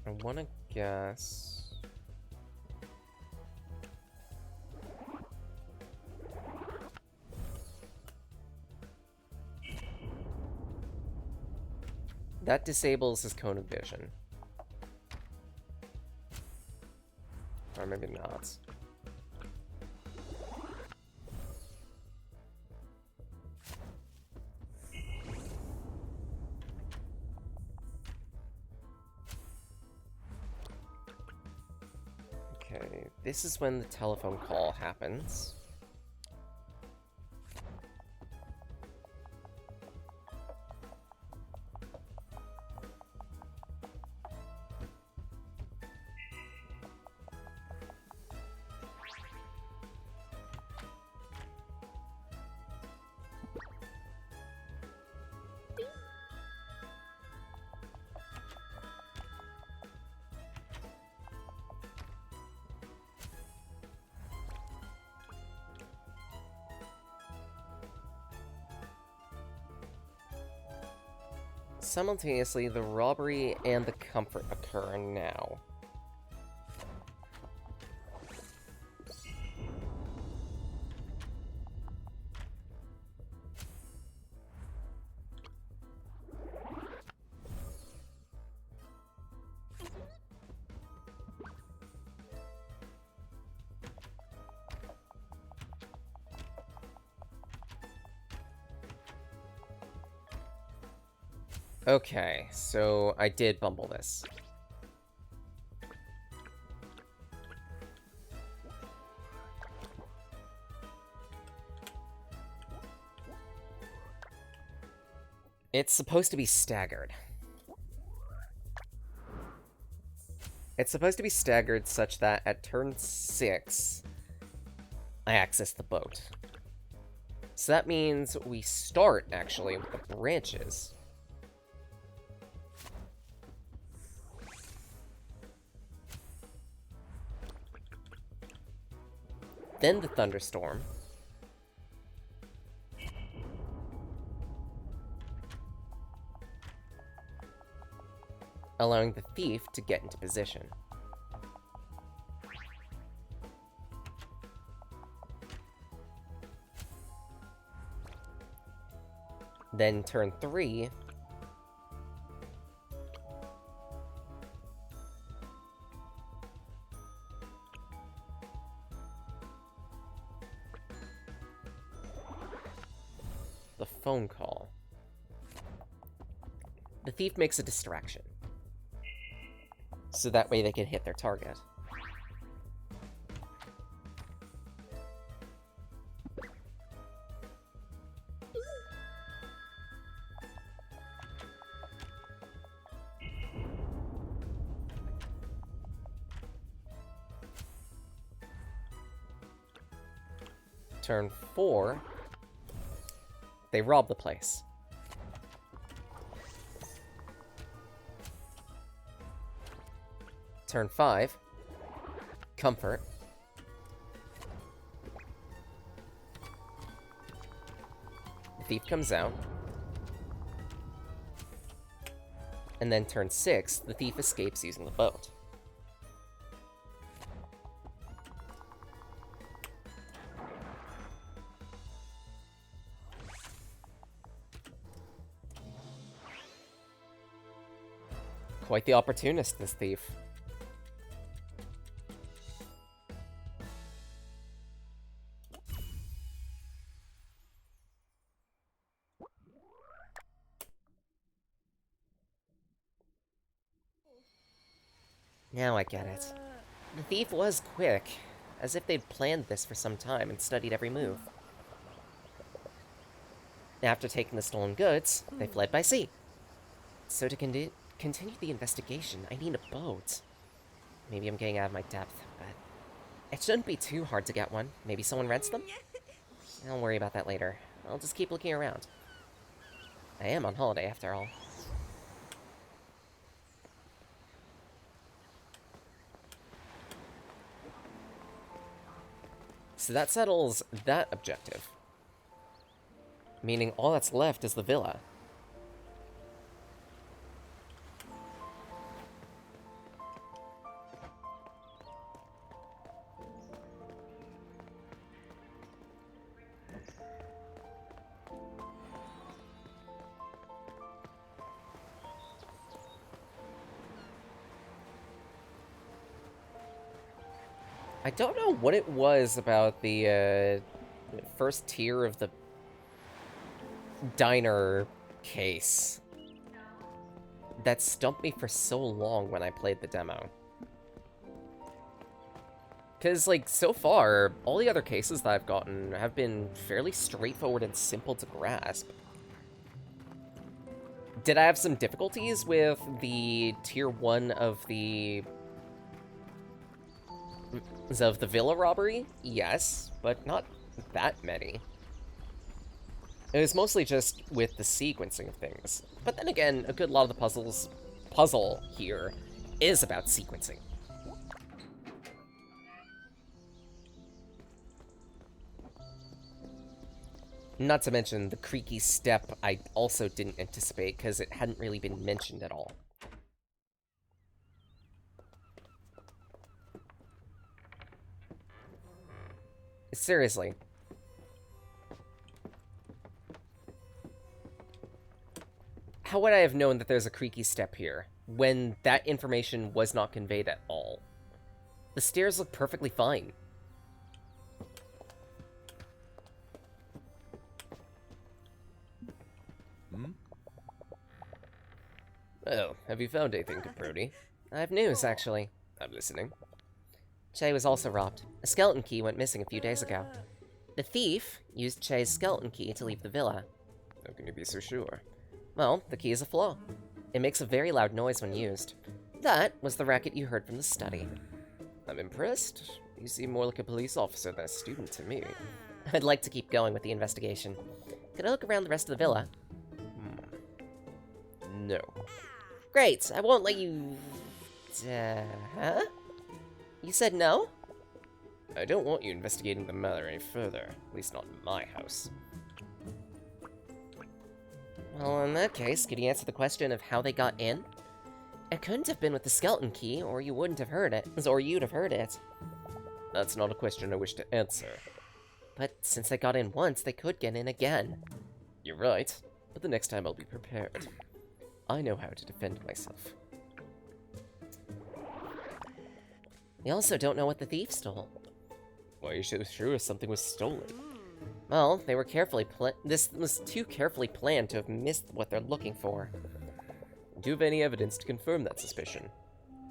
I want to guess... That disables his cone of vision. Or maybe not. Okay, this is when the telephone call happens. Simultaneously, the robbery and the comfort occur now. Okay, so I did bumble this. It's supposed to be staggered. It's supposed to be staggered such that at turn 6, I access the boat. So that means we start, actually, with the branches. Then the thunderstorm. Allowing the thief to get into position. Then turn 3, the phone call. The thief makes a distraction. So that way they can hit their target. Turn 4, they rob the place. Turn 5, comfort. The thief comes out. And then turn 6, the thief escapes using the boat. Quite the opportunist, this thief. Now I get it. The thief was quick, as if they'd planned this for some time and studied every move. After taking the stolen goods, they fled by sea. So to continue the investigation, I need a boat. Maybe I'm getting out of my depth, but it shouldn't be too hard to get one. Maybe someone rents them? I'll worry about that later. I'll just keep looking around. I am on holiday, after all. So that settles that objective. Meaning all that's left is the villa. I don't know what it was about the first tier of the diner case that stumped me for so long when I played the demo. Because, like, so far, all the other cases that I've gotten have been fairly straightforward and simple to grasp. Did I have some difficulties with the tier 1 of the villa robbery? Yes, but not that many. It was mostly just with the sequencing of things. But then again, a good lot of the puzzle here is about sequencing. Not to mention the creaky step I also didn't anticipate because it hadn't really been mentioned at all. Seriously. How would I have known that there's a creaky step here, when that information was not conveyed at all? The stairs look perfectly fine. Oh, have you found anything, Caproni? I have news, actually. I'm listening. Che was also robbed. A skeleton key went missing a few days ago. The thief used Che's skeleton key to leave the villa. How can you be so sure? Well, the key is a flaw. It makes a very loud noise when used. That was the racket you heard from the study. I'm impressed. You seem more like a police officer than a student to me. I'd like to keep going with the investigation. Could I look around the rest of the villa? No. Great, I won't let you... huh? You said no? I don't want you investigating the matter any further. At least not in my house. Well, in that case, could you answer the question of how they got in? It couldn't have been with the skeleton key, or you wouldn't have heard it. Or you'd have heard it. That's not a question I wish to answer. But since they got in once, they could get in again. You're right, but the next time I'll be prepared. I know how to defend myself. We also don't know what the thief stole. Why are you so sure something was stolen? Well, they were carefully this was too carefully planned to have missed what they're looking for. Do you have any evidence to confirm that suspicion?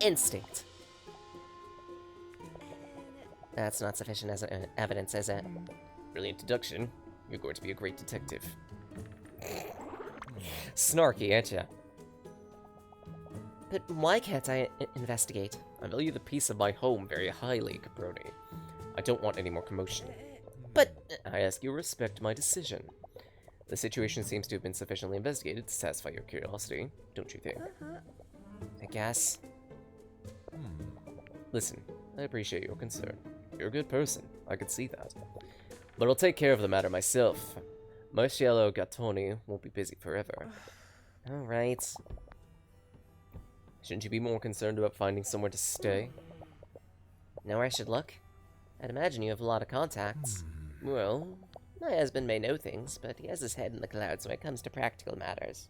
Instinct. That's not sufficient as evidence, is it? Brilliant deduction. You're going to be a great detective. Snarky, aren't you? But why can't I investigate? I value the peace of my home very highly, Caproni. I don't want any more commotion. But... I ask you to respect my decision. The situation seems to have been sufficiently investigated to satisfy your curiosity, don't you think? I guess. Listen, I appreciate your concern. You're a good person, I can see that. But I'll take care of the matter myself. Marcello Gattoni won't be busy forever. Alright. Shouldn't you be more concerned about finding somewhere to stay? Know where I should look? I'd imagine you have a lot of contacts. Well, My husband may know things, but he has his head in the clouds when it comes to practical matters.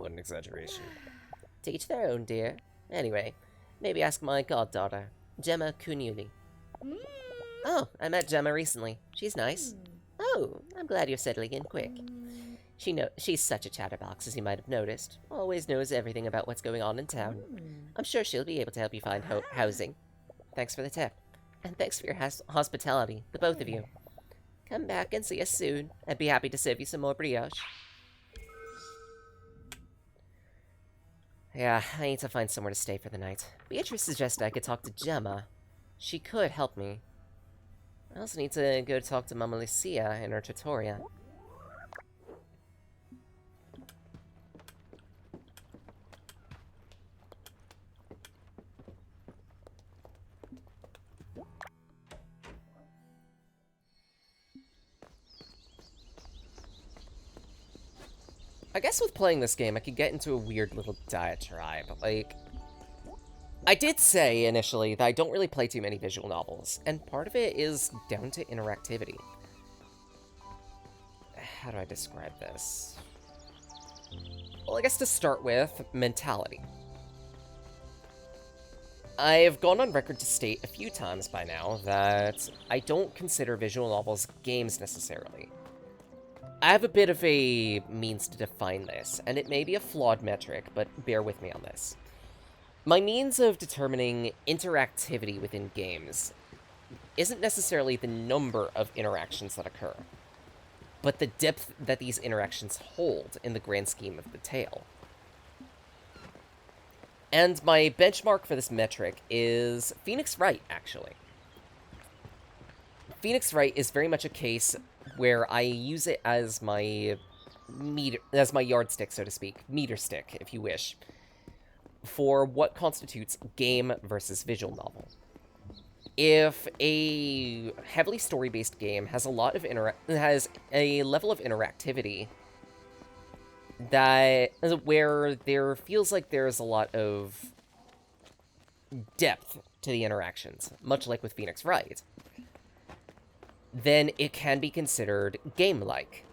what an exaggeration. To each their own, dear. Anyway, maybe ask my goddaughter, Gemma Cunuli. Oh, I met Gemma recently. She's nice. Oh, I'm glad you're settling in quick. She's such a chatterbox, as you might have noticed. Always knows everything about what's going on in town. I'm sure she'll be able to help you find housing. Thanks for the tip. And thanks for your hospitality, the both of you. Come back and see us soon. I'd be happy to serve you some more brioche. Yeah, I need to find somewhere to stay for the night. Beatrice suggested I could talk to Gemma. She could help me. I also need to go talk to Mama Lucia in her trattoria. I guess with playing this game, I could get into a weird little diatribe. Like, I did say initially that I don't really play too many visual novels, and part of it is down to interactivity. How do I describe this? Well, I guess to start with, mentality. I've gone on record to state a few times by now that I don't consider visual novels games necessarily. I have a bit of a means to define this, and it may be a flawed metric, but bear with me on this. My means of determining interactivity within games isn't necessarily the number of interactions that occur, but the depth that these interactions hold in the grand scheme of the tale. And my benchmark for this metric is Phoenix Wright, actually. Phoenix Wright is very much a case where I use it as my yardstick, so to speak, meter stick, if you wish, for what constitutes game versus visual novel. If a heavily story-based game has a lot of has a level of interactivity that where there feels like there's a lot of depth to the interactions, much like with Phoenix Wright, then it can be considered game-like.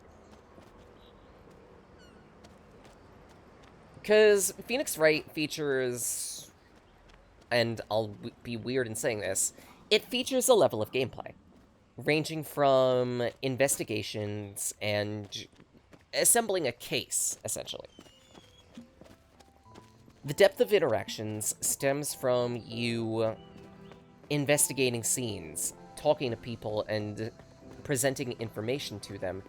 Because Phoenix Wright features, and I'll be weird in saying this, it features a level of gameplay, ranging from investigations and assembling a case, essentially. The depth of interactions stems from you investigating scenes, talking to people, and presenting information to them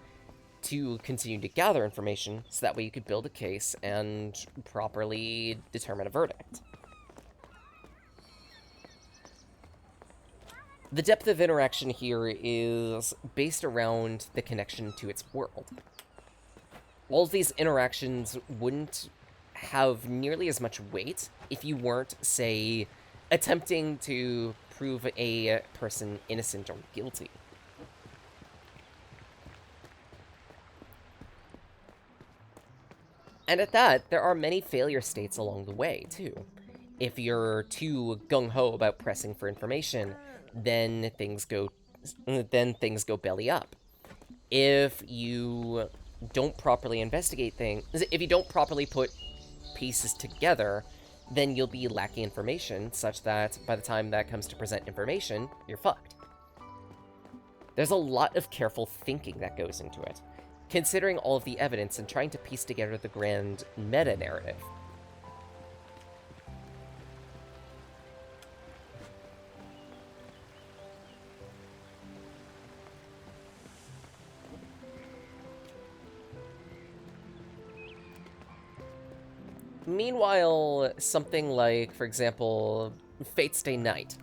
to continue to gather information so that way you could build a case and properly determine a verdict. The depth of interaction here is based around the connection to its world. All of these interactions wouldn't have nearly as much weight if you weren't, say, attempting to prove a person innocent or guilty. And at that, there are many failure states along the way, too. If you're too gung-ho about pressing for information, then things go belly up. If you don't properly investigate things, if you don't properly put pieces together, then you'll be lacking information, such that by the time that comes to present information, you're fucked. There's a lot of careful thinking that goes into it, considering all of the evidence and trying to piece together the grand meta-narrative. Meanwhile, something like, for example, Fate's Day Night,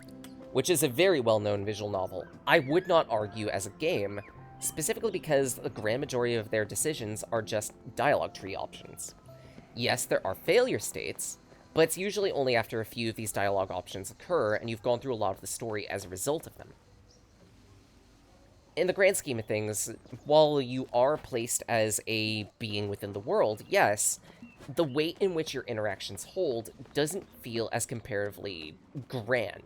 which is a very well-known visual novel, I would not argue as a game, specifically because the grand majority of their decisions are just dialogue tree options. Yes, there are failure states, but it's usually only after a few of these dialogue options occur and you've gone through a lot of the story as a result of them. In the grand scheme of things, while you are placed as a being within the world, yes, the weight in which your interactions hold doesn't feel as comparatively grand.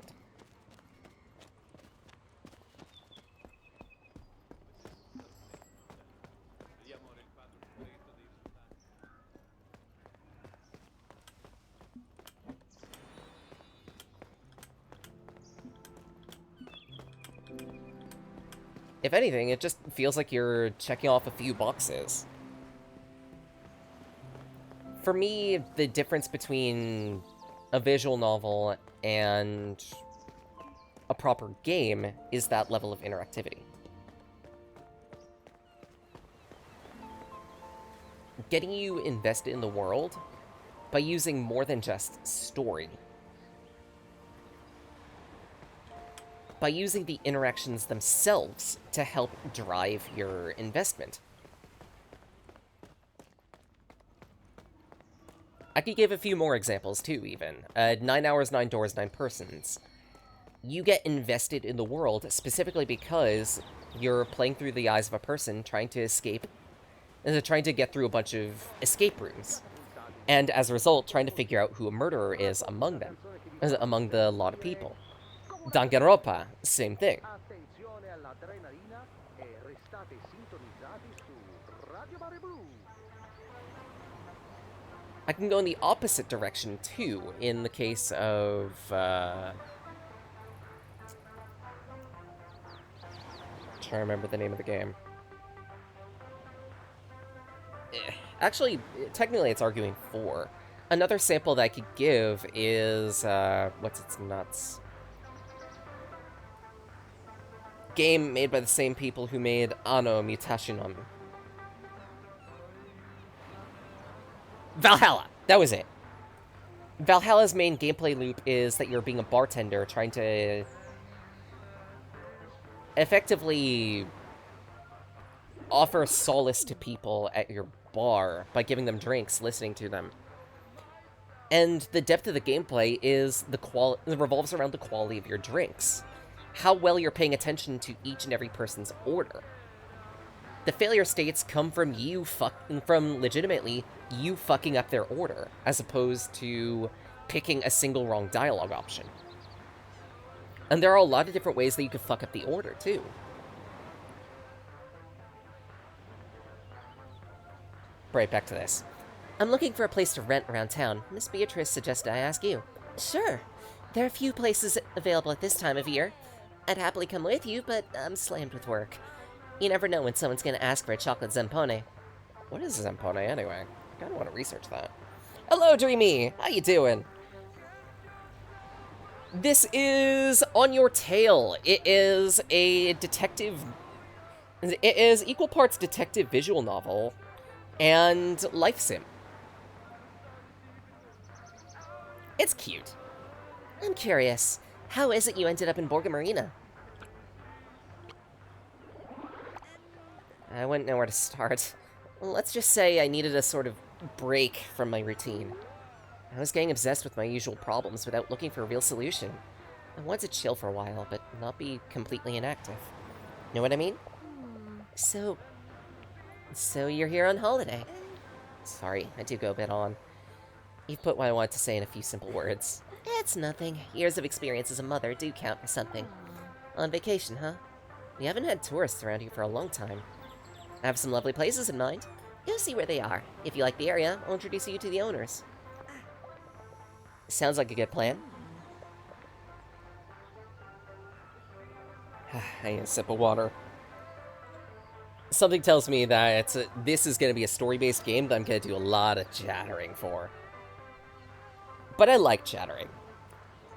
If anything, it just feels like you're checking off a few boxes. For me, the difference between a visual novel and a proper game is that level of interactivity. Getting you invested in the world by using more than just story. By using the interactions themselves to help drive your investment. I could give a few more examples, too, even. 9 Hours, 9 Doors, 9 Persons. You get invested in the world specifically because you're playing through the eyes of a person trying to escape, trying to get through a bunch of escape rooms. And as a result, trying to figure out who a murderer is among them, among the lot of people. Danganronpa, same thing. I can go in the opposite direction, too, in the case of, trying to remember the name of the game. Actually, technically it's arguing 4. Another sample that I could give is, what's its nuts? Game made by the same people who made Anno Mutashinon. Valhalla! That was it. Valhalla's main gameplay loop is that you're being a bartender trying to effectively offer solace to people at your bar by giving them drinks, listening to them. And the depth of the gameplay is revolves around the quality of your drinks. How well you're paying attention to each and every person's order. The failure states come from legitimately you fucking up their order, as opposed to picking a single wrong dialogue option. And there are a lot of different ways that you could fuck up the order, too. Right, back to this. I'm looking for a place to rent around town. Miss Beatrice suggested I ask you. Sure. There are a few places available at this time of year. I'd happily come with you, but I'm slammed with work. You never know when someone's gonna ask for a chocolate zampone. What is a zampone, anyway? I kinda want to research that. Hello, Dreamy! How you doing? This is On Your Tail. It is a detective It is equal parts detective visual novel and life sim. It's cute. I'm curious. How is it you ended up in Borga Marina? I wouldn't know where to start. Let's just say I needed a sort of break from my routine. I was getting obsessed with my usual problems without looking for a real solution. I wanted to chill for a while, but not be completely inactive. Know what I mean? So you're here on holiday? Sorry, I do go a bit on. You've put what I wanted to say in a few simple words. It's nothing. Years of experience as a mother do count for something. On vacation, huh? We haven't had tourists around here for a long time. I have some lovely places in mind. You'll see where they are. If you like the area, I'll introduce you to the owners. Sounds like a good plan. I need a sip of water. Something tells me that this is going to be a story-based game that I'm going to do a lot of chattering for. But I like chattering.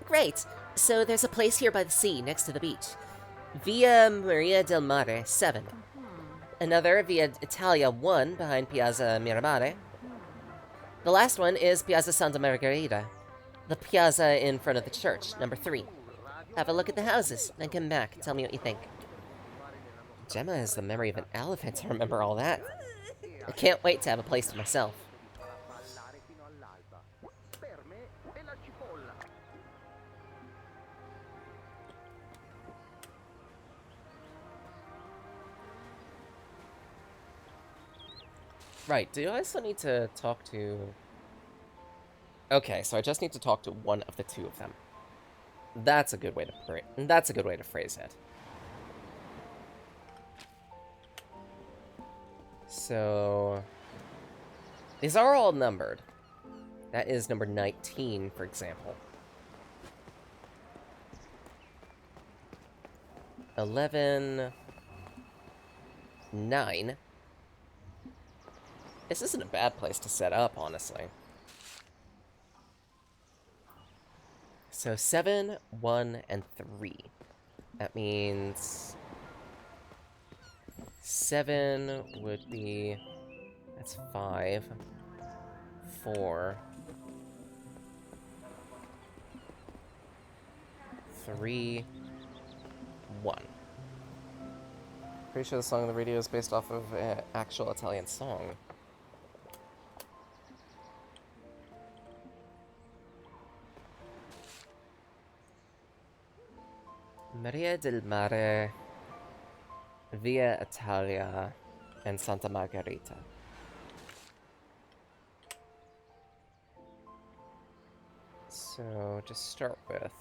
Great. So there's a place here by the sea, next to the beach. Via Maria del Mare 7. Another Via Italia 1 behind Piazza Miramare. The last one is Piazza Santa Margherita, the piazza in front of the church, number 3. Have a look at the houses, then come back. Tell me what you think. Gemma has the memory of an elephant to remember all that. I can't wait to have a place to myself. Right, do I still need to talk to... Okay, so I just need to talk to one of the two of them. That's a good way to phrase it. So... These are all numbered. That is number 19, for example. 11... 9... This isn't a bad place to set up, honestly. So 7, 1, and 3. That means 7 would be... That's 5. 4. 3. 1. Pretty sure the song on the radio is based off of an actual Italian song. Maria del Mare, Via Italia, and Santa Margherita. So, just start with...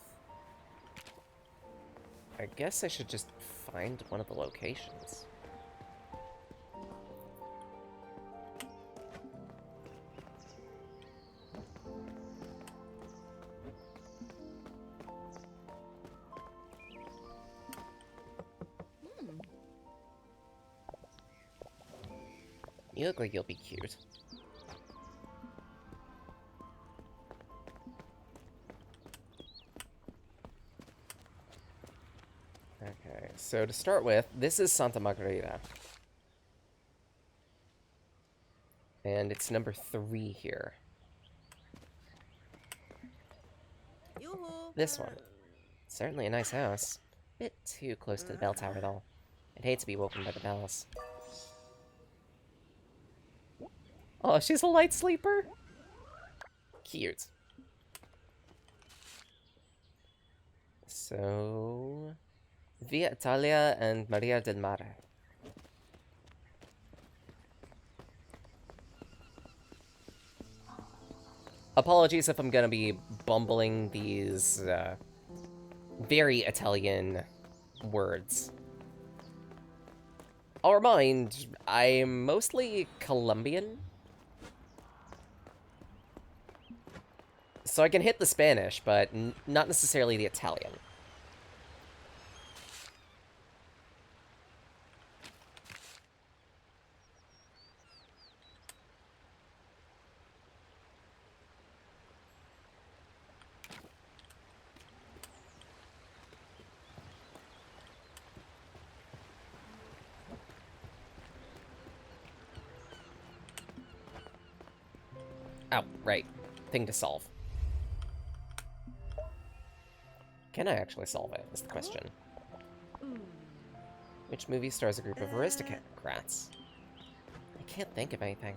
I guess I should just find one of the locations. You look like you'll be cute. Okay, so to start with, this is Santa Margherita. And it's number 3 here. This one. Certainly a nice house. Bit too close to the bell tower, though. I'd hate to be woken by the bells. Oh, she's a light sleeper? Cute. So... Via Italia and Maria del Mare. Apologies if I'm gonna be bumbling these, very Italian words. I'll remind, I'm mostly Colombian. So I can hit the Spanish, but not necessarily the Italian. Oh, right. Thing to solve. Can I actually solve it, is the question. Which movie stars a group of aristocrats? I can't think of anything.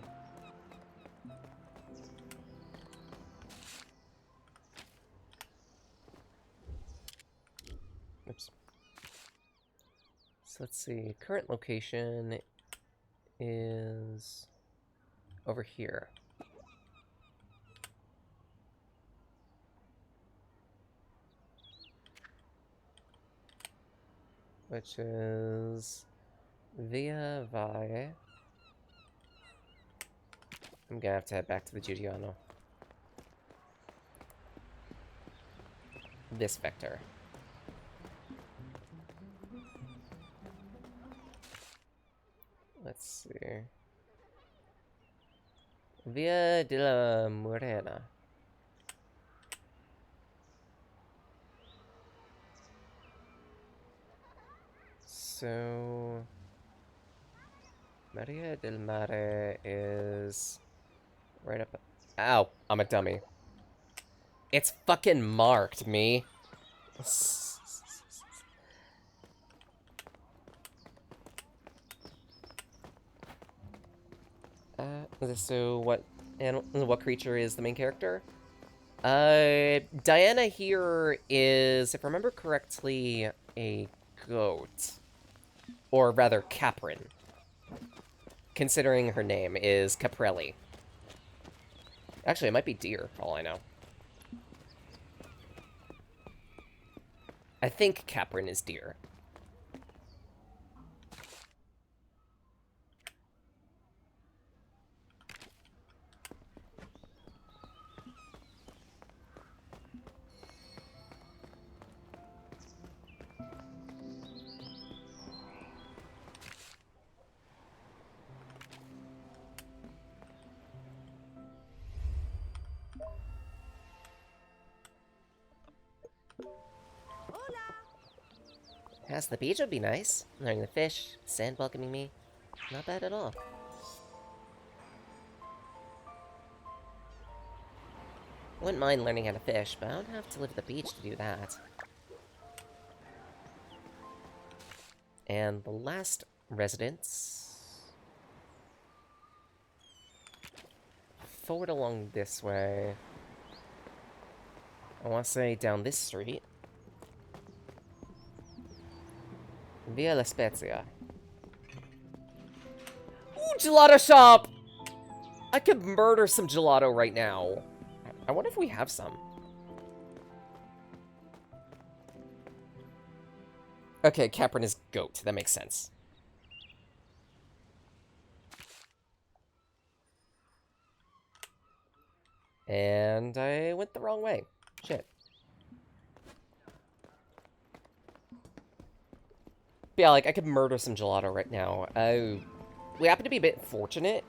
Oops. So let's see. Current location is over here. Which is Via Vai. I'm gonna have to head back to the Giuliano. This vector. Let's see. Via de la Morena. So... Maria del Mare is... right up... Ow! I'm a dummy. It's fucking marked, me. So what creature is the main character? Diana here is, if I remember correctly, a goat. Or rather, Caprin. Considering her name is Caprelli. Actually, it might be deer, for all I know. I think Caprin is deer. Yes, the beach would be nice. Learning the fish, sand welcoming me. Not bad at all. Wouldn't mind learning how to fish, but I don't have to live at the beach to do that. And the last residence... forward along this way. I want to say down this street. Via La Spezia. Ooh, gelato shop! I could murder some gelato right now. I wonder if we have some. Okay, Caprin is goat. That makes sense. And I went the wrong way. Shit. But yeah, like, I could murder some gelato right now. We happen to be a bit fortunate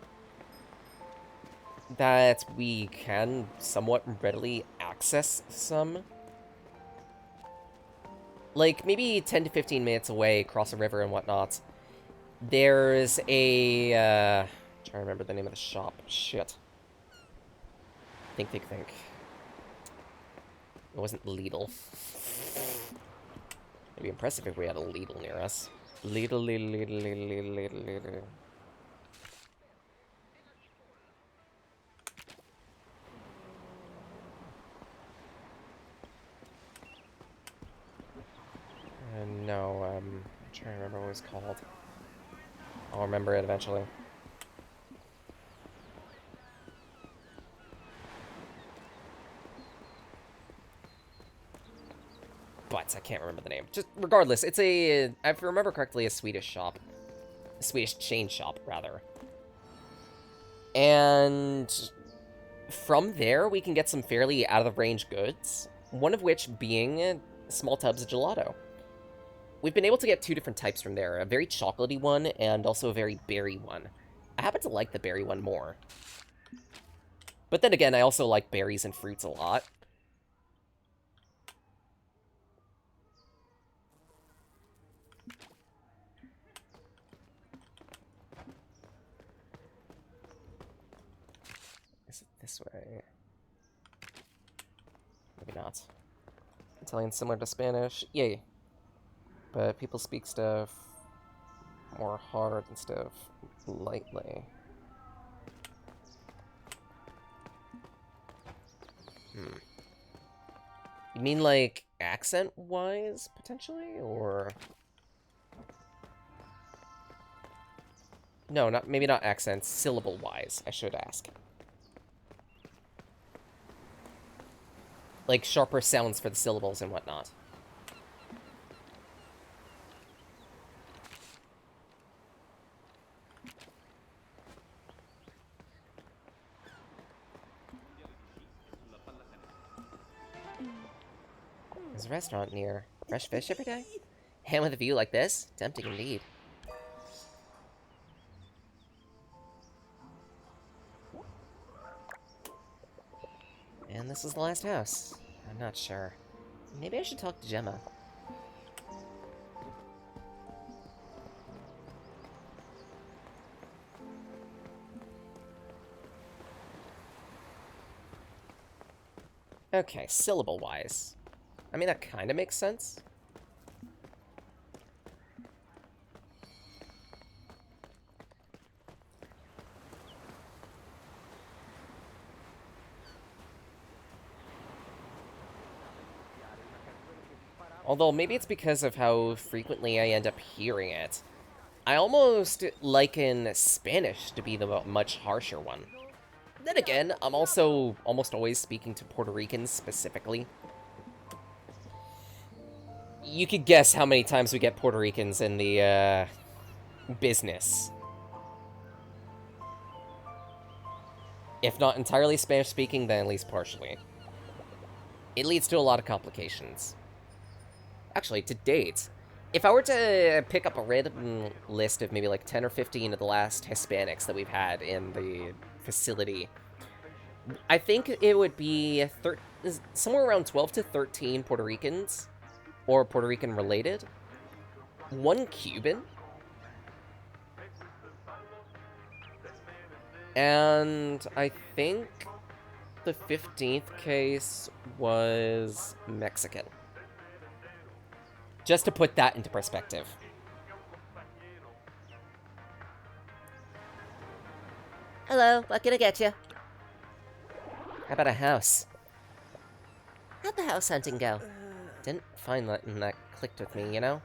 that we can somewhat readily access some. Like, maybe 10 to 15 minutes away, across a river and whatnot, there's a, I'm trying to remember the name of the shop. Shit. Think. It wasn't Lidl. It'd be impressive if we had a Lidl near us. Lidl. No, I'm trying to remember what it was called. I'll remember it eventually. But I can't remember the name. Just regardless, it's a, if I remember correctly, a Swedish shop. A Swedish chain shop, rather. And from there, we can get some fairly out-of-the-range goods, one of which being small tubs of gelato. We've been able to get two different types from there, a very chocolatey one and also a very berry one. I happen to like the berry one more. But then again, I also like berries and fruits a lot. Is it this this way. Maybe not. Italian similar to Spanish? Yay. But people speak stuff more hard instead of lightly. You mean, like, accent-wise, potentially? Or... No, maybe not accents, syllable-wise, I should ask. Like, sharper sounds for the syllables and whatnot. There's a restaurant near. Fresh fish every day? And with a view like this? Tempting indeed. And this is the last house. I'm not sure. Maybe I should talk to Gemma. Okay, syllable-wise. I mean, that kind of makes sense. Although, maybe it's because of how frequently I end up hearing it. I almost liken Spanish to be the much harsher one. Then again, I'm also almost always speaking to Puerto Ricans specifically. You could guess how many times we get Puerto Ricans in the, business. If not entirely Spanish-speaking, then at least partially. It leads to a lot of complications. Actually, to date, if I were to pick up a random list of maybe like 10 or 15 of the last Hispanics that we've had in the facility, I think it would be somewhere around 12 to 13 Puerto Ricans, or Puerto Rican related, 1 Cuban, and I think the 15th case was Mexican. Just to put that into perspective. Hello, what can I get you? How about a house? How'd the house hunting go? Didn't find that clicked with me, you know?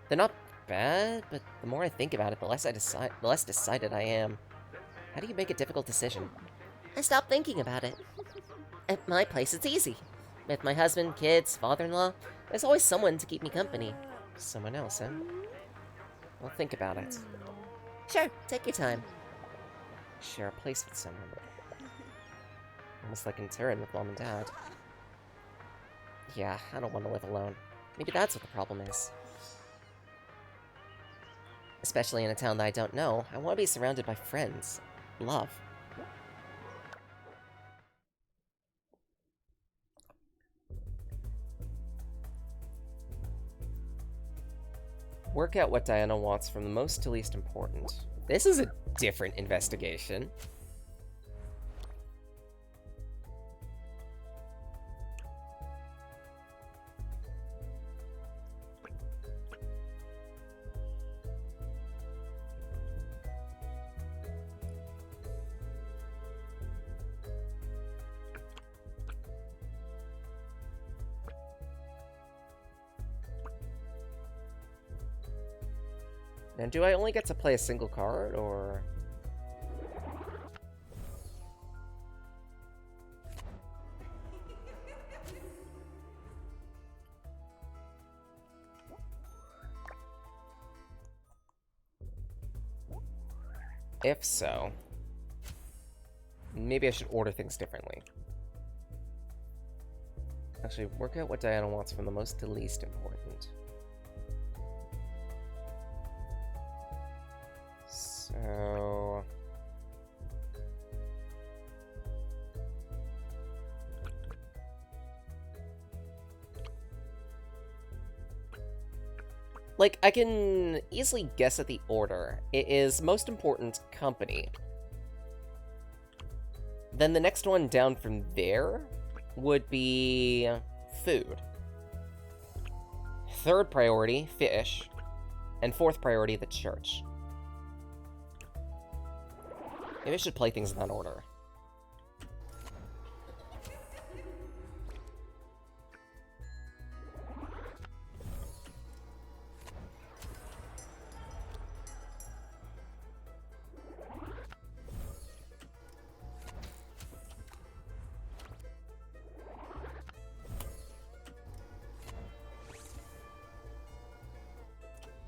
They're not bad, but the more I think about it, the less decided I am. How do you make a difficult decision? I stopped thinking about it. At my place, it's easy. With my husband, kids, father-in-law, there's always someone to keep me company. Someone else, huh? Well, think about it. Sure, take your time. Share a place with someone. Almost like in Turin with Mom and Dad. Yeah, I don't want to live alone. Maybe that's what the problem is. Especially in a town that I don't know, I want to be surrounded by friends. Love. Work out what Diana wants from the most to least important. This is a different investigation. And do I only get to play a single card, or...? If so, maybe I should order things differently. Actually, work out what Diana wants from the most to least important. So... like, I can easily guess at the order. It is most important company. Then the next one down from there would be food. Third priority, fish. And fourth priority, the church. Maybe I should play things in that order.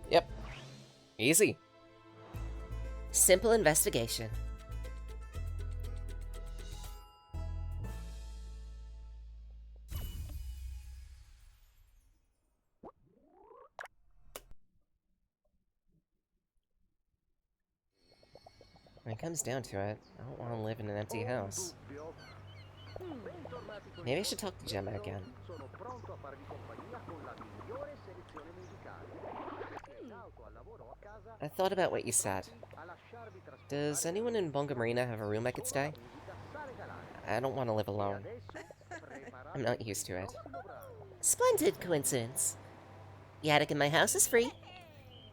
Yep. Easy. Simple investigation. When it comes down to it, I don't want to live in an empty house. Maybe I should talk to Gemma again. I thought about what you said. Does anyone in Bonga Marina have a room I could stay? I don't want to live alone. I'm not used to it. Splendid coincidence. The attic in my house is free.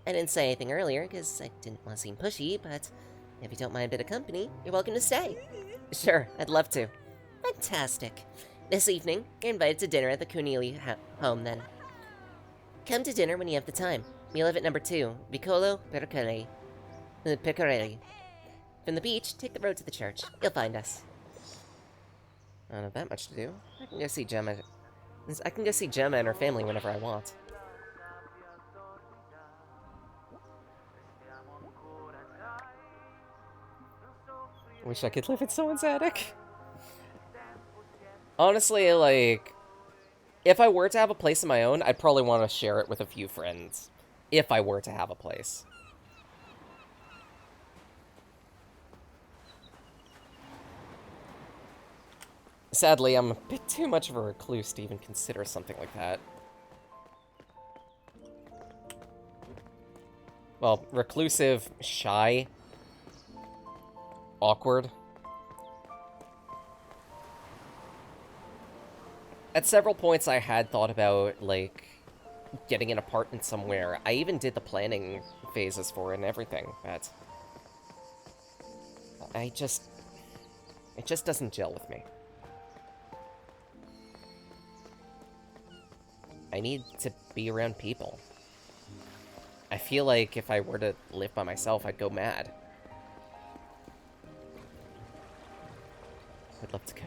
I didn't say anything earlier because I didn't want to seem pushy, but if you don't mind a bit of company, you're welcome to stay. Sure, I'd love to. Fantastic. This evening, you're invited to dinner at the Cornelia home then. Come to dinner when you have the time. We live at number 2, Vicolo Pecorelli. From the beach, take the road to the church. You'll find us. I don't have that much to do. I can go see Gemma. I can go see Gemma and her family whenever I want. Wish I could live in someone's attic. Honestly, like, if I were to have a place of my own, I'd probably want to share it with a few friends. If I were to have a place. Sadly, I'm a bit too much of a recluse to even consider something like that. Well, reclusive, shy, awkward. At several points I had thought about, like, getting an apartment somewhere. I even did the planning phases for it and everything, but it just doesn't gel with me. I need to be around people. I feel like if I were to live by myself, I'd go mad. I'd love to go.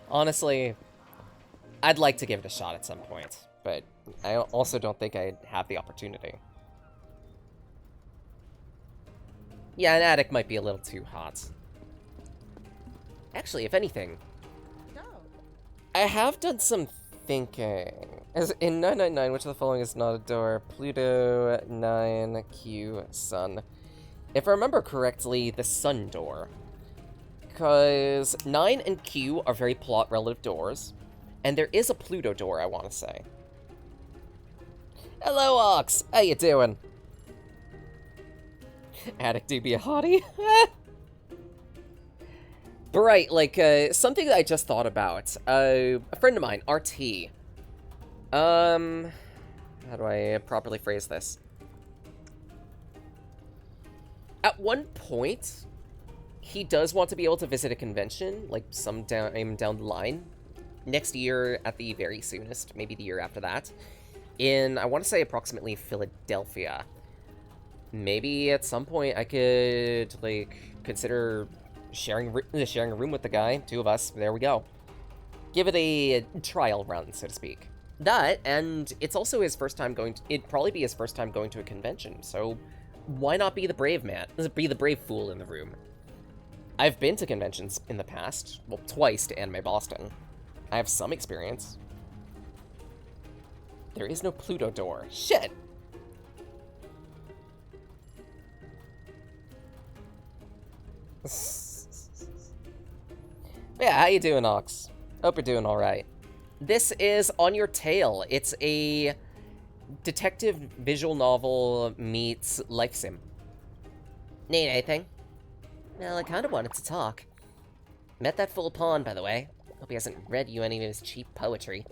Honestly, I'd like to give it a shot at some point, but I also don't think I'd have the opportunity. Yeah, an attic might be a little too hot. Actually, if anything, I have done some thinking. As in 999, which of the following is not a door? Pluto, 9, Q, Sun. If I remember correctly, the Sun door. Because 9 and Q are very plot-relative doors. And there is a Pluto door, I want to say. Hello, Ox! How you doing? Attic do be a hottie? But right, like, something that I just thought about. A friend of mine, RT. How do I properly phrase this? At one point, he does want to be able to visit a convention, like, some down the line. Next year at the very soonest, maybe the year after that. In, I want to say, approximately Philadelphia. Maybe at some point I could, like, consider sharing a room with the guy. 2 of us, there we go. Give it a trial run, so to speak. That, and it's also his first time going to, it'd probably be his first time going to a convention, so why not be the brave man? Be the brave fool in the room. I've been to conventions in the past, well, twice to Anime Boston. I have some experience. There is no Pluto door. Shit! Yeah, how you doing, Ox? Hope you're doing alright. This is On Your Tail. It's a detective visual novel meets life sim. Need anything? Well, I kind of wanted to talk. Met that fool pawn, by the way. Hope he hasn't read you any of his cheap poetry.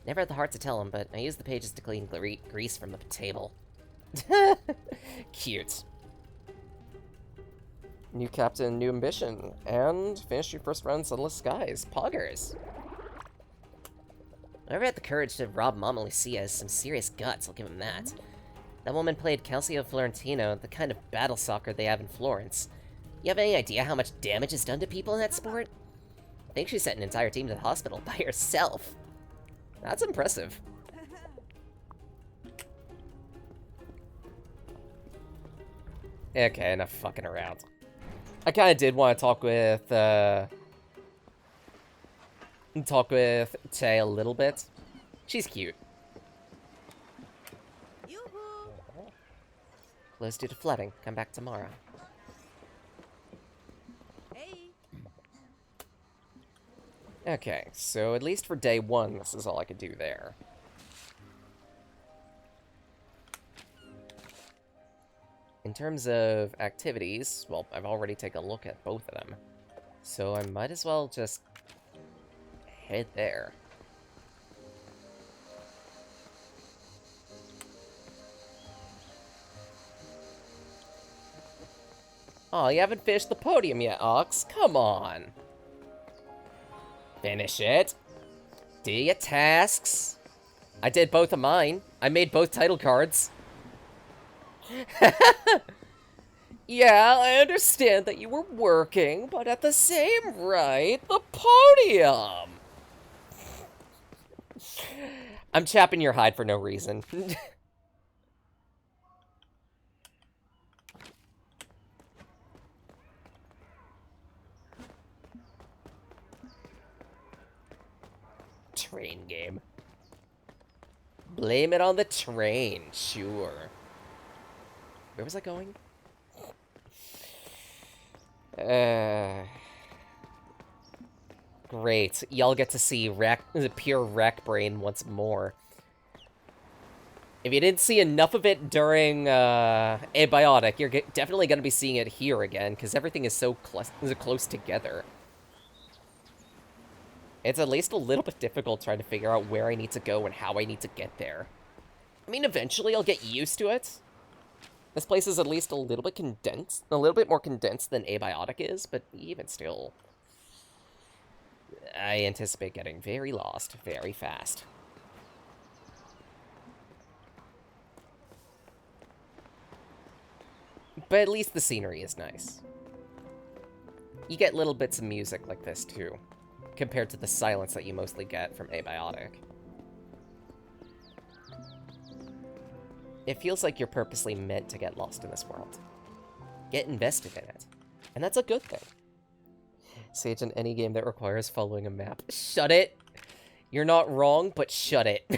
Never had the heart to tell him, but I used the pages to clean grease from the table. Cute. New captain, new ambition, and finished your first round in Sunless Skies. Poggers. Whoever had the courage to rob Mama Lucia has some serious guts, I'll give him that. That woman played Calcio Florentino, the kind of battle soccer they have in Florence. You have any idea how much damage is done to people in that sport? I think she sent an entire team to the hospital by herself. That's impressive. Okay, enough fucking around. I kind of did want to talk with Tay a little bit. She's cute. Closed due to flooding. Come back tomorrow. Okay, so at least for day one, this is all I could do there. In terms of activities, well, I've already taken a look at both of them. So I might as well just head there. Oh, you haven't finished the podium yet, Ox. Come on. Finish it. Do your tasks. I did both of mine. I made both title cards. Yeah, I understand that you were working, but at the same right, the podium. I'm chapping your hide for no reason. Train game. Blame it on the train, sure. Where was I going? Great. Y'all get to see the pure wreck brain once more. If you didn't see enough of it during Abiotic, you're definitely going to be seeing it here again, because everything is so close together. It's at least a little bit difficult trying to figure out where I need to go and how I need to get there. I mean, eventually I'll get used to it. This place is at least a little bit condensed, a little bit more condensed than Abiotic is, but even still, I anticipate getting very lost very fast. But at least the scenery is nice. You get little bits of music like this too, compared to the silence that you mostly get from Abiotic. It feels like you're purposely meant to get lost in this world. Get invested in it. And that's a good thing. Sage in any game that requires following a map. Shut it! You're not wrong, but shut it.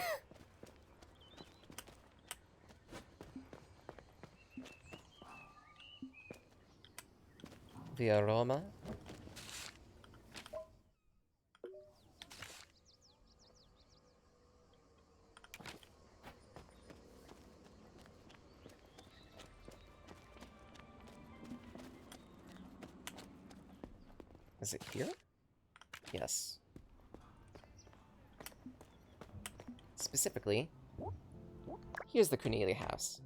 Via Roma. Is it here? Yes. Specifically, here's the Cornelia house.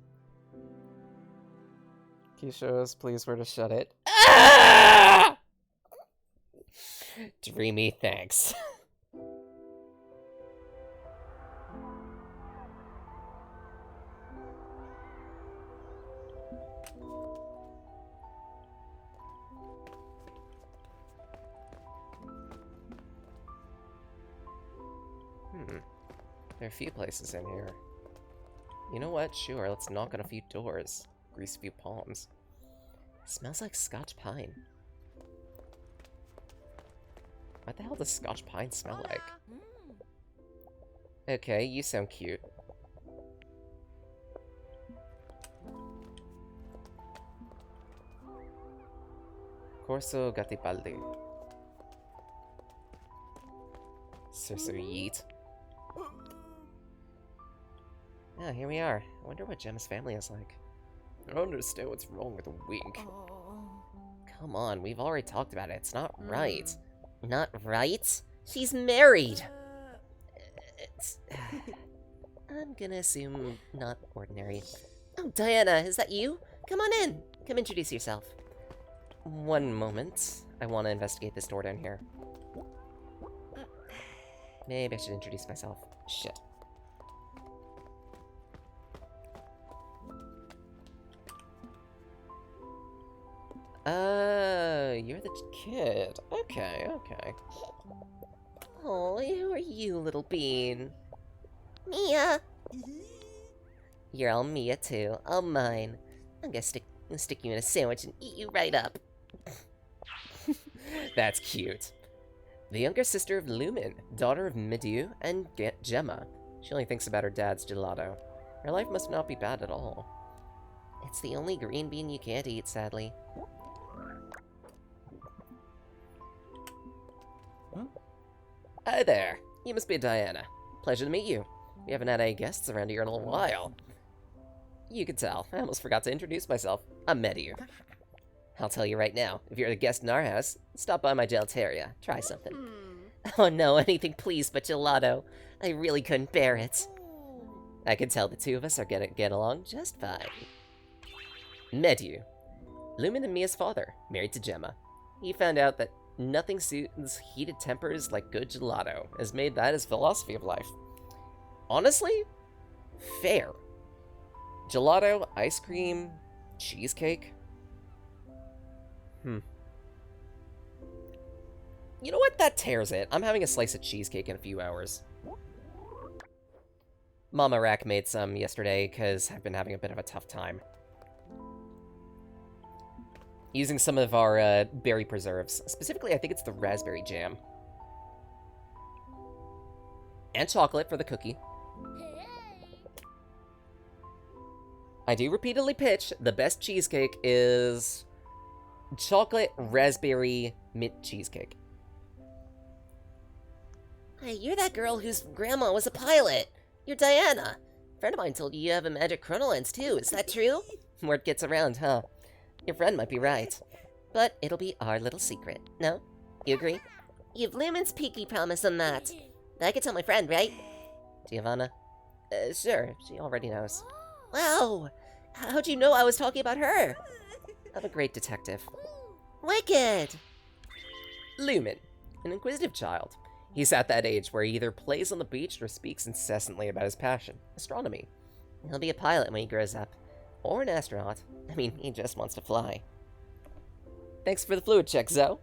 Can you show us, please, where to shut it? Ah! Dreamy, thanks. There are a few places in here. You know what? Sure, let's knock on a few doors. Grease a few palms. Smells like Scotch pine. What the hell does Scotch pine smell like? Okay, you sound cute. Corso Garibaldi. Sir Yeet. Ah, here we are. I wonder what Gemma's family is like. I don't understand what's wrong with a wink. come on, we've already talked about it. It's not right. Not right? She's married! It's... I'm gonna assume not ordinary. Oh, Diana, is that you? Come on in. Come introduce yourself. One moment. I want to investigate this door down here. Maybe I should introduce myself. Shit. You're the kid. Okay, okay. Oh, who are you, little bean? Mia! You're all Mia, too. All mine. I'm gonna stick you in a sandwich and eat you right up. That's cute. The younger sister of Lumen, daughter of Midu and Gemma. She only thinks about her dad's gelato. Her life must not be bad at all. It's the only green bean you can't eat, sadly. Huh? Hi there. You must be Diana. Pleasure to meet you. We haven't had any guests around here in a while. You can tell. I almost forgot to introduce myself. I'm Midu. I'll tell you right now, if you're a guest in our house, stop by my gelateria. Try something. Oh no, anything please but gelato. I really couldn't bear it. I can tell the two of us are gonna get along just fine. Midu. Lumen and Mia's father, married to Gemma. He found out that nothing suits heated tempers like good gelato, has made that his philosophy of life. Honestly, fair. Gelato, ice cream, cheesecake. You know what? That tears it. I'm having a slice of cheesecake in a few hours. Mama Rack made some yesterday because I've been having a bit of a tough time. Using some of our berry preserves. Specifically, I think it's the raspberry jam. And chocolate for the cookie. I do repeatedly pitch the best cheesecake is chocolate raspberry mint cheesecake. Hey, you're that girl whose grandma was a pilot. You're Diana. A friend of mine told you have a magic chrono lens too. Is that true? Word gets around, huh? Your friend might be right. But it'll be our little secret. No? You agree? You've Lumen's peaky promise on that. I can tell my friend, right? Giovanna? Sure. She already knows. Wow! How'd you know I was talking about her? I'm a great detective. Wicked! Lumen, an inquisitive child. He's at that age where he either plays on the beach or speaks incessantly about his passion, astronomy. He'll be a pilot when he grows up. Or an astronaut. I mean, he just wants to fly. Thanks for the fluid check, Zoe.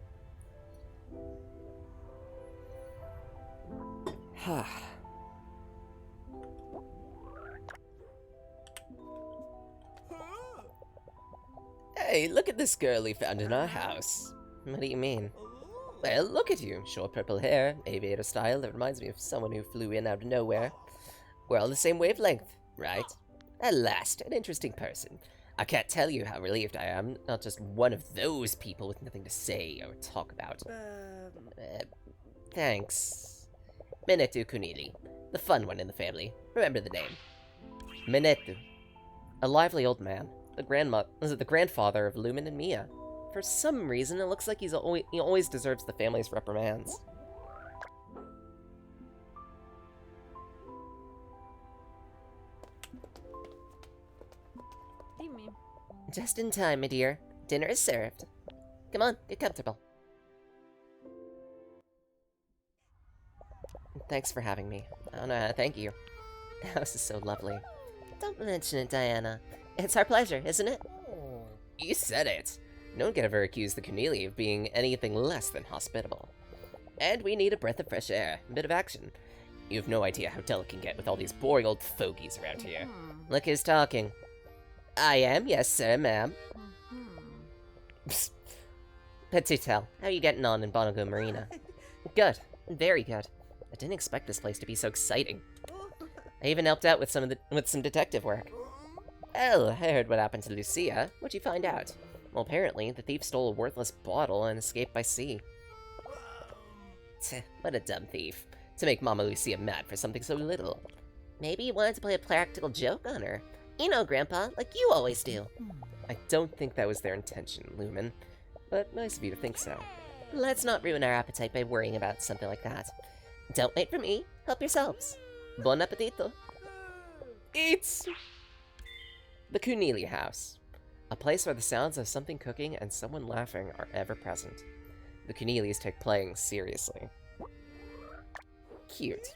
Hey, look at this girl we found in our house. What do you mean? Well, look at you. Short purple hair, aviator style that reminds me of someone who flew in out of nowhere. We're all the same wavelength, right? At last, an interesting person. I can't tell you how relieved I am, not just one of those people with nothing to say or talk about. Thanks. Minetu Kunili, the fun one in the family. Remember the name. Minetu. A lively old man. The grandfather of Lumen and Mia. For some reason, it looks like he always deserves the family's reprimands. Dimmi. Just in time, my dear. Dinner is served. Come on, get comfortable. Thanks for having me. Oh no, thank you. The house is so lovely. Don't mention it, Diana. It's our pleasure, isn't it? You said it. No one can ever accuse the Cornelia of being anything less than hospitable. And we need a breath of fresh air, a bit of action. You have no idea how dull it can get with all these boring old fogies around here. Look who's talking. I am, yes sir, ma'am. Petite, how are you getting on in Bonago Marina? Good, very good. I didn't expect this place to be so exciting. I even helped out with some detective work. Oh, I heard what happened to Lucia. What'd you find out? Well, apparently, the thief stole a worthless bottle and escaped by sea. Tch, what a dumb thief. To make Mama Lucia mad for something so little. Maybe he wanted to play a practical joke on her. You know, Grandpa, like you always do. I don't think that was their intention, Lumen. but nice of you to think so. Let's not ruin our appetite by worrying about something like that. Don't wait for me. Help yourselves. Bon appetito. Eats! The Cornelia House. A place where the sounds of something cooking and someone laughing are ever present. The Cornelias take playing seriously. Cute.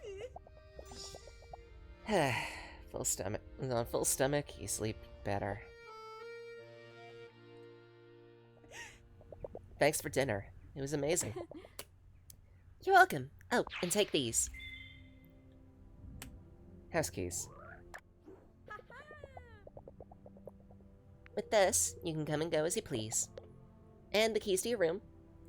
Full stomach. On full stomach, you sleep better. Thanks for dinner. It was amazing. You're welcome. Oh, and take these. House keys. With this, you can come and go as you please. And the keys to your room.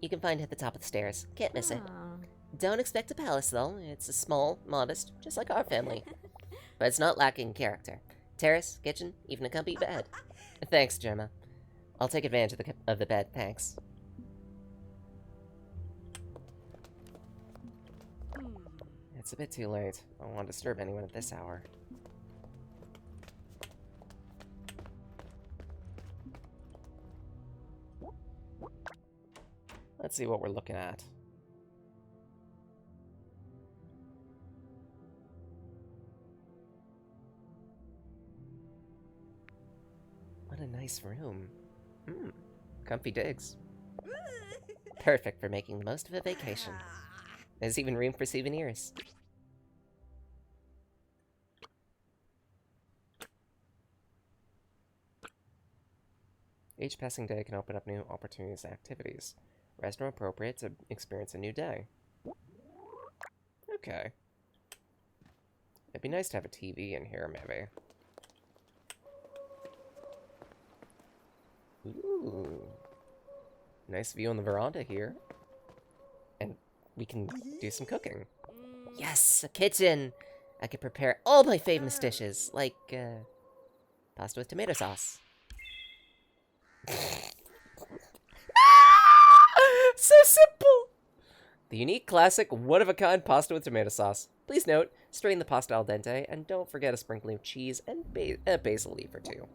You can find it at the top of the stairs. Can't miss it. Aw. Don't expect a palace, though. It's a small, modest, just like our family. But it's not lacking in character. Terrace, kitchen, even a comfy bed. Thanks, Gemma. I'll take advantage of the bed, thanks. It's a bit too late. I don't want to disturb anyone at this hour. Let's see what we're looking at. What a nice room. Comfy digs. Perfect for making the most of a vacation. There's even room for souvenirs. Each passing day can open up new opportunities and activities. Rest are appropriate to experience a new day. Okay. It'd be nice to have a TV in here, maybe. Ooh. Nice view on the veranda here. And we can do some cooking. Yes, a kitchen! I could prepare all my famous dishes, like, pasta with tomato sauce. So simple! The unique classic one-of-a-kind pasta with tomato sauce. Please note, strain the pasta al dente, and don't forget a sprinkling of cheese and a basil leaf or two.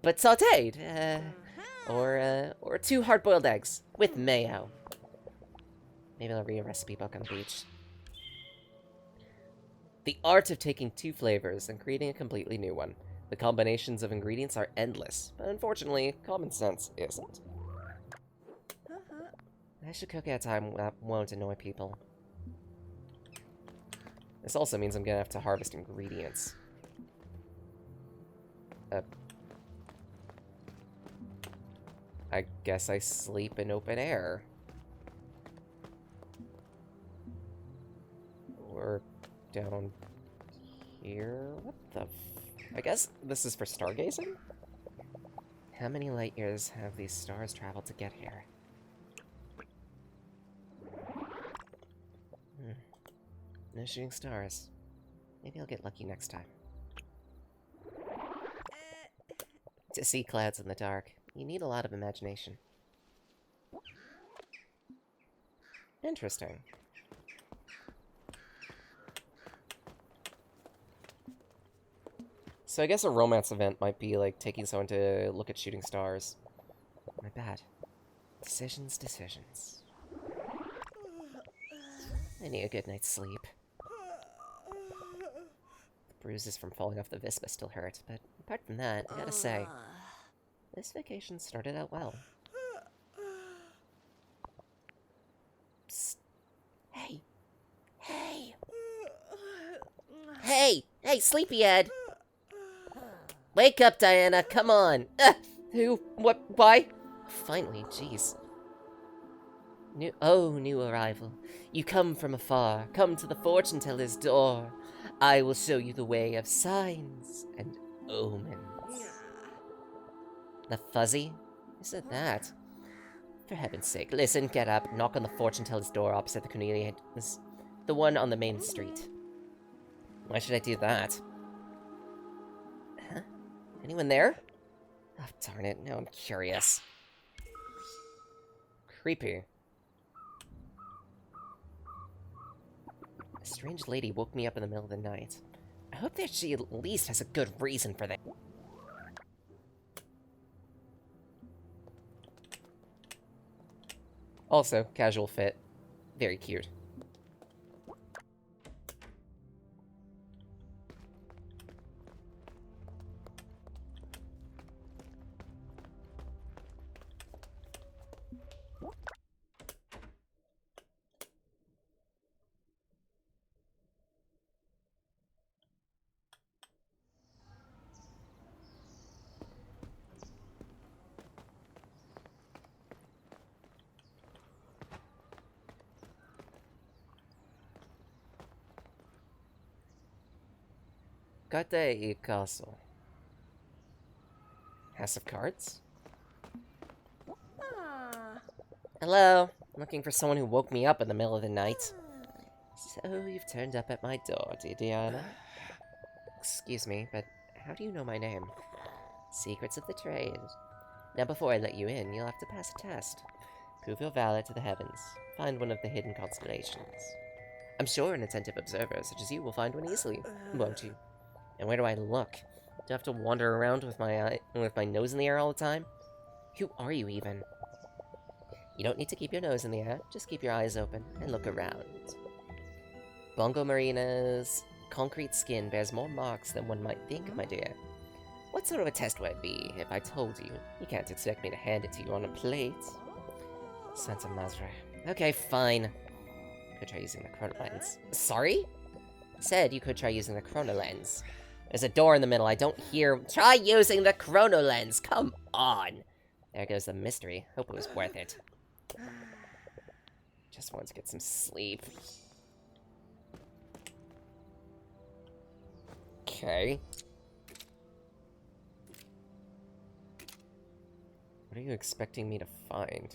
But sautéed, or 2 hard-boiled eggs with mayo. Maybe I'll read a recipe book on the beach. The art of taking 2 flavors and creating a completely new one. The combinations of ingredients are endless, but unfortunately, common sense isn't. I should cook at a time that won't annoy people. This also means I'm gonna have to harvest ingredients. I guess I sleep in open air. Or down here? What the I guess this is for stargazing? How many light years have these stars traveled to get here? No shooting stars. Maybe I'll get lucky next time. To see clouds in the dark, you need a lot of imagination. Interesting. So I guess a romance event might be like taking someone to look at shooting stars. My bad. Decisions, decisions. I need a good night's sleep. The bruises from falling off the Vispa still hurt, but apart from that, I gotta say, this vacation started out well. Psst. Hey! Hey! Hey, sleepyhead! Wake up, Diana, come on! Who? What? Why? Finally, jeez. New arrival. You come from afar. Come to the fortune teller's door. I will show you the way of signs and omens. The fuzzy? Is it that? For heaven's sake, listen, get up, knock on the fortune teller's door opposite the Cornelia. The one on the main street. Why should I do that? Huh? Anyone there? Oh, darn it, now I'm curious. Creepy. A strange lady woke me up in the middle of the night. I hope that she at least has a good reason for that. Also, casual fit. Very cute. Rote Castle. House of Cards? Hello. Looking for someone who woke me up in the middle of the night. So, you've turned up at my door, Diana. Excuse me, but how do you know my name? Secrets of the trade. Now, before I let you in, you'll have to pass a test. Prove your valor to the heavens. Find one of the hidden constellations. I'm sure an attentive observer such as you will find one easily, won't you? And where do I look? Do I have to wander around with my nose in the air all the time? Who are you, even? You don't need to keep your nose in the air, just keep your eyes open and look around. Bongo Marina's concrete skin bears more marks than one might think, my dear. What sort of a test would it be if I told you? You can't expect me to hand it to you on a plate. Santa Madre. Okay, fine. Could try using the chrono lens. Sorry? Said you could try using the chrono lens. There's a door in the middle, I don't hear. Try using the chrono lens, come on! There goes the mystery. Hope it was worth it. Just want to get some sleep. Okay. What are you expecting me to find?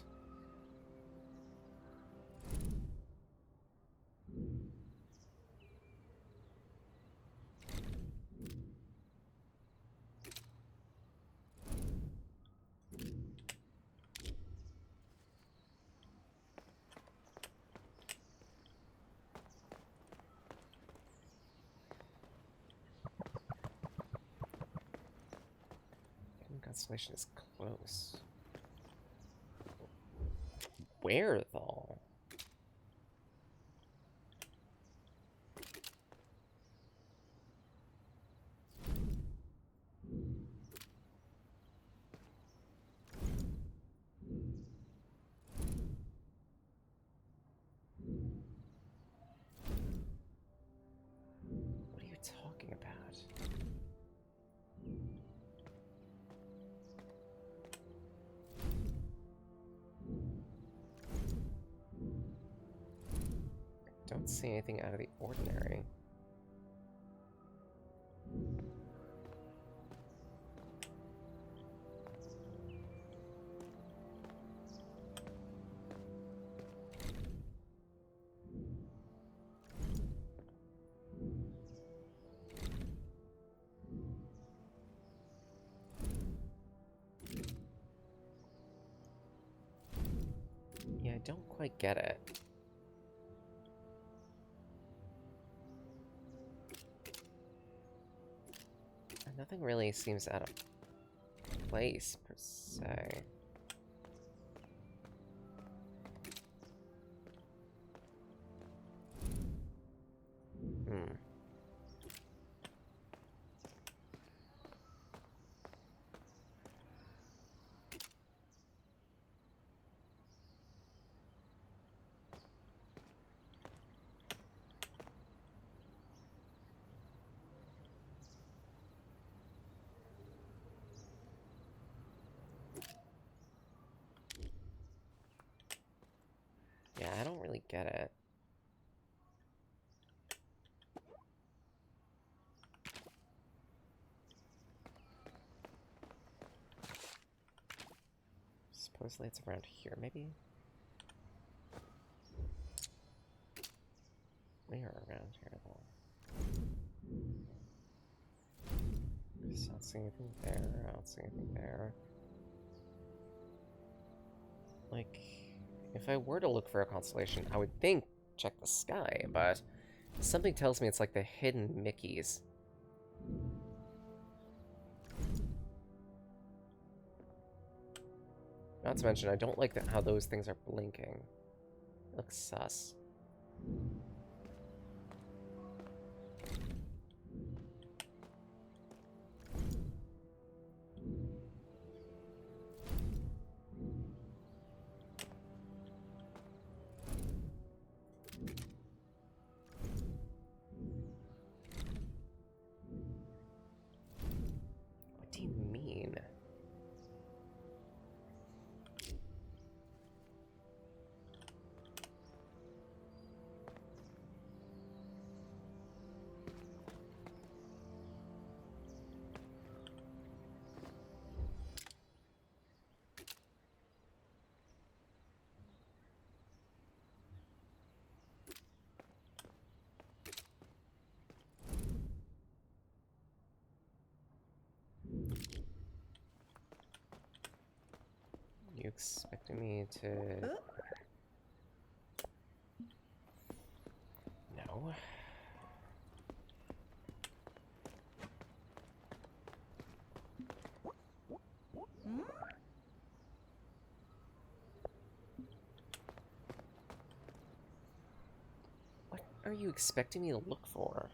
Constellation is close. Where, though? What are you talking about? Don't see anything out of the ordinary. Yeah, I don't quite get it. Nothing really seems out of place, per se. Yeah, I don't really get it. Supposedly it's around here, maybe? We are around here, though. I don't see anything there, I don't see anything there. Like, if I were to look for a constellation, I would think check the sky, but something tells me it's like the hidden Mickeys. Not to mention, I don't like how those things are blinking. It looks sus. What do you mean? You expecting me to... No. What are you expecting me to look for?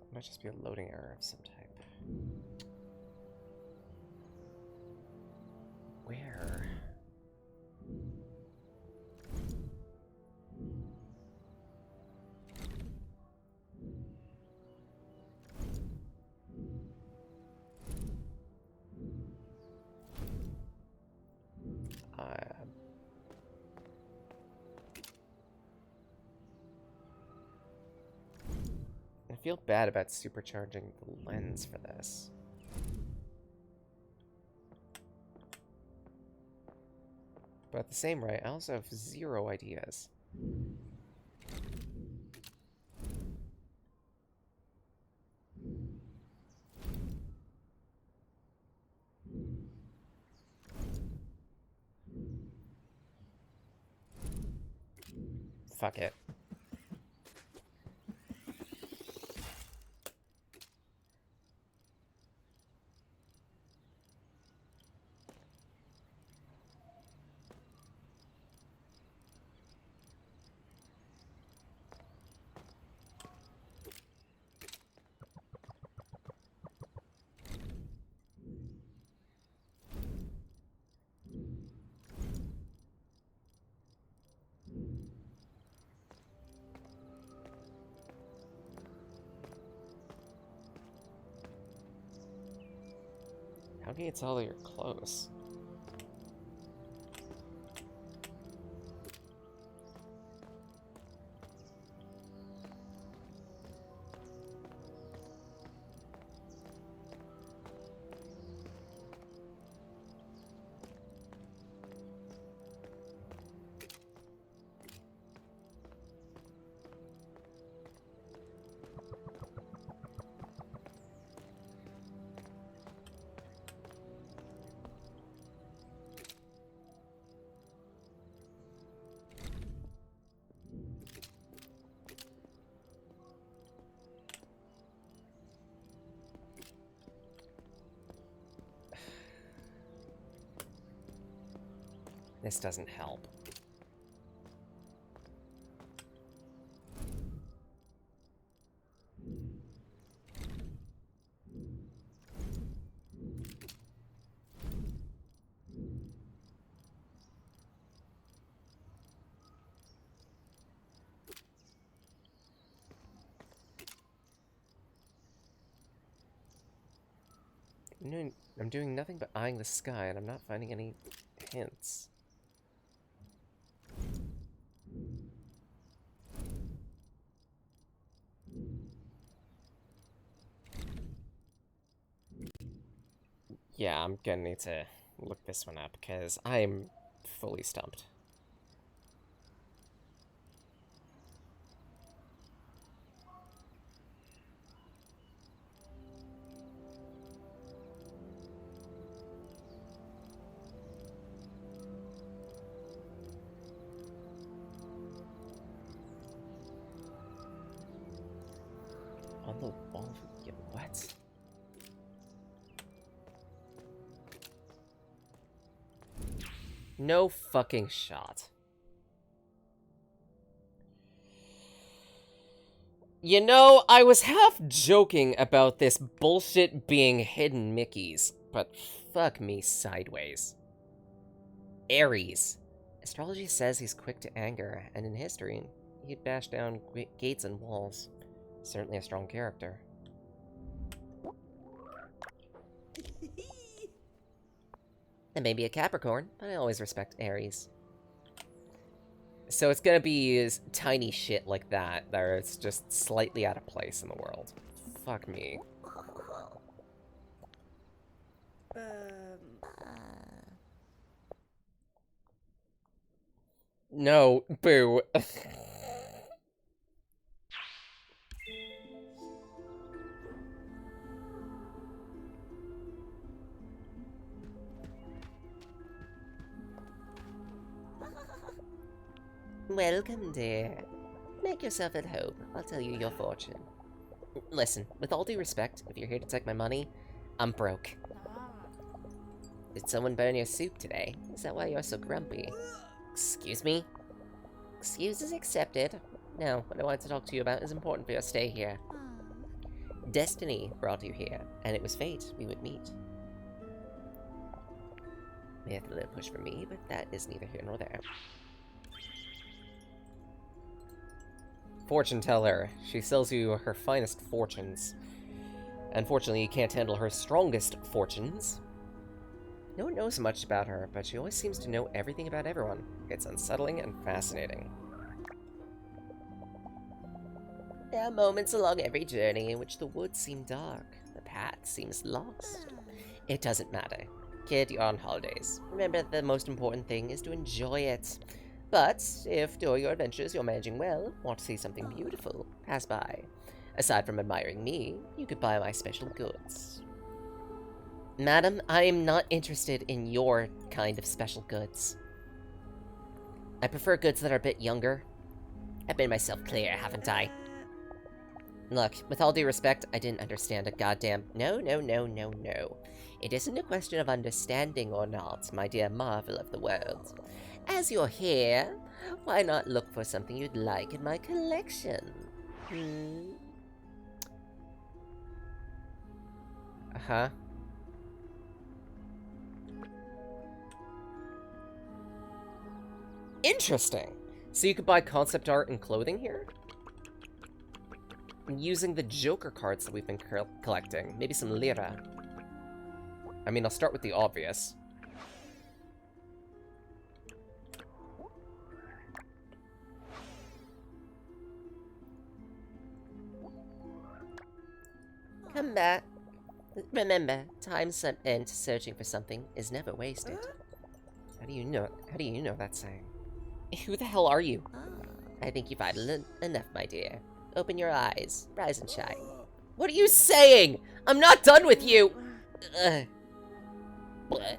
It might just be a loading error of some type. Where? I feel bad about supercharging the lens for this. But at the same rate, I also have 0 ideas. Fuck it. How can you tell that you're close? This doesn't help. I'm doing nothing but eyeing the sky, and I'm not finding any hints. Yeah, I'm gonna need to look this one up, because I'm fully stumped. On the wall? What? No fucking shot. You know, I was half joking about this bullshit being hidden Mickeys, but fuck me sideways. Ares. Astrology says he's quick to anger, and in history, he'd bash down gates and walls. Certainly a strong character. And maybe a Capricorn, but I always respect Aries. So it's gonna be tiny shit like that, that it's just slightly out of place in the world. Fuck me. No, boo. Welcome, dear. Make yourself at home. I'll tell you your fortune. Listen, with all due respect, if you're here to take my money, I'm broke. Did someone burn your soup today? Is that why you're so grumpy? Excuse me? Excuse is accepted. Now, what I wanted to talk to you about is important for your stay here. Destiny brought you here, and it was fate we would meet. May have a little push from me, but that is neither here nor there. Fortune teller. She sells you her finest fortunes. Unfortunately, you can't handle her strongest fortunes. No one knows much about her, but she always seems to know everything about everyone. It's unsettling and fascinating. There are moments along every journey in which the woods seem dark, the path seems lost. It doesn't matter. Kid, you're on holidays. Remember, the most important thing is to enjoy it. But, if during your adventures you're managing well, want to see something beautiful, pass by. Aside from admiring me, you could buy my special goods. Madam, I am not interested in your kind of special goods. I prefer goods that are a bit younger. I've made myself clear, haven't I? Look, with all due respect, I didn't understand a goddamn... No. It isn't a question of understanding or not, my dear marvel of the world. As you're here, why not look for something you'd like in my collection? Uh-huh. Interesting. So you could buy concept art and clothing here? And using the Joker cards that we've been collecting. Maybe some lira. I mean, I'll start with the obvious. Come back. Remember, time spent searching for something is never wasted. How do you know that saying? Who the hell are you? I think you've idled enough, my dear. Open your eyes, rise and shine. What are you saying? I'm not done with you! Bleh.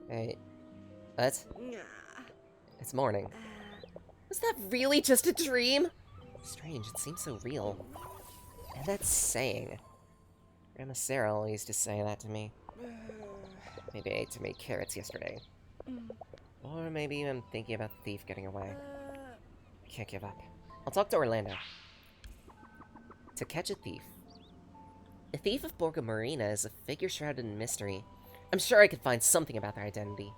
Hey, what? It's morning. Was that really just a dream? Strange, it seems so real. And that saying. Grandma Sarah used to say that to me. Maybe I ate too many carrots yesterday. Or maybe I'm thinking about the thief getting away. I can't give up. I'll talk to Orlando. To catch a thief. The thief of Borgo Marina is a figure shrouded in mystery. I'm sure I could find something about their identity.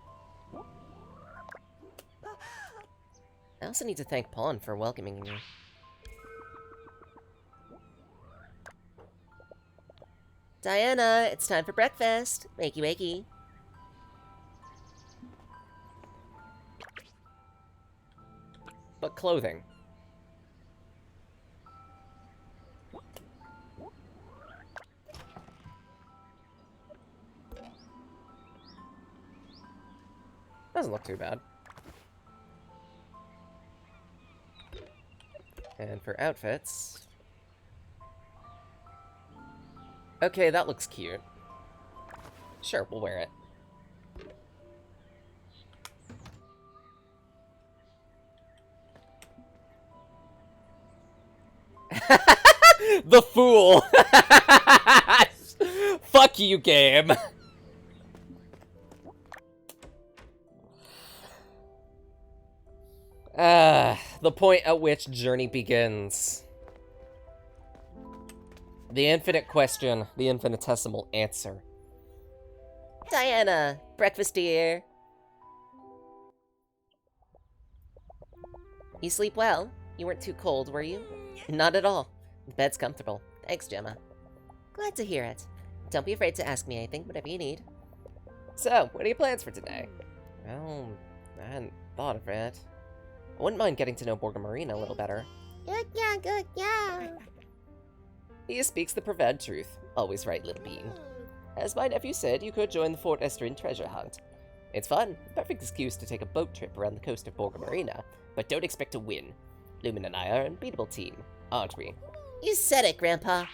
I also need to thank Pawn for welcoming me. Diana, it's time for breakfast. Wakey wakey. But clothing. Doesn't look too bad. And for outfits... Okay, that looks cute. Sure, we'll wear it. The fool! Fuck you, game! The point at which journey begins. The infinite question, the infinitesimal answer. Diana, breakfast dear. You sleep well? You weren't too cold, were you? Not at all. The bed's comfortable. Thanks, Gemma. Glad to hear it. Don't be afraid to ask me anything, whatever you need. So, what are your plans for today? Well, I hadn't thought of it. I wouldn't mind getting to know Borga Marina a little better. Good, yeah. He speaks the profound truth. Always right, little bean. As my nephew said, you could join the Fort Esterine treasure hunt. It's fun, perfect excuse to take a boat trip around the coast of Borga Marina, but don't expect to win. Lumen and I are an unbeatable team, aren't we? You said it, Grandpa.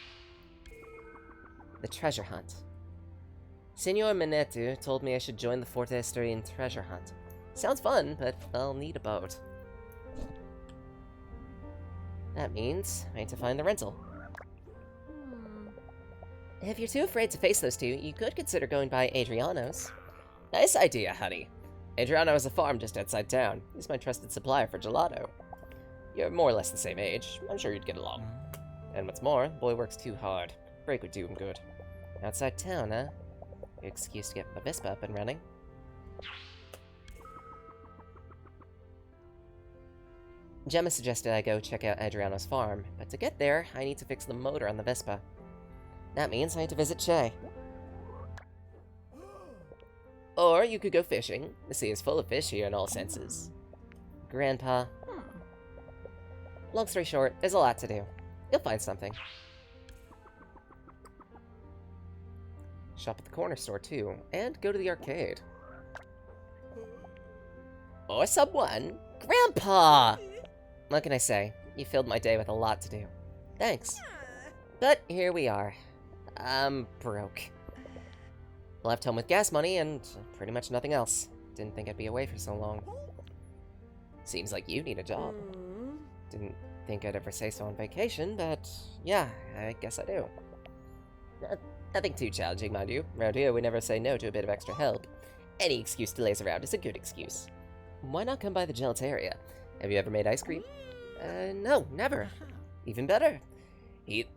The treasure hunt. Signor Minetu told me I should join the Fort Esterine treasure hunt. Sounds fun, but I'll need a boat. That means I need to find the rental. If you're too afraid to face those two, you could consider going by Adriano's. Nice idea, honey. Adriano has a farm just outside town. He's my trusted supplier for gelato. You're more or less the same age. I'm sure you'd get along. And what's more, the boy works too hard. Break would do him good. Outside town, huh? Good excuse to get my Vespa up and running. Gemma suggested I go check out Adriano's farm, but to get there, I need to fix the motor on the Vespa. That means I need to visit Che. Or you could go fishing. The sea is full of fish here in all senses. Grandpa. Long story short, there's a lot to do. You'll find something. Shop at the corner store, too. And go to the arcade. Or someone. Grandpa! What can I say? You filled my day with a lot to do. Thanks. But here we are. I'm broke. Left home with gas money and pretty much nothing else. Didn't think I'd be away for so long. Seems like you need a job. Didn't think I'd ever say so on vacation, but yeah, I guess I do. Nothing too challenging, mind you. Around here, we never say no to a bit of extra help. Any excuse to laze around is a good excuse. Why not come by the gelateria? Have you ever made ice cream? No, never. Even better.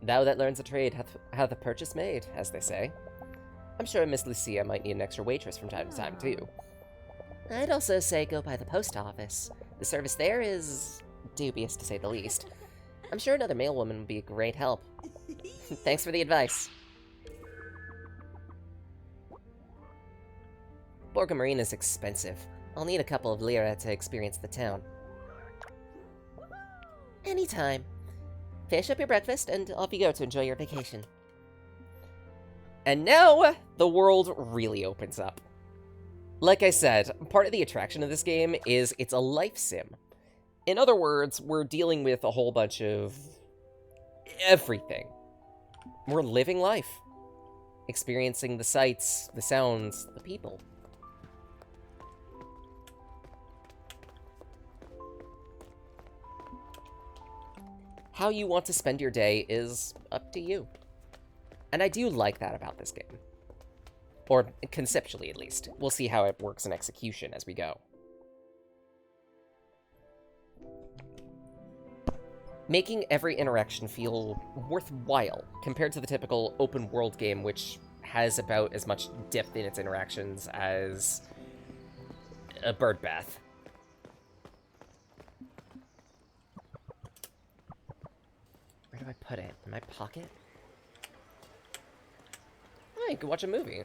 Thou that learns a trade hath a purchase made, as they say. I'm sure Miss Lucia might need an extra waitress from time to time, too. I'd also say go by the post office. The service there is dubious, to say the least. I'm sure another male woman would be a great help. Thanks for the advice. Borga Marina is expensive. I'll need a couple of lira to experience the town. Anytime. Finish up your breakfast, and off you go to enjoy your vacation. And now, the world really opens up. Like I said, part of the attraction of this game is it's a life sim. In other words, we're dealing with a whole bunch of everything. We're living life. Experiencing the sights, the sounds, the people. How you want to spend your day is up to you. And I do like that about this game. Or conceptually, at least. We'll see how it works in execution as we go. Making every interaction feel worthwhile compared to the typical open world game, which has about as much depth in its interactions as a bird bath. Where do I put it? In my pocket? Oh, you could watch a movie.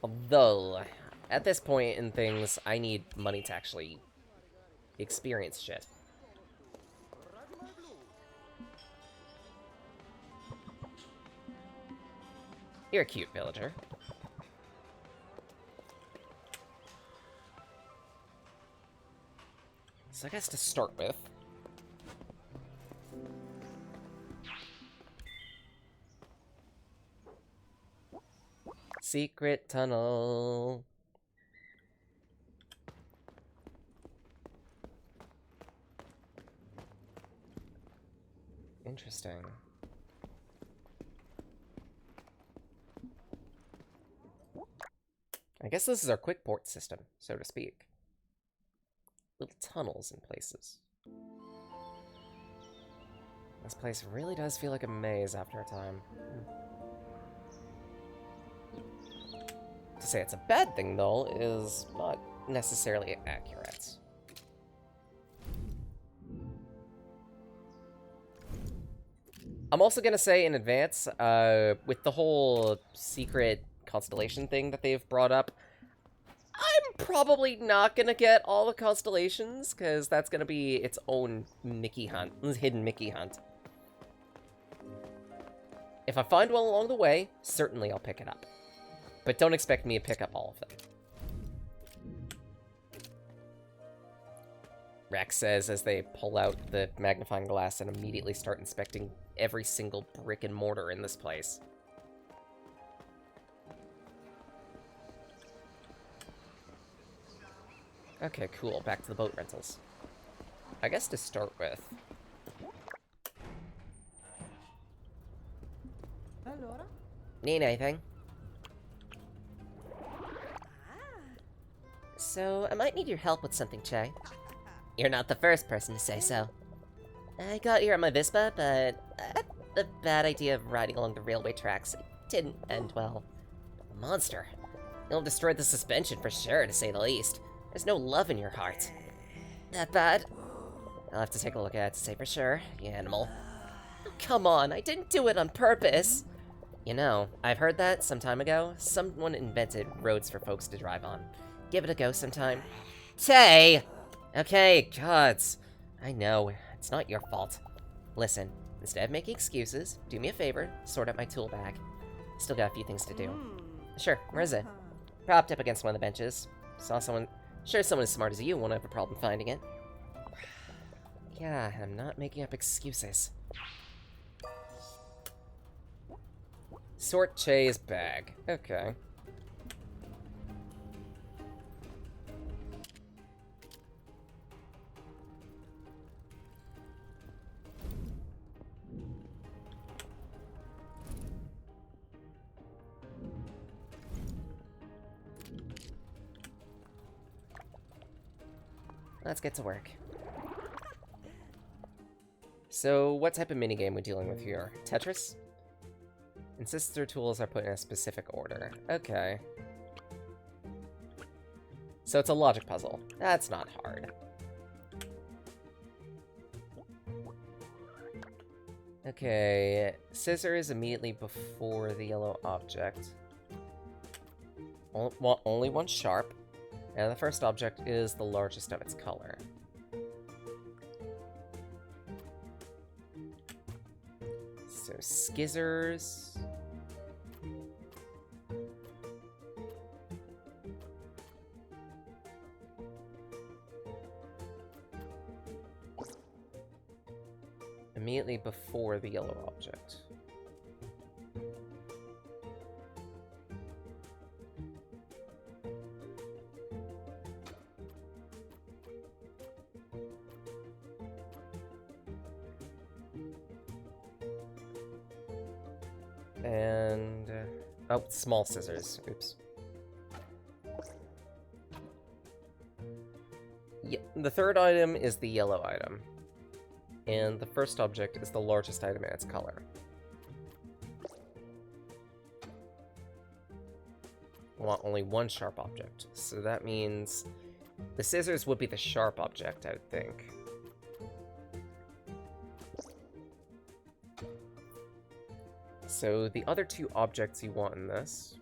Although, at this point in things, I need money to actually experience shit. You're a cute villager. So I guess to start with... Secret tunnel. Interesting. I guess this is our quick port system, so to speak. Little tunnels in places. This place really does feel like a maze after a time. To say it's a bad thing, though, is not necessarily accurate. I'm also gonna say in advance, with the whole secret constellation thing that they've brought up, I'm probably not gonna get all the constellations, because that's gonna be its own Mickey hunt, hidden Mickey hunt. If I find one along the way, certainly I'll pick it up. But don't expect me to pick up all of them. Rex says as they pull out the magnifying glass and immediately start inspecting every single brick and mortar in this place. Okay, cool. Back to the boat rentals. I guess to start with... Allora? Need anything? So, I might need your help with something, Che. You're not the first person to say so. I got here on my Vespa, but I had the bad idea of riding along the railway tracks. It didn't end well. A monster. It'll destroy the suspension for sure, to say the least. There's no love in your heart. That bad? I'll have to take a look at it to say for sure, you animal. Oh, come on, I didn't do it on purpose! You know, I've heard that some time ago. Someone invented roads for folks to drive on. Give it a go sometime. Tay! Okay, gods. I know, it's not your fault. Listen, instead of making excuses, do me a favor, sort out my tool bag. Still got a few things to do. Sure, where is it? Propped up against one of the benches. Saw someone... Sure, someone as smart as you won't have a problem finding it. Yeah, I'm not making up excuses. Sort Che's bag. Okay. Let's get to work. So, what type of minigame we're dealing with here? Tetris? Insists their tools are put in a specific order. Okay. So it's a logic puzzle. That's not hard. Okay, scissors immediately before the yellow object. Only one sharp. And the first object is the largest of its color. So, skizzers. Immediately before the yellow object. And... oh, small scissors. Oops. Yeah, the third item is the yellow item. And the first object is the largest item in its color. I want only one sharp object, so that means the scissors would be the sharp object, I would think. So the other two objects you want in this...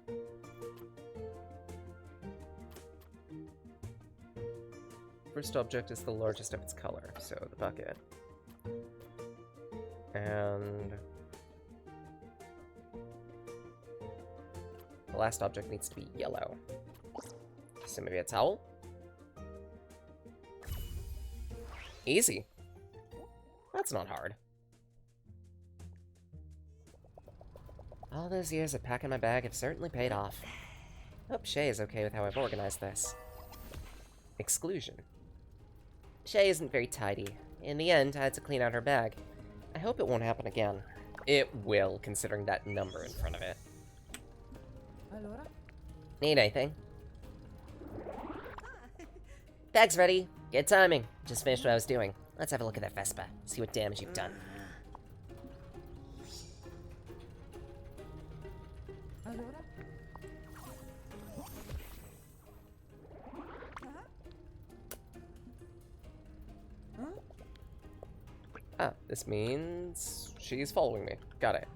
first object is the largest of its color, so the bucket. And... the last object needs to be yellow. So maybe a towel? Easy. That's not hard. All those years of packing my bag have certainly paid off. Hope Shay is okay with how I've organized this. Exclusion. Shay isn't very tidy. In the end, I had to clean out her bag. I hope it won't happen again. It will, considering that number in front of it. Allora? Need anything? Bag's ready. Good timing. Just finished what I was doing. Let's have a look at that Vespa. See what damage you've done. Allora? Ah, this means she's following me. Got it.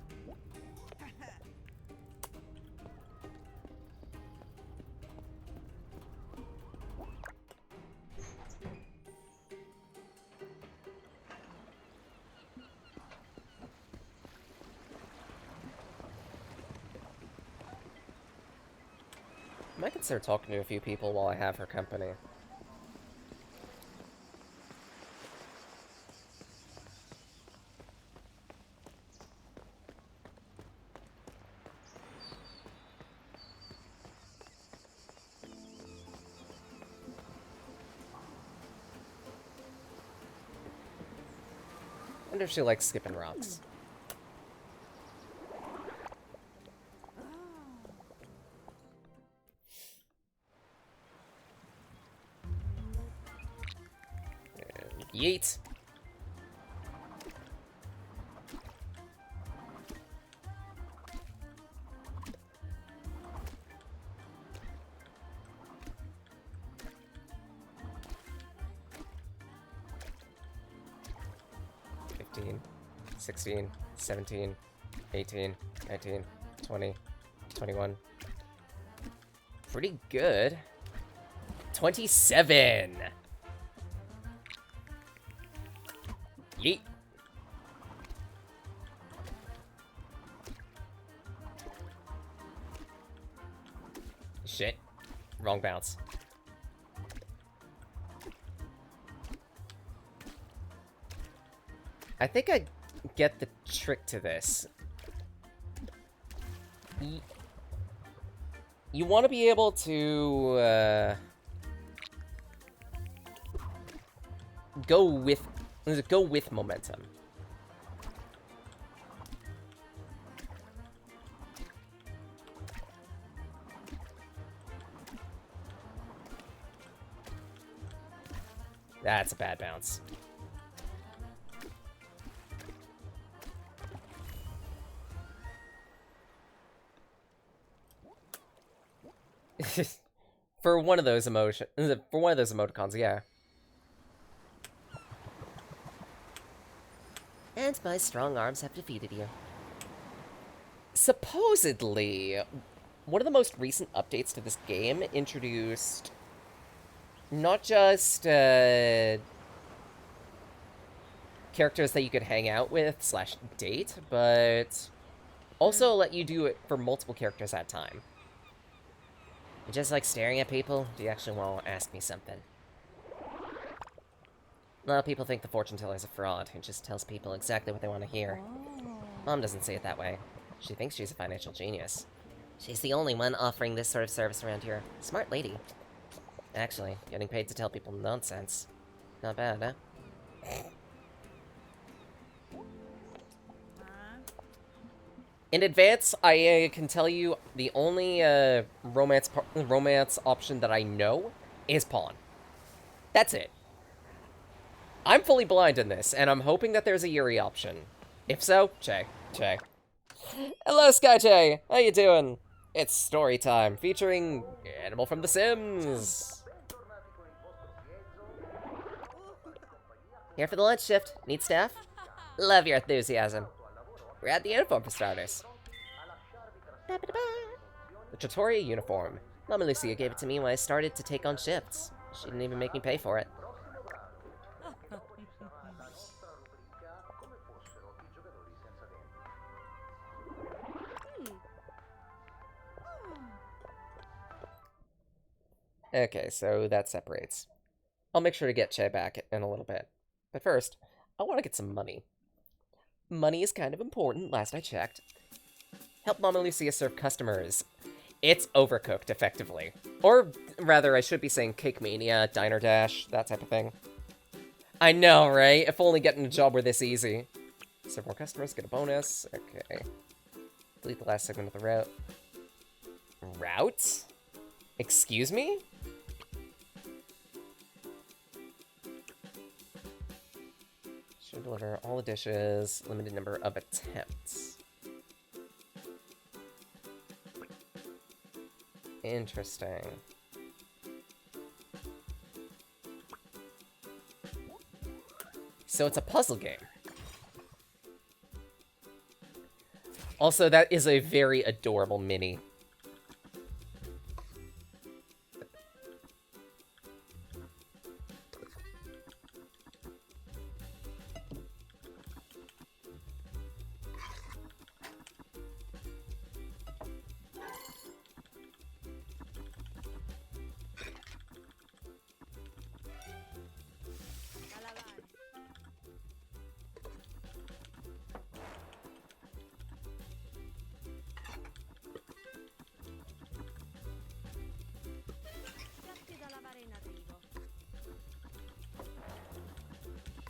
I might consider talking to a few people while I have her company. I wonder if she likes skipping rocks. And yeet. Fifteen, 16, 17, 18, 19, 20, 21. Pretty good. 27! Yeet. Shit. Wrong bounce. I think I get the trick to this. You want to be able to go with momentum. That's a bad bounce. For one of those emoticons, yeah. And my strong arms have defeated you. Supposedly, one of the most recent updates to this game introduced not just characters that you could hang out with / date, but also let you do it for multiple characters at a time. You just like staring at people? Do you actually want to ask me something? A lot of people think the fortune teller is a fraud who just tells people exactly what they want to hear. Mom doesn't see it that way. She thinks she's a financial genius. She's the only one offering this sort of service around here. Smart lady. Actually, getting paid to tell people nonsense. Not bad, huh? In advance, I can tell you the only romance option that I know is pawn. That's it. I'm fully blind in this, and I'm hoping that there's a Yuri option. If so, Che. Hello, Sky How you doing? It's story time, featuring Animal from The Sims. Here for the lunch shift. Need staff? Love your enthusiasm. We're at the uniform for starters. The Trattoria uniform. Mama Lucia gave it to me when I started to take on shifts. She didn't even make me pay for it. Okay, so that separates. I'll make sure to get Che back in a little bit. But first, I want to get some money. Money is kind of important, last I checked. Help Mama Lucia serve customers. It's overcooked, effectively. Or, rather, I should be saying Cake Mania, Diner Dash, that type of thing. I know, right? If only getting a job were this easy. Serve more customers, get a bonus. Okay. Delete the last segment of the route. Route? Excuse me? Should deliver all the dishes, limited number of attempts. Interesting. So it's a puzzle game. Also, that is a very adorable mini.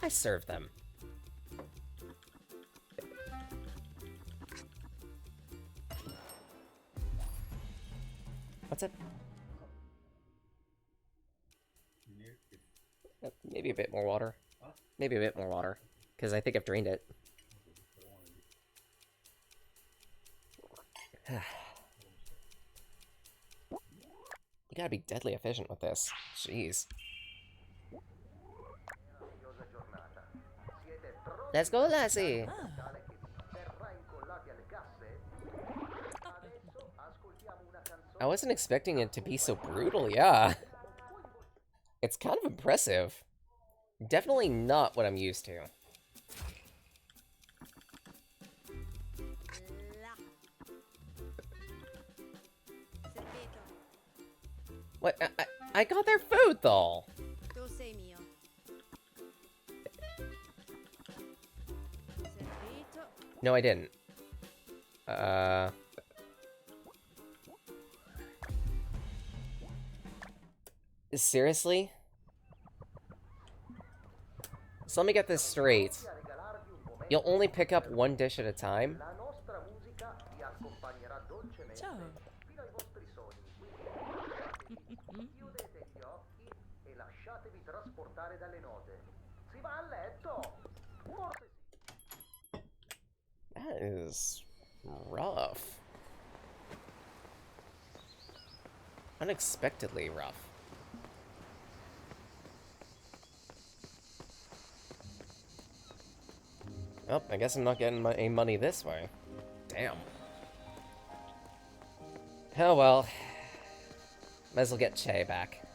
I serve them. What's up? Maybe a bit more water. Maybe a bit more water. Because I think I've drained it. You gotta be deadly efficient with this. Jeez. Let's go, Lassie! I wasn't expecting it to be so brutal, yeah. It's kind of impressive. Definitely not what I'm used to. What? I got their food, though! No, I didn't. Seriously? So let me get this straight. You'll only pick up one dish at a time? Ciao. That is rough. Unexpectedly rough. Oh, I guess I'm not getting any money this way. Damn. Oh well. Might as well get Che back.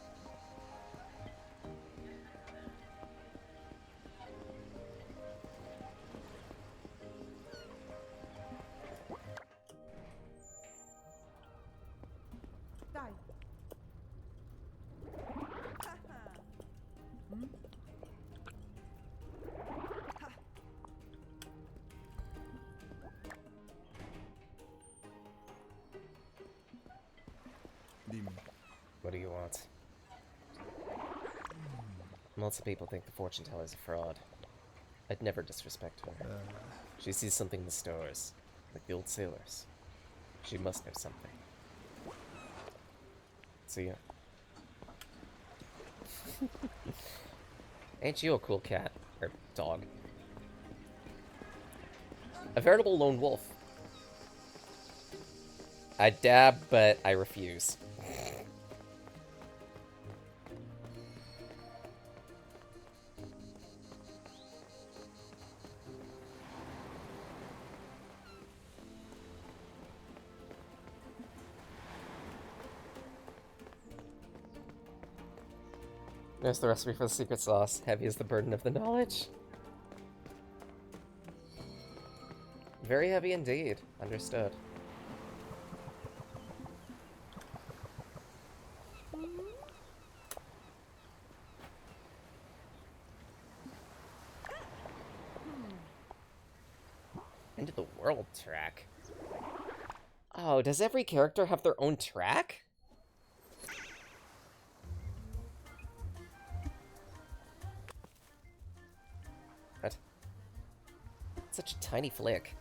Dai. Dimmi. What do you want? Lots of people think the fortune teller's a fraud. I'd never disrespect her. She sees something in the stores, like the old sailors. She must know something. See ya. Ain't you a cool cat? Or dog? A veritable lone wolf. I dab, but I refuse. There's the recipe for the secret sauce. Heavy is the burden of the knowledge. Very heavy indeed. Understood. Into the world track. Oh, does every character have their own track? What? Such a tiny flick.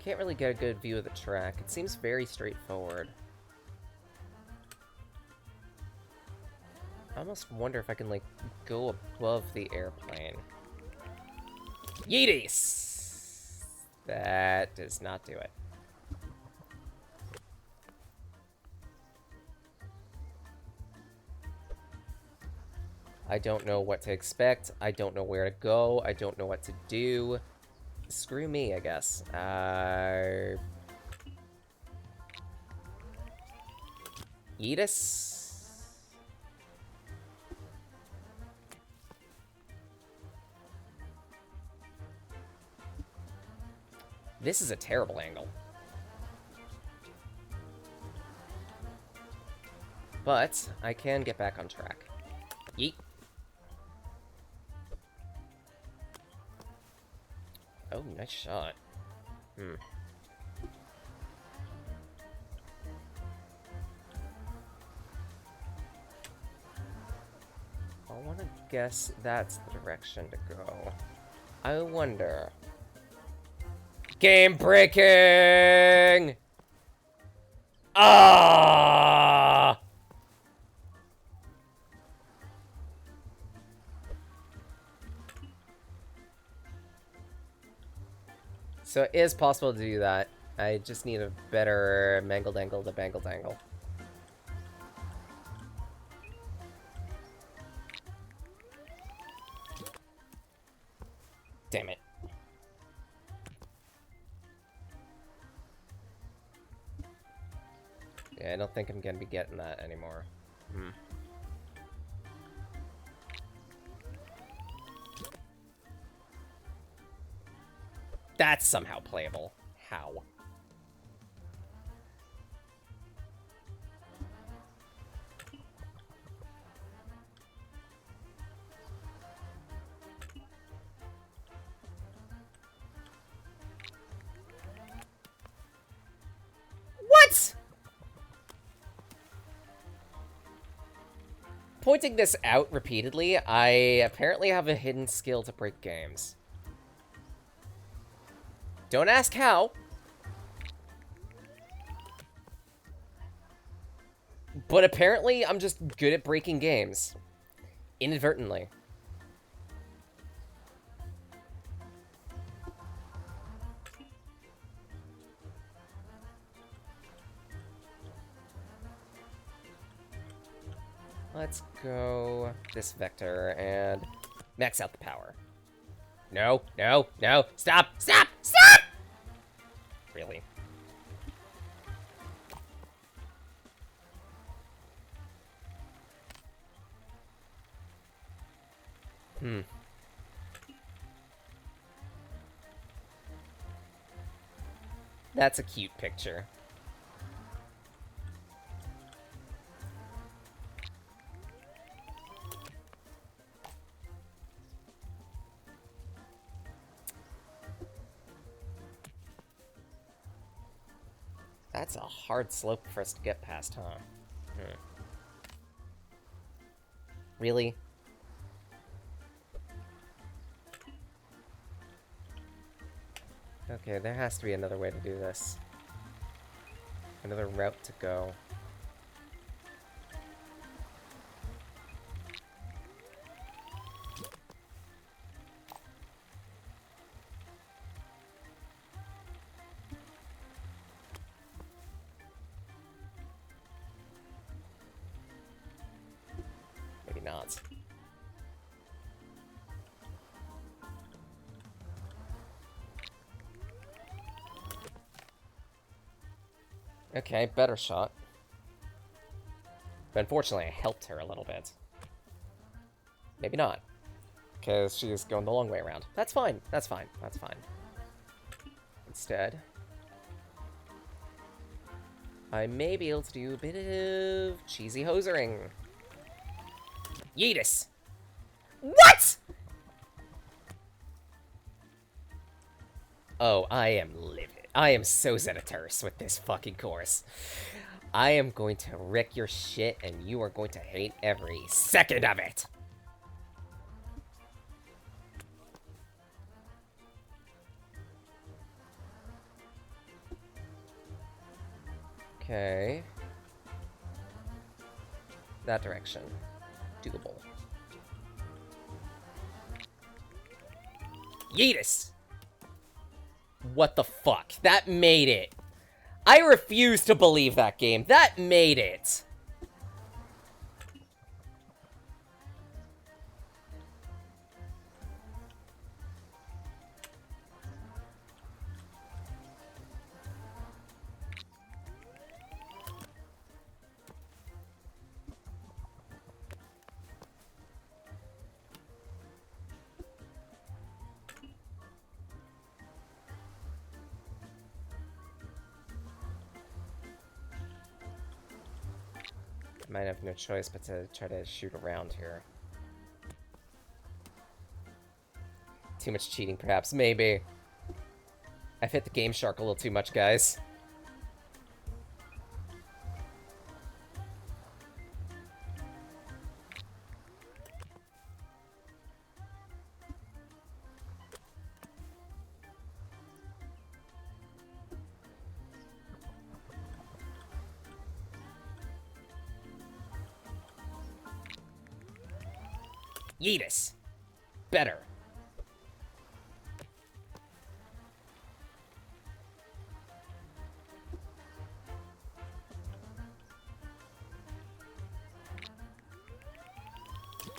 Can't really get a good view of the track. It seems very straightforward. I almost wonder if I can, like, go above the airplane. Yeeties! That does not do it. I don't know what to expect. I don't know where to go. I don't know what to do. Screw me, I guess. Yeetus? This is a terrible angle. But I can get back on track. Yeet. Oh, nice shot. I want to guess that's the direction to go. I wonder... Game breaking! Ah! So it is possible to do that. I just need a better mangle-dangle to bangle-dangle. Damn it. Yeah, I don't think I'm gonna be getting that anymore. That's somehow playable. How? What? Pointing this out repeatedly, I apparently have a hidden skill to break games. Don't ask how. But apparently, I'm just good at breaking games. Inadvertently. Let's go this vector and max out the power. No, no, no. Stop, stop, stop! Really? That's a cute picture. That's a hard slope for us to get past, huh? Really? Okay, there has to be another way to do this. Another route to go. Maybe not. Okay, better shot. But unfortunately, I helped her a little bit. Maybe not. Because she's going the long way around. That's fine. That's fine. That's fine. Instead, I may be able to do a bit of cheesy hosering. Yeetus! What?! Oh, I am livid. I am so Zetaterse with this fucking course. I am going to wreck your shit, and you are going to hate every second of it! Okay. That direction. Doable. Yeetus! What the fuck? That made it! I refuse to believe that game. That made it! Might have no choice but to try to shoot around here. Too much cheating, perhaps. Maybe. I've hit the Game Shark a little too much, guys. Yeetus! Better.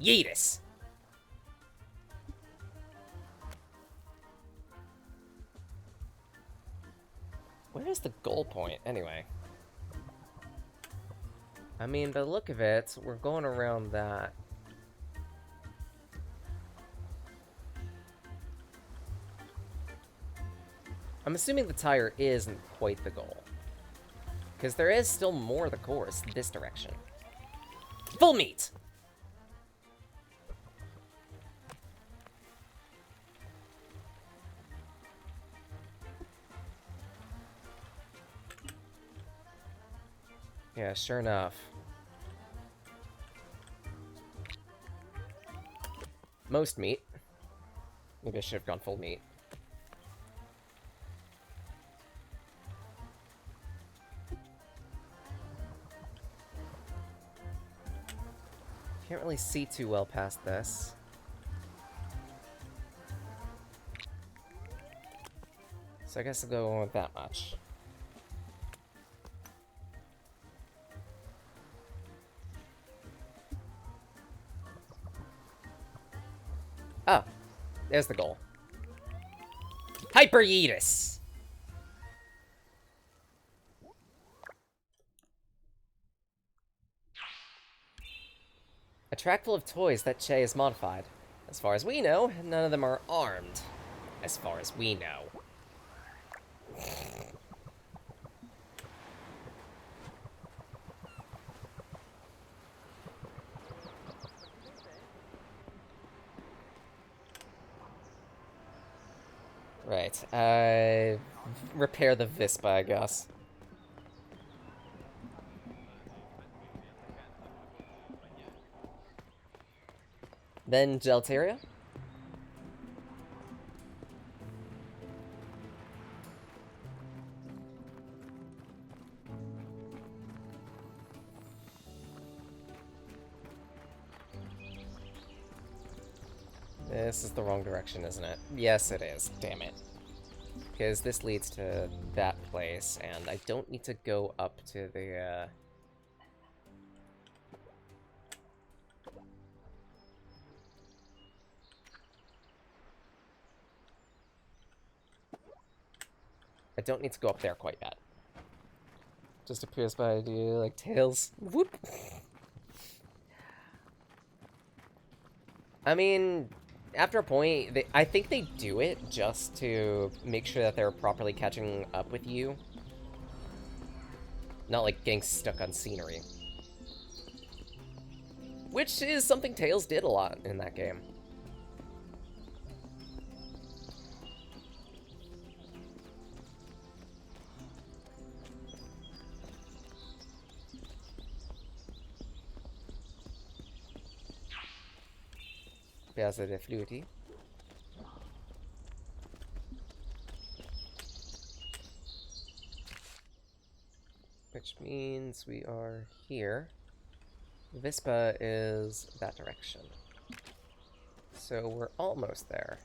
Yeetus! Where is the goal point, anyway? I mean, by the look of it, we're going around that. I'm assuming the tire isn't quite the goal. Because there is still more of the course this direction. Full meat! Yeah, sure enough. Most meat. Maybe I should have gone full meat. Can't really see too well past this. So I guess I'll go with that much. Ah, there's the goal. Hyper Yeetus! A track full of toys that Che has modified. As far as we know, none of them are armed. As far as we know. Right, repair the Vispa, I guess. Then Geltaria? This is the wrong direction, isn't it? Yes, it is. Damn it. Because this leads to that place, and I don't need to go up to the, I don't need to go up there quite yet. Just appears by idea like tails. Whoop. I mean, after a point, I think they do it just to make sure that they're properly catching up with you. Not like getting stuck on scenery. Which is something Tails did a lot in that game. Piazza de Fluti. Which means we are here. Vispa is that direction. So we're almost there.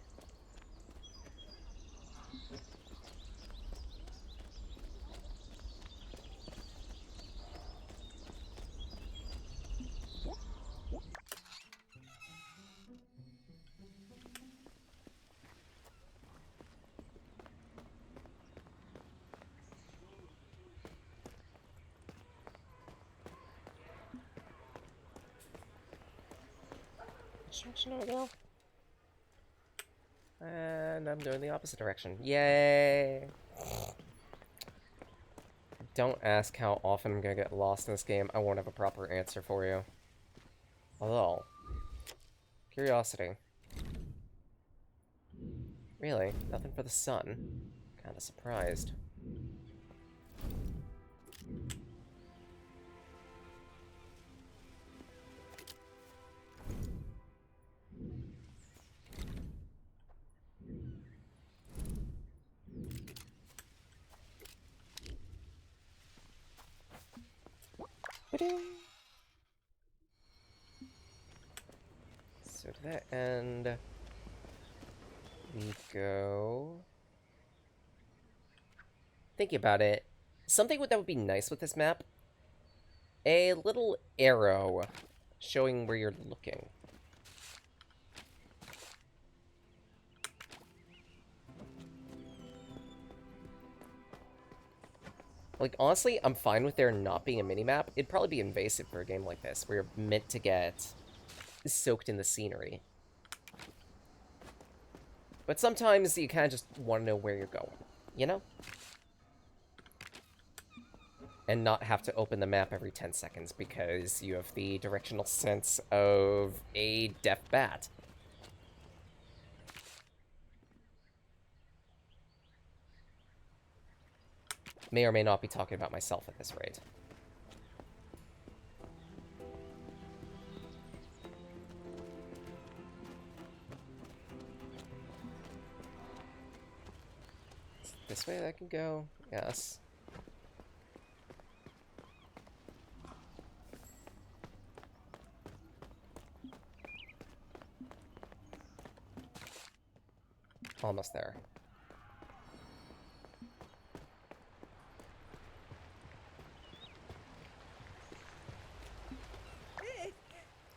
Which direction do I go? And I'm going the opposite direction. Yay! Don't ask how often I'm gonna get lost in this game. I won't have a proper answer for you. Although, curiosity. Really? Nothing for the sun? Kinda surprised. So to that end, we go... Thinking about it, something that would be nice with this map, a little arrow showing where you're looking. Like, honestly, I'm fine with there not being a minimap. It'd probably be invasive for a game like this, where you're meant to get soaked in the scenery. But sometimes you kind of just want to know where you're going, you know? And not have to open the map every 10 seconds because you have the directional sense of a deaf bat. May or may not be talking about myself at this rate. This way I can go? Yes. Almost there.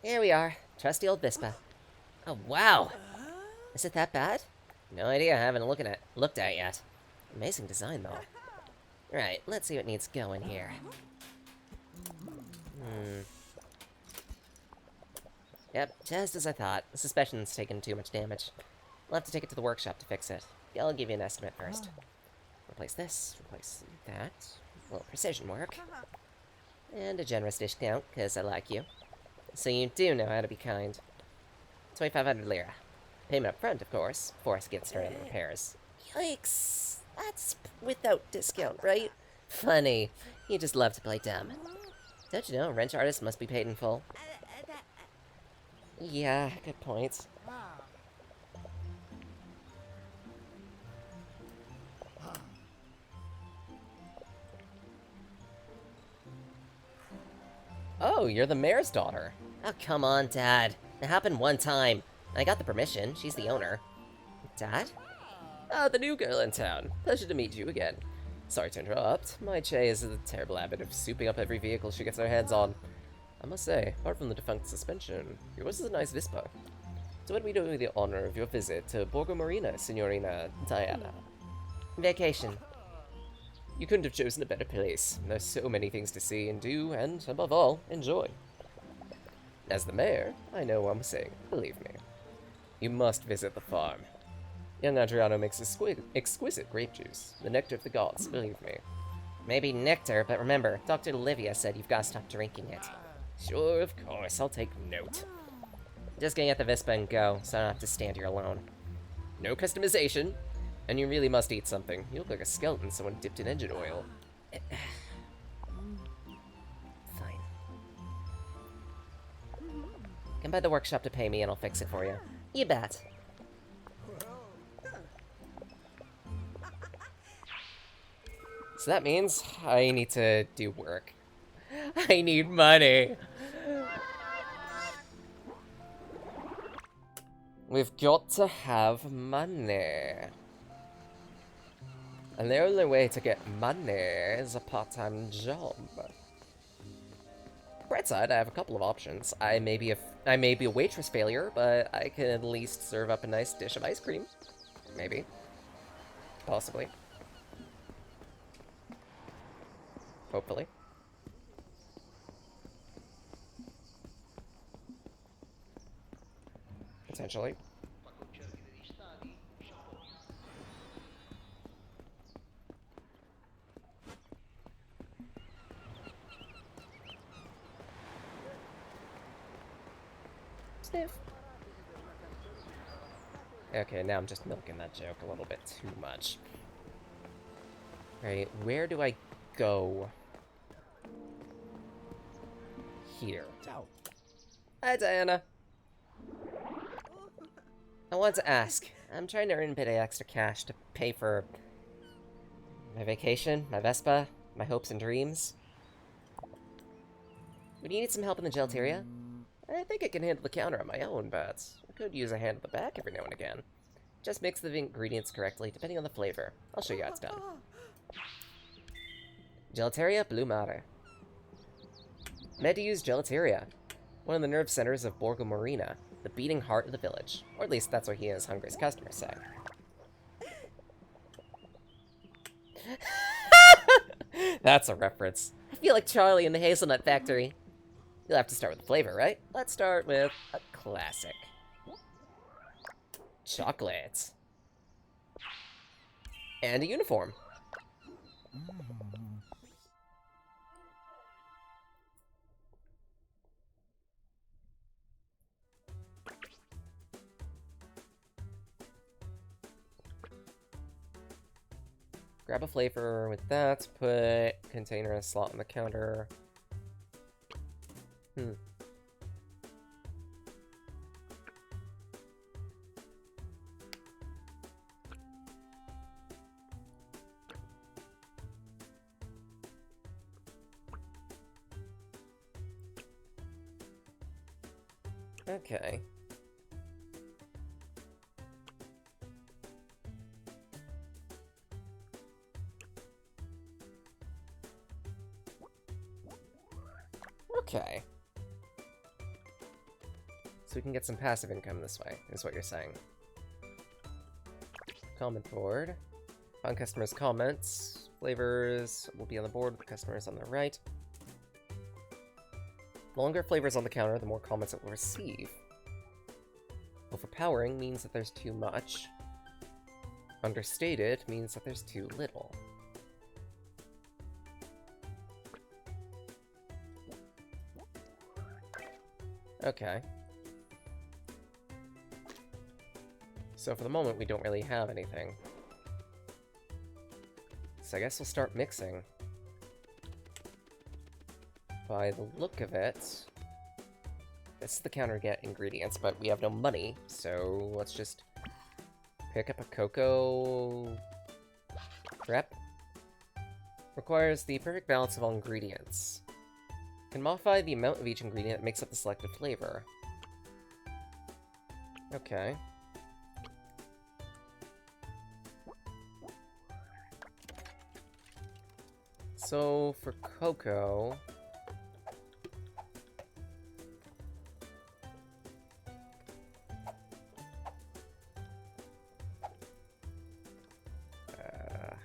Here we are. Trusty old Vispa. Oh, wow. Is it that bad? No idea, I haven't looked at it yet. Amazing design, though. Right, let's see what needs going here. Yep, just as I thought. The suspension's taken too much damage. We'll have to take it to the workshop to fix it. I'll give you an estimate first. Replace this, replace that. A little precision work. And a generous discount, because I like you. So you do know how to be kind. 2,500 lira. Payment up front, of course, before I get started on the repairs. Yikes. That's without discount, right? Funny. You just love to play dumb. Don't you know, wrench artists must be paid in full? Yeah, good point. Oh, you're the mayor's daughter. Oh, come on, Dad. It happened one time. I got the permission. She's the owner. Dad? Ah, the new girl in town. Pleasure to meet you again. Sorry to interrupt. My Che has a terrible habit of souping up every vehicle she gets her hands on. I must say, apart from the defunct suspension, yours is a nice Vispa. So what do we do with the honor of your visit to Borgo Marina, Signorina Diana? Vacation. You couldn't have chosen a better place. There's so many things to see and do, and, above all, enjoy. As the mayor, I know what I'm saying, believe me. You must visit the farm. Young Adriano makes exquisite grape juice. The nectar of the gods, believe me. Maybe nectar, but remember, Dr. Olivia said you've got to stop drinking it. Sure, of course, I'll take note. Just gonna get the Vespa and go, so I don't have to stand here alone. No customization. And you really must eat something. You look like a skeleton someone dipped in engine oil. Fine. Come by the workshop to pay me and I'll fix it for you. You bet. So that means I need to do work. I need money. We've got to have money. And the only way to get money is a part-time job. Bright side, I have a couple of options. I may be a waitress failure, but I can at least serve up a nice dish of ice cream. Maybe. Possibly. Hopefully. Potentially. Sniff. Okay, now I'm just milking that joke a little bit too much. Right, where do I go? Here. Hi, Diana. I want to ask. I'm trying to earn a bit of extra cash to pay for my vacation, my Vespa, my hopes and dreams. Would you need some help in the gelateria? I think I can handle the counter on my own, but I could use a hand at the back every now and again. Just mix the ingredients correctly, depending on the flavor. I'll show you how it's done. Gelateria Blue Mare. Mediu's Gelateria, one of the nerve centers of Borgo Marina, the beating heart of the village. Or at least that's what he and his hungriest customers say. That's a reference. I feel like Charlie in the Hazelnut Factory. You'll have to start with the flavor, right? Let's start with a classic. Chocolate. And a uniform. Grab a flavor with that, put container in a slot on the counter. Okay. Okay. So we can get some passive income this way, is what you're saying. Comment board. On customers' comments. Flavors will be on the board with customers on the right. The longer flavors on the counter, the more comments it will receive. Overpowering means that there's too much. Understated means that there's too little. Okay. So for the moment, we don't really have anything. So I guess we'll start mixing. By the look of it, this is the counter to get ingredients, but we have no money, so let's just pick up a cocoa prep. Requires the perfect balance of all ingredients. Can modify the amount of each ingredient that makes up the selected flavor. Okay. So for cocoa,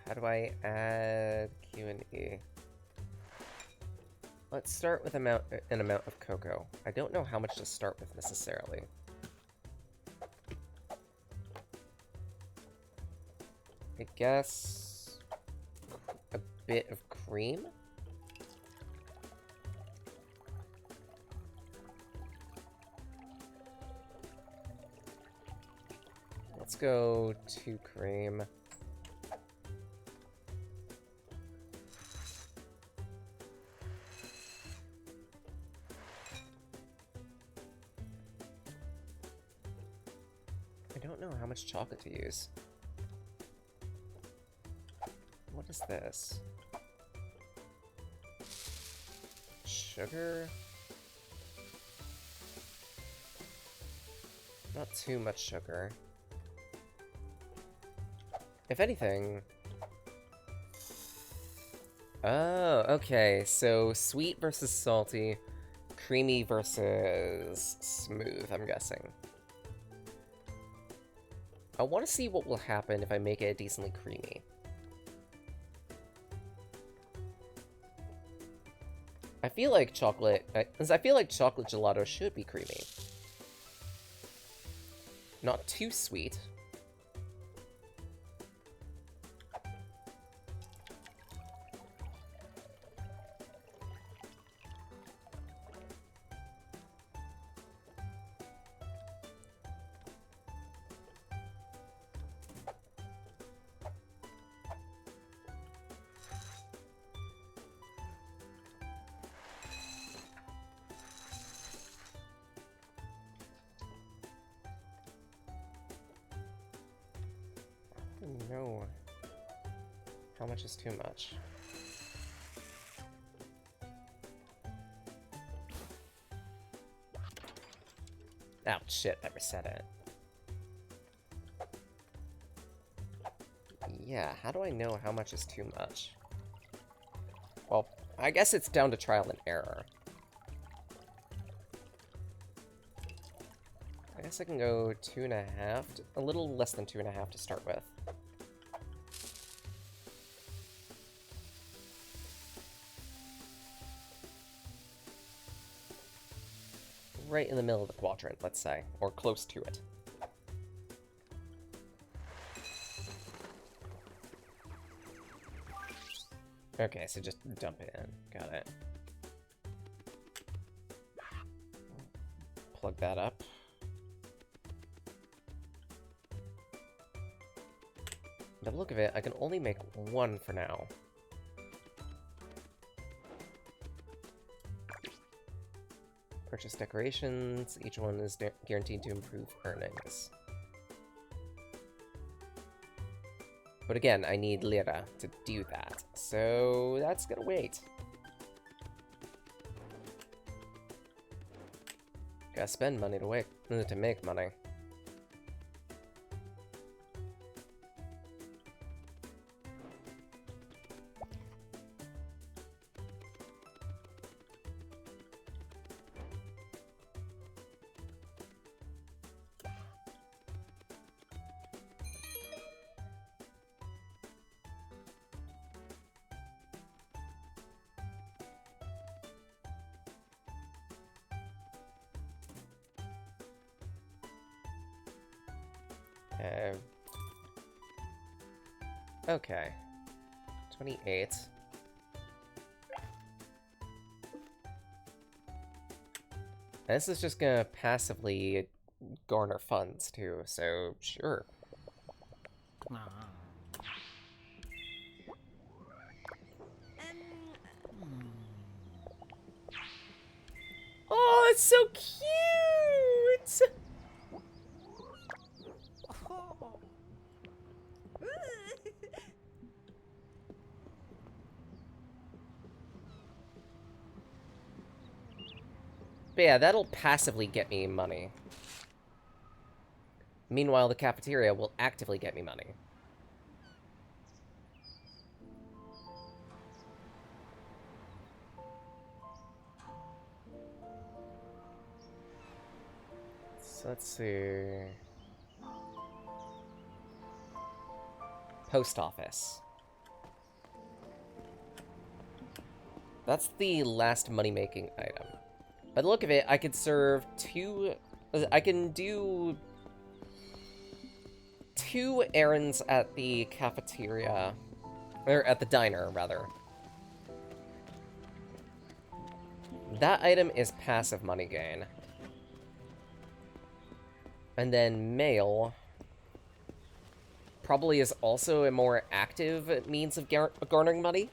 how do I add Q and E? Let's start with an amount of cocoa. I don't know how much to start with necessarily. guess a bit of cream? Let's go 2 cream. I don't know how much chocolate to use. What is this? Sugar? Not too much sugar. If anything... Oh, okay. So, sweet versus salty, creamy versus smooth, I'm guessing. I want to see what will happen if I make it decently creamy. I feel like chocolate gelato should be creamy. Not too sweet. No. How much is too much? Oh, shit, I reset it. Yeah, how do I know how much is too much? Well, I guess it's down to trial and error. I guess I can go 2.5, a little less than 2.5 to start with. Right in the middle of the quadrant, let's say, or close to it. Okay, so just dump it in. Got it. Plug that up. By the look of it, I can only make 1 for now. Purchase decorations. Each one is guaranteed to improve earnings. But again, I need lira to do that, so that's gonna wait. Gotta spend money to make money. Okay. 28. And this is just gonna passively garner funds, too, so sure. Oh, it's so cute! But yeah, that'll passively get me money. Meanwhile, the cafeteria will actively get me money. So let's see... Post office. That's the last money-making item. By the look of it, I could serve I can do 2 errands at the cafeteria. Or at the diner, rather. That item is passive money gain. And then mail probably is also a more active means of garnering money.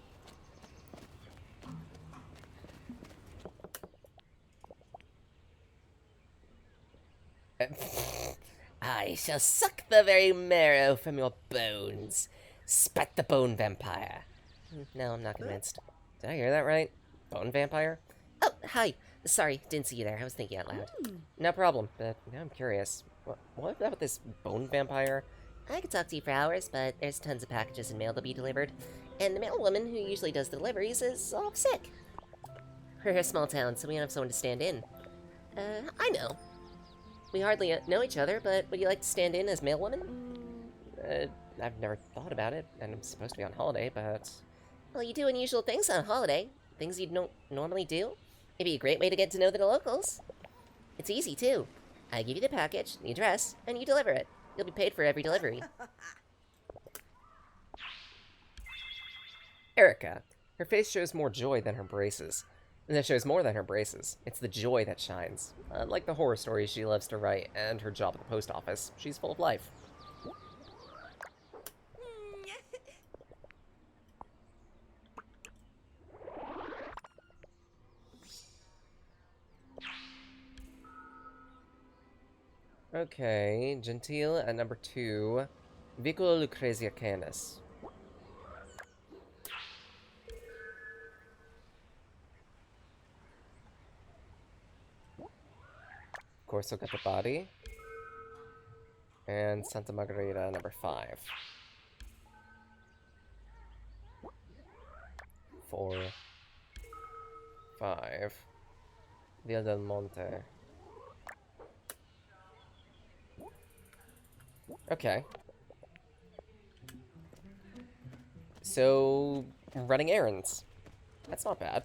I shall suck the very marrow from your bones. Spat the bone vampire. No, I'm not convinced. Did I hear that right? Bone vampire? Oh, hi. Sorry, didn't see you there. I was thinking out loud. No problem, but now I'm curious. What about this bone vampire? I could talk to you for hours, but there's tons of packages and mail to be delivered. And the mail woman who usually does deliveries is off sick. We're a small town, so we don't have someone to stand in. I know. We hardly know each other, but would you like to stand in as mailwoman? I've never thought about it, and I'm supposed to be on holiday, but... Well, you do unusual things on holiday. Things you don't normally do. It'd be a great way to get to know the locals. It's easy, too. I give you the package, the address, and you deliver it. You'll be paid for every delivery. Erica. Her face shows more joy than her braces. And that shows more than her braces. It's the joy that shines. Unlike the horror stories she loves to write and her job at the post office, she's full of life. Okay, Gentile at number 2. Vicolo Lucrezia Canis. Of course, we'll get the body. And Santa Margherita, number 5. 4. 5. Via del Monte. Okay. So, running errands. That's not bad.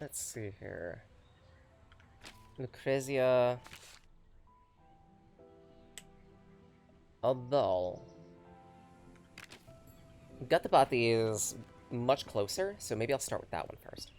Let's see here. Lucrezia. Although Gatabati is much closer, so maybe I'll start with that one first.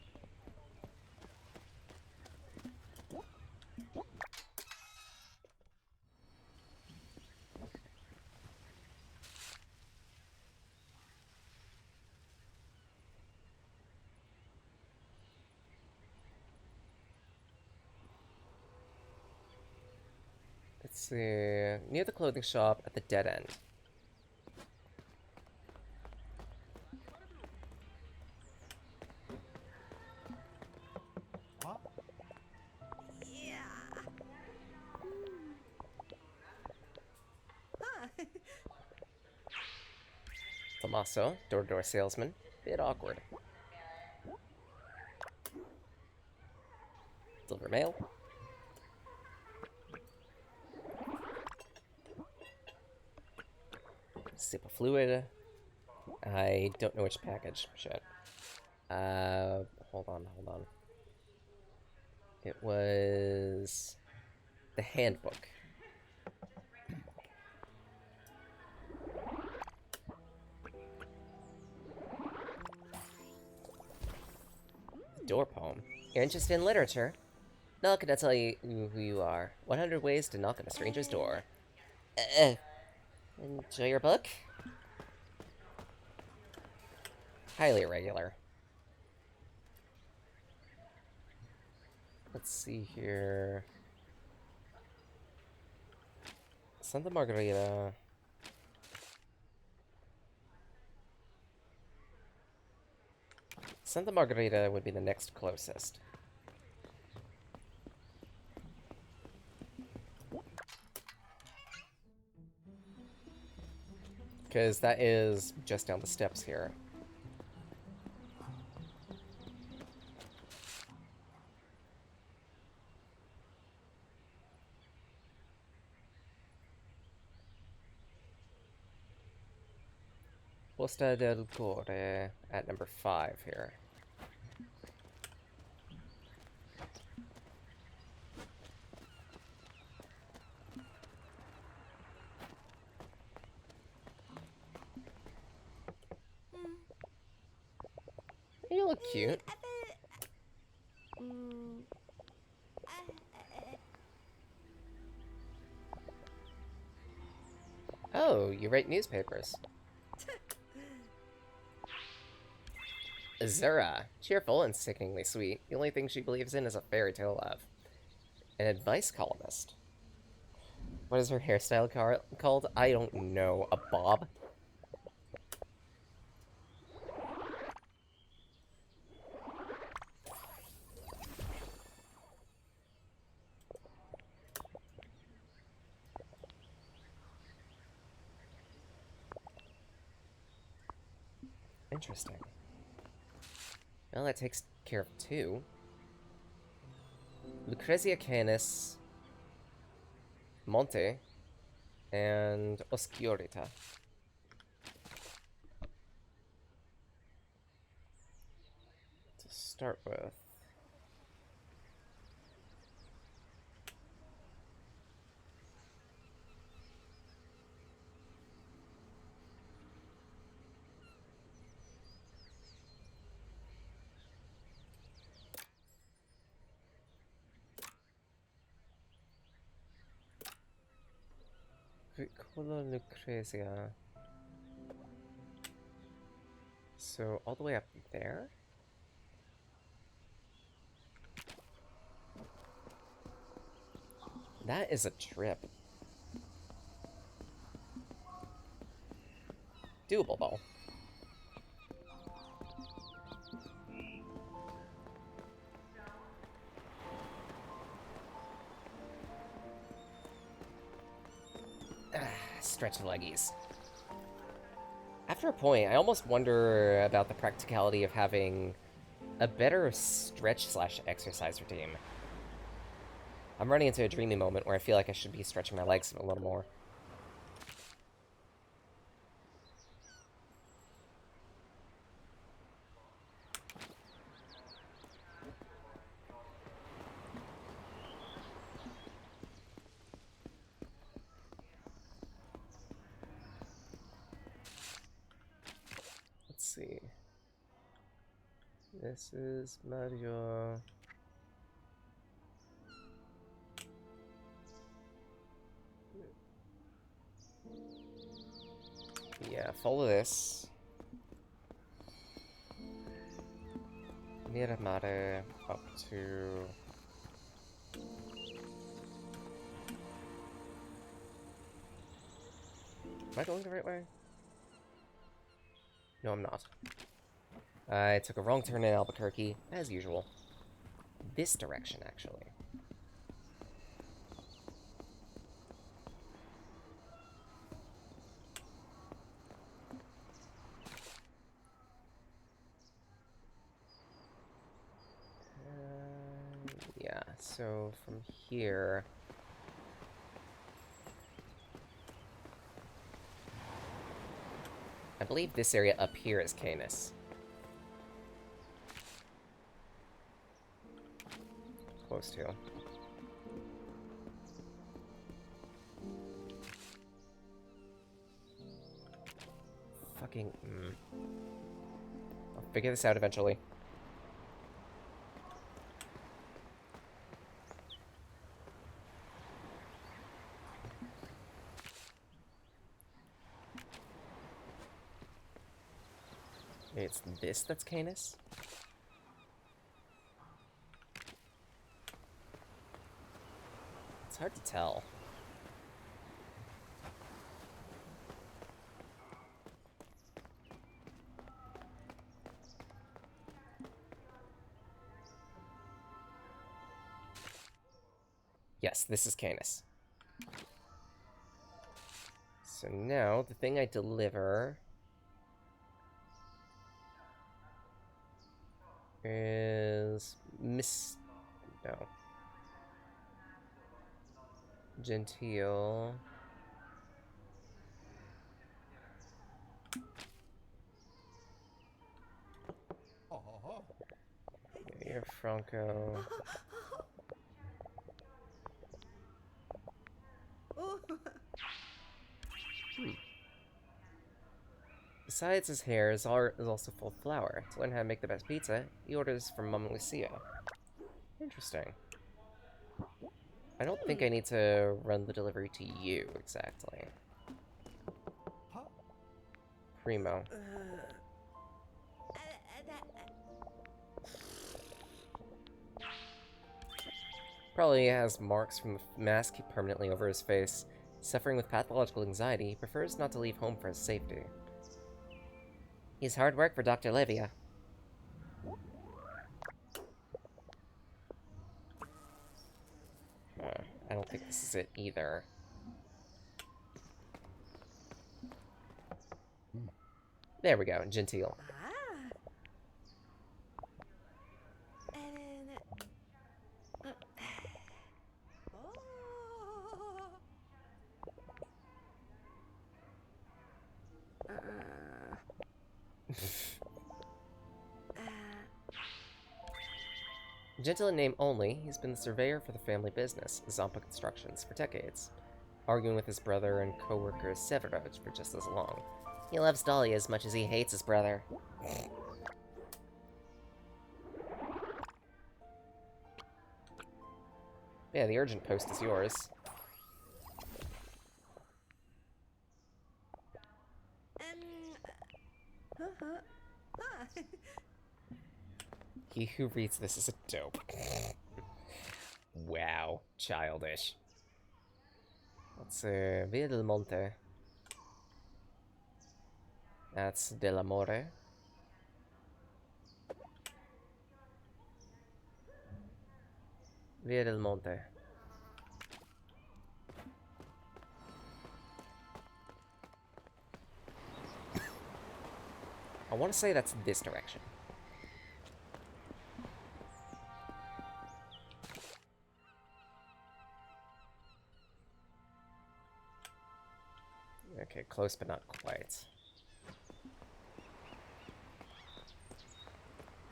Let's see. Near the clothing shop at the dead end. What? Tommaso, door-to-door salesman. Bit awkward. Deliver mail. Sip of fluid. I don't know which package. Shit. Hold on. It was the handbook. Door poem. You're interested in literature? Not gonna tell you who you are. 100 ways to knock on a stranger's door. Enjoy your book? Highly irregular. Let's see here. Santa Margherita. Santa Margherita would be the next closest. Because that is just down the steps here. Costa del Gore at number 5 here. You look cute. Oh, you write newspapers. Azura, cheerful and sickeningly sweet. The only thing she believes in is a fairy tale love. An advice columnist. What is her hairstyle called? I don't know. A bob? Interesting. Well, that takes care of 2. Lucrezia Canis, Monte, and Oscurita. To start with. Piccola Lucrezia. So, all the way up there? That is a trip. Doable, though. Stretch the leggies. After a point, I almost wonder about the practicality of having a better stretch/exercise routine. I'm running into a dreamy moment where I feel like I should be stretching my legs a little more. Let's see. This is Mario. Yeah, follow this. Miramare up to... Am I going the right way? No, I'm not. I took a wrong turn in Albuquerque, as usual. This direction, actually. Yeah, so from here... I believe this area up here is Canis. Close to. Fucking... I'll figure this out eventually. Maybe it's this that's Canis? It's hard to tell. Yes, this is Canis. So now, the thing I deliver... is... No. Gentile... Here, Franco. Besides, his hair is also full of flour. To learn how to make the best pizza, he orders from Mama Lucia. Interesting. I don't think I need to run the delivery to you, exactly. Primo. Probably has marks from the mask permanently over his face. Suffering with pathological anxiety, he prefers not to leave home for his safety. He's hard work for Dr. Livia. I don't think this is it either. There we go, genteel. Gentle in name only, he's been the surveyor for the family business, Zampa Constructions, for decades, arguing with his brother and co-worker Severaj for just as long. He loves Dolly as much as he hates his brother. Yeah, the urgent post is yours. He who reads this is a dope. Wow, childish. Let's see, Via del Monte. That's Dell'Amore. Via del Monte. I want to say that's this direction. Okay, close but not quite.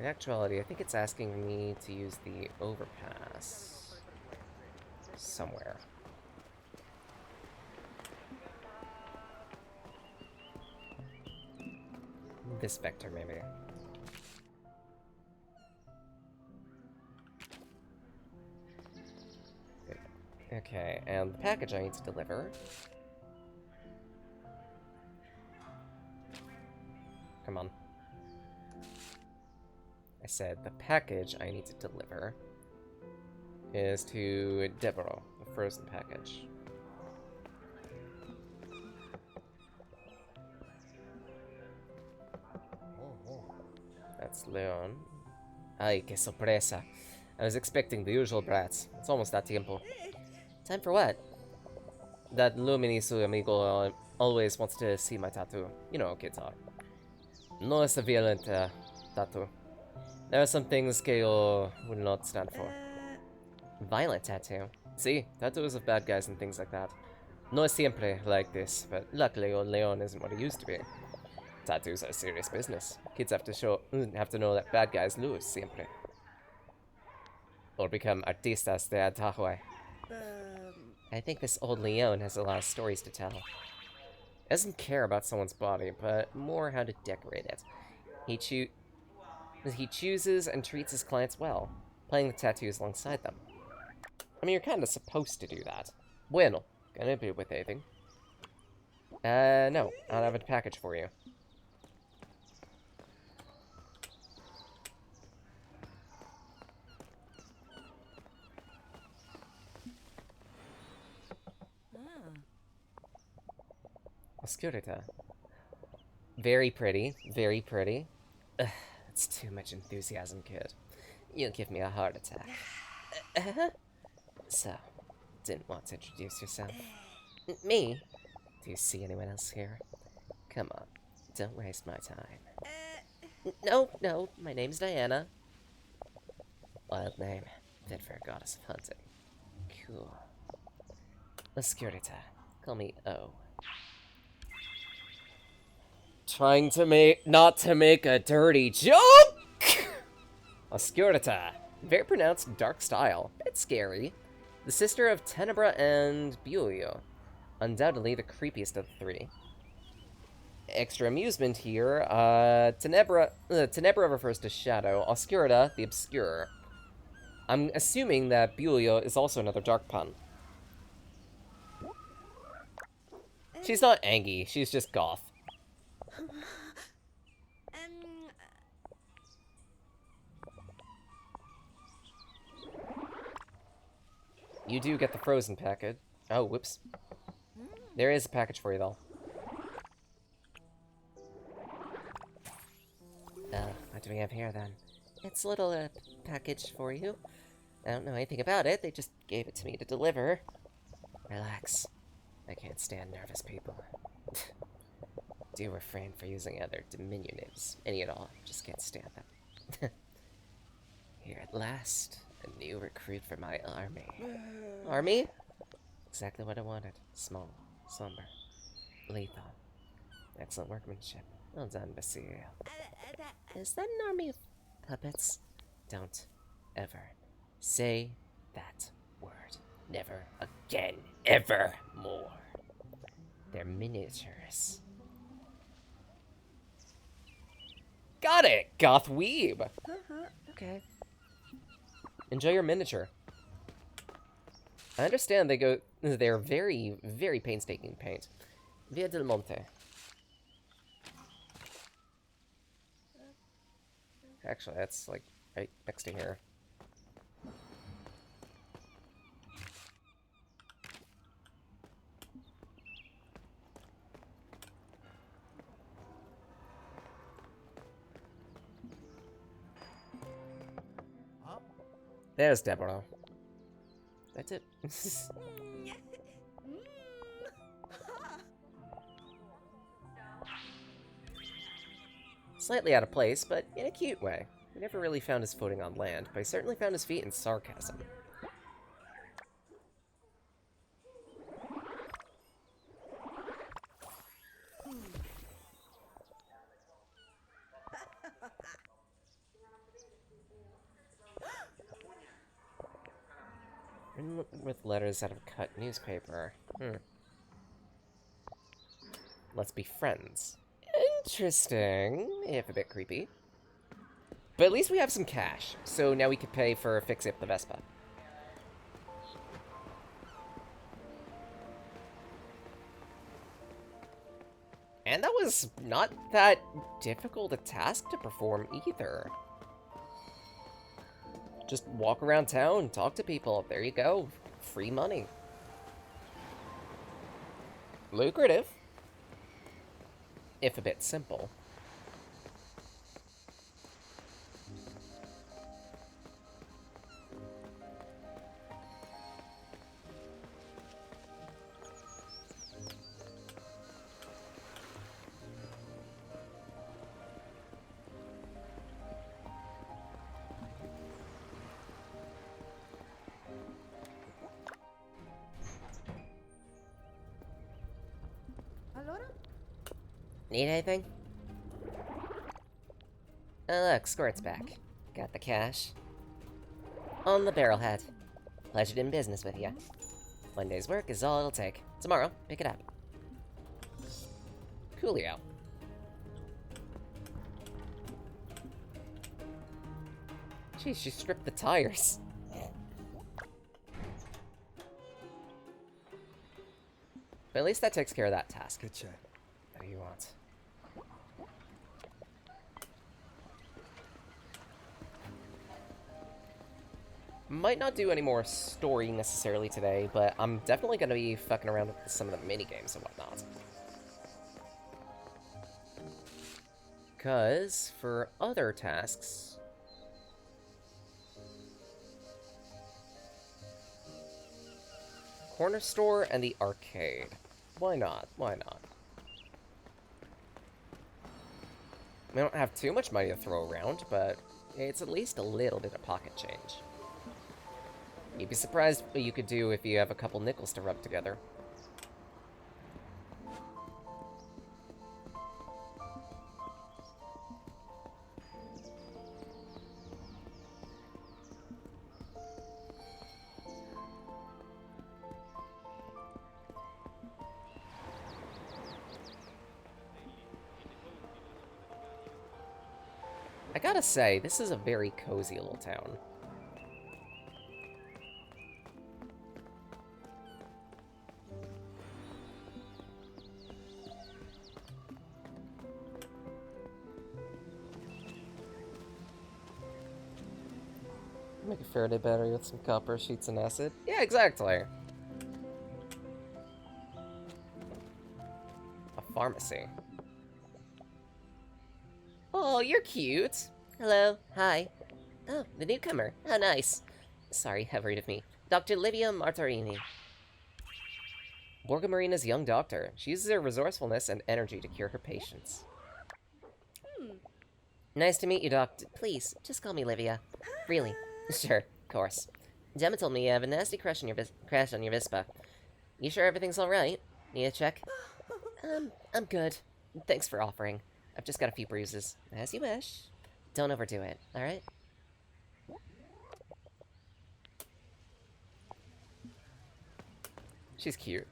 In actuality, I think it's asking me to use the overpass somewhere. This vector, maybe. Okay, and the package I need to deliver. Come on. I said the package I need to deliver is to Deborah, the frozen package. That's Leon. Ay, qué sorpresa. I was expecting the usual brats. It's almost that tiempo. Time for what? That Lumini su amigo always wants to see my tattoo. You know how kids are. No es a violent tattoo. There are some things que yo would not stand for. Violent tattoo? See, tattoos of bad guys and things like that. No es siempre like this, but luckily old Leon isn't what he used to be. Tattoos are serious business. Kids have to know that bad guys lose siempre. Or become artistas de Atahuay. I think this old Leon has a lot of stories to tell. He doesn't care about someone's body, but more how to decorate it. He chooses and treats his clients well, playing the tattoos alongside them. I mean, you're kind of supposed to do that. Bueno, can I help you with anything? No, I don't have a package for you. Oscurita. Very pretty, very pretty. Ugh, that's too much enthusiasm, kid. You'll give me a heart attack. So, didn't want to introduce yourself? Me? Do you see anyone else here? Come on, don't waste my time. No, my name's Diana. Wild name, fit for a goddess of hunting. Cool. Oscurita, call me O. Trying to not to make a dirty joke? Oscurita. Very pronounced dark style. It's scary. The sister of Tenebra and Buio. Undoubtedly the creepiest of the three. Extra amusement here, Tenebra refers to shadow, Oscurita, the obscure. I'm assuming that Buio is also another dark pun. She's not Angie, she's just goth. You do get the frozen package. Oh, whoops. There is a package for you, though. What do we have here, then? It's a little, package for you. I don't know anything about it, they just gave it to me to deliver. Relax. I can't stand nervous people. Do refrain from using other diminutives, any at all. Just can't stand them. Here at last, a new recruit for my army. Army? Exactly what I wanted. Small, somber, lethal. Excellent workmanship. Well done, Basile. Is that an army of puppets? Don't ever say that word. Never again. Ever more. They're miniatures. Got it! Goth weeb! Okay. Enjoy your miniature. I understand they're very, very painstaking paint. Via del Monte. Actually, that's, like, right next to here. There's Deborah. That's it. Slightly out of place, but in a cute way. He never really found his footing on land, but he certainly found his feet in sarcasm. Written with letters out of a cut newspaper. Let's be friends. Interesting, if a bit creepy. But at least we have some cash, so now we can pay for Fix-It the Vespa. And that was not that difficult a task to perform either. Just walk around town, talk to people, there you go. Free money. Lucrative. If a bit simple. Allora? Need anything? Oh, look, Squirt's back. Got the cash. On the barrelhead. Pleasure doing business with you. One day's work is all it'll take. Tomorrow, pick it up. Coolio. Jeez, she stripped the tires. But at least that takes care of that task. Good check. What do you want? Might not do any more story necessarily today, but I'm definitely going to be fucking around with some of the mini-games and whatnot. Because, for other tasks... Corner store and the arcade. Why not? Why not? We don't have too much money to throw around, but it's at least a little bit of pocket change. You'd be surprised what you could do if you have a couple nickels to rub together. I gotta say, this is a very cozy little town. Make a Faraday battery with some copper sheets and acid. Yeah, exactly. A pharmacy. Oh, you're cute. Hello. Hi. Oh, the newcomer. How nice. Sorry, how rude of me. Dr. Livia Martarini. Borga Marina's young doctor. She uses her resourcefulness and energy to cure her patients. Nice to meet you, Doctor. Please, just call me Livia. Really? Sure, of course. Gemma told me you have a nasty crush on your Vispa. You sure everything's alright? Need a check? I'm good. Thanks for offering. I've just got a few bruises. As you wish. Don't overdo it, alright? She's cute.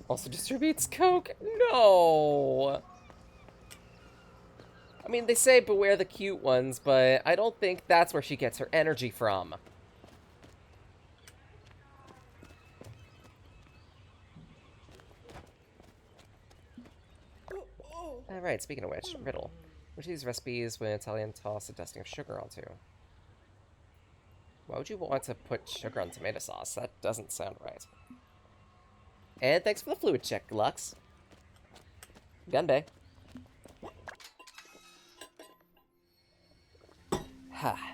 Also distributes coke? No! I mean, they say beware the cute ones, but I don't think that's where she gets her energy from. Alright, speaking of which, riddle. Which of these recipes would an Italian toss a dusting of sugar onto? Why would you want to put sugar on tomato sauce? That doesn't sound right. And thanks for the fluid check, Lux. Gunbay. Ha.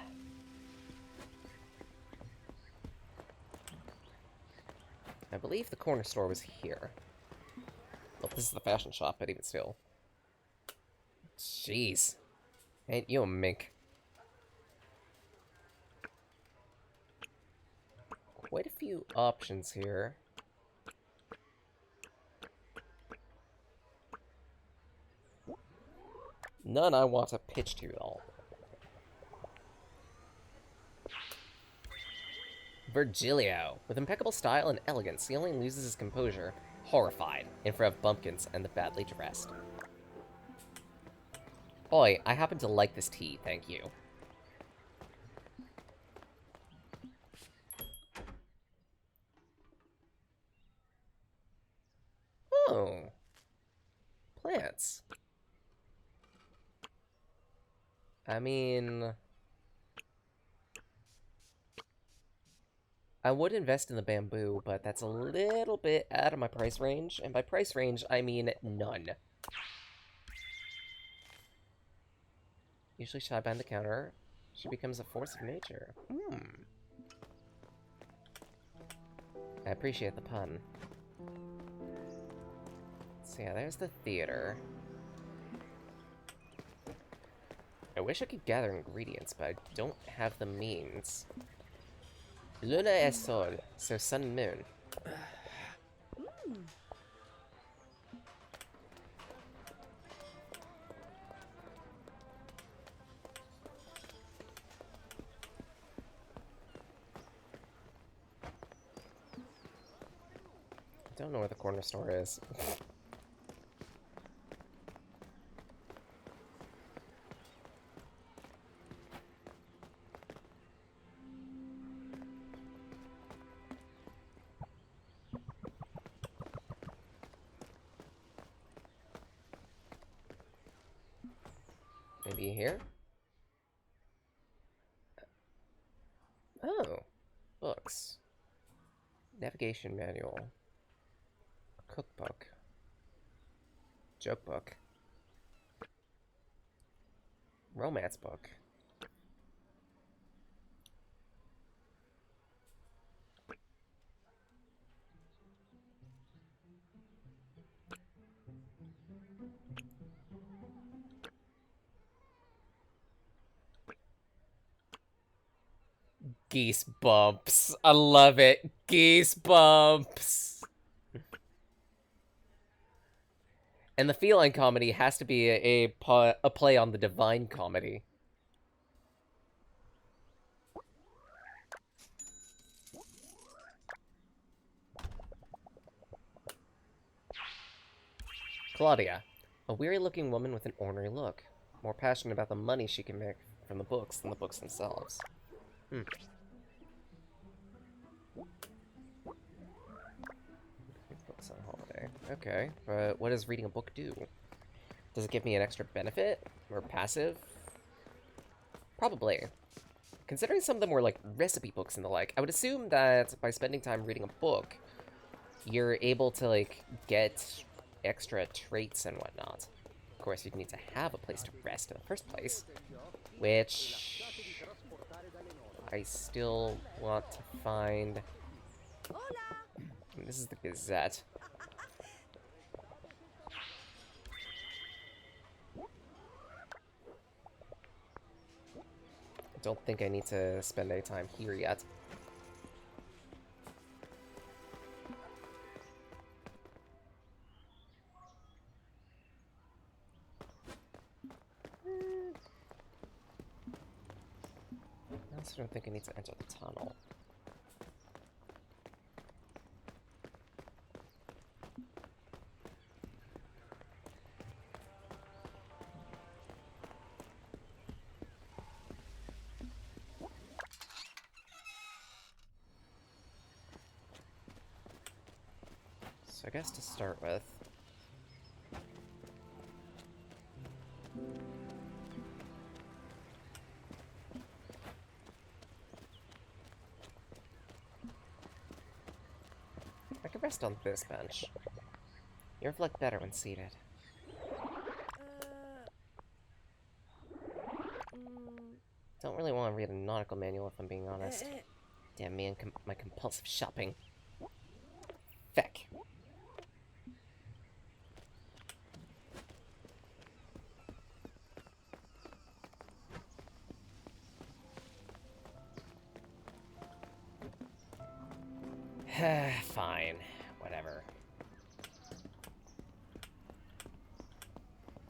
I believe the corner store was here. Well, this is the fashion shop, but even still. Jeez. Ain't you a mink? Quite a few options here. None I want to pitch to, though. Virgilio. With impeccable style and elegance, he only loses his composure, horrified, in front of bumpkins and the badly dressed. Oi, I happen to like this tea, thank you. Oh. Plants. I mean... I would invest in the bamboo, but that's a little bit out of my price range. And by price range, I mean none. Usually shy behind the counter, she becomes a force of nature. I appreciate the pun. So yeah, there's the theater. I wish I could gather ingredients, but I don't have the means. Luna es sol, so sun and moon. I don't know where the corner store is. Maybe here? Oh. Books. Navigation manual. Cookbook. Joke book. Romance book. Geese bumps. I love it. Geese bumps. And the feline comedy has to be a play on the divine comedy. Claudia, a weary-looking woman with an ornery look, more passionate about the money she can make from the books than the books themselves. Books on holiday. Okay, but what does reading a book do? Does it give me an extra benefit? Or passive? Probably. Considering some of them were like recipe books and the like, I would assume that by spending time reading a book, you're able to like get extra traits and whatnot. Of course, you'd need to have a place to rest in the first place, which I still want to find. This is the Gazette. I don't think I need to spend any time here yet. I also don't think I need to enter the tunnel. So I guess to start with, I could rest on this bench. You reflect better when seated. Don't really want to read a nautical manual if I'm being honest. Damn me and my compulsive shopping. Feck. Fine. Whatever.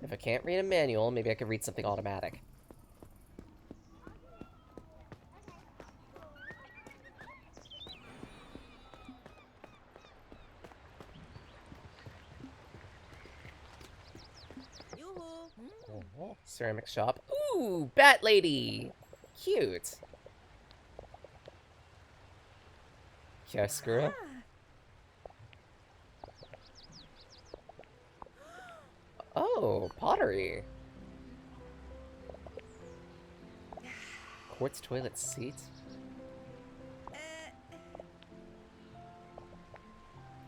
If I can't read a manual, maybe I could read something automatic. Oh, ceramic shop. Ooh, Bat Lady! Cute. Chiaroscuro. Oh, pottery. Quartz toilet seat.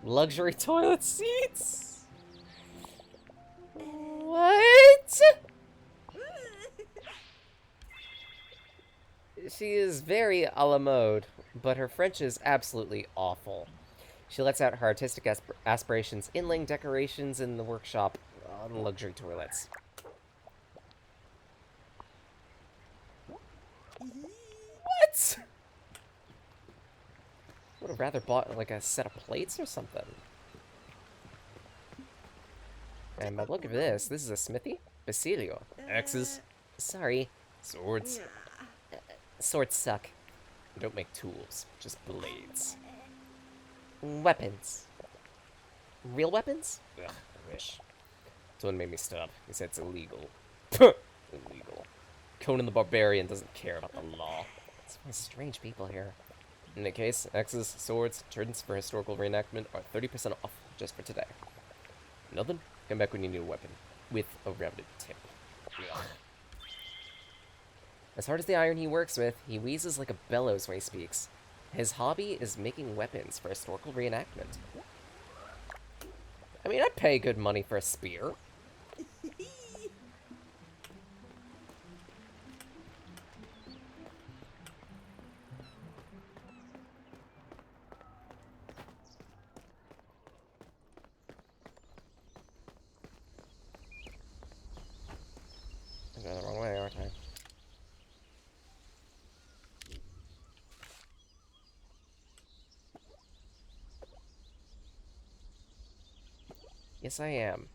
Luxury toilet seats? What? She is very a la mode, but her French is absolutely awful. She lets out her artistic aspirations inlaying decorations in the workshop on luxury toilets. What? Would have rather bought like a set of plates or something. And by the look of this is a smithy? Basilio. Axes. Sorry. Swords. Swords suck. I don't make tools, just blades. Weapons. Real weapons? Ugh, I wish. Someone made me stop. He said it's illegal. Illegal. Conan the Barbarian doesn't care about the law. It's one strange people here. In any case, axes, swords, turns for historical reenactment are 30% off just for today. Nothing? Come back when you need a weapon. With a rounded tip. Ugh. As hard as the iron he works with, he wheezes like a bellows when he speaks. His hobby is making weapons for historical reenactment. I mean, I'd pay good money for a spear. I'm going the wrong way, aren't I? Yes, I am.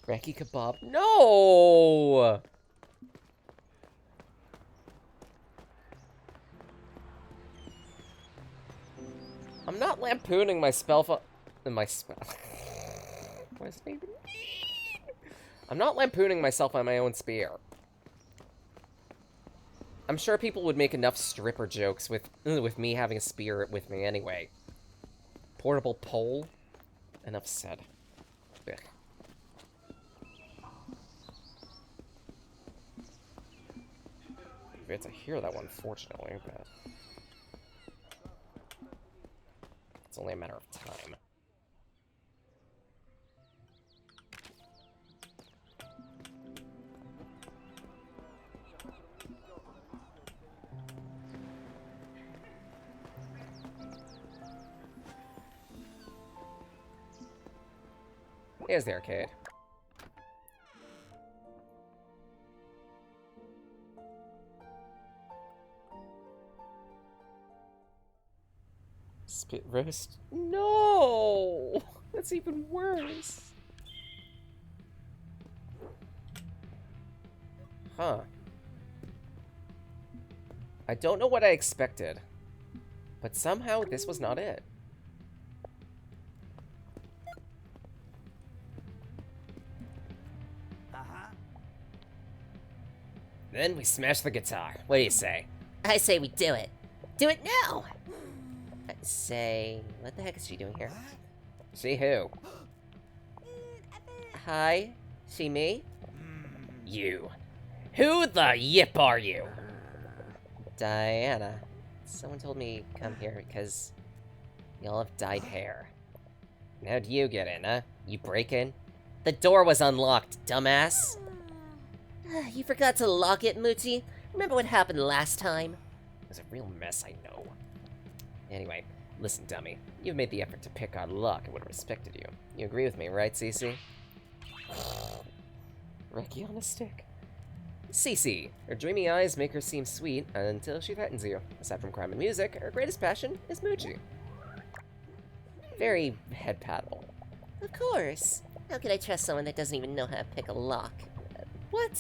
Raki kebab. No! I'm I'm not lampooning my spell my spell. What does it even mean? I'm not lampooning myself on my own spear. I'm sure people would make enough stripper jokes with me having a spear with me anyway. Portable pole? Enough said. Ugh. We have to hear that one, fortunately, but it's only a matter of time. Here's the arcade. Spit roast? No! That's even worse. Huh. I don't know what I expected, but somehow this was not it. Then we smash the guitar. What do you say? I say we do it. Do it now! I say, what the heck is she doing here? See who? Hi? She me? You. Who the yip are you? Diana. Someone told me come here because y'all have dyed hair. How'd you get in, huh? You break in? The door was unlocked, dumbass. You forgot to lock it, Moochie? Remember what happened last time? It was a real mess, I know. Anyway, listen, dummy. You've made the effort to pick our luck. I would have respected you. You agree with me, right, Cece? Reiki on a stick. Cece, her dreamy eyes make her seem sweet until she threatens you. Aside from crime and music, her greatest passion is Moochie. Very head paddle. Of course. How could I trust someone that doesn't even know how to pick a lock? What?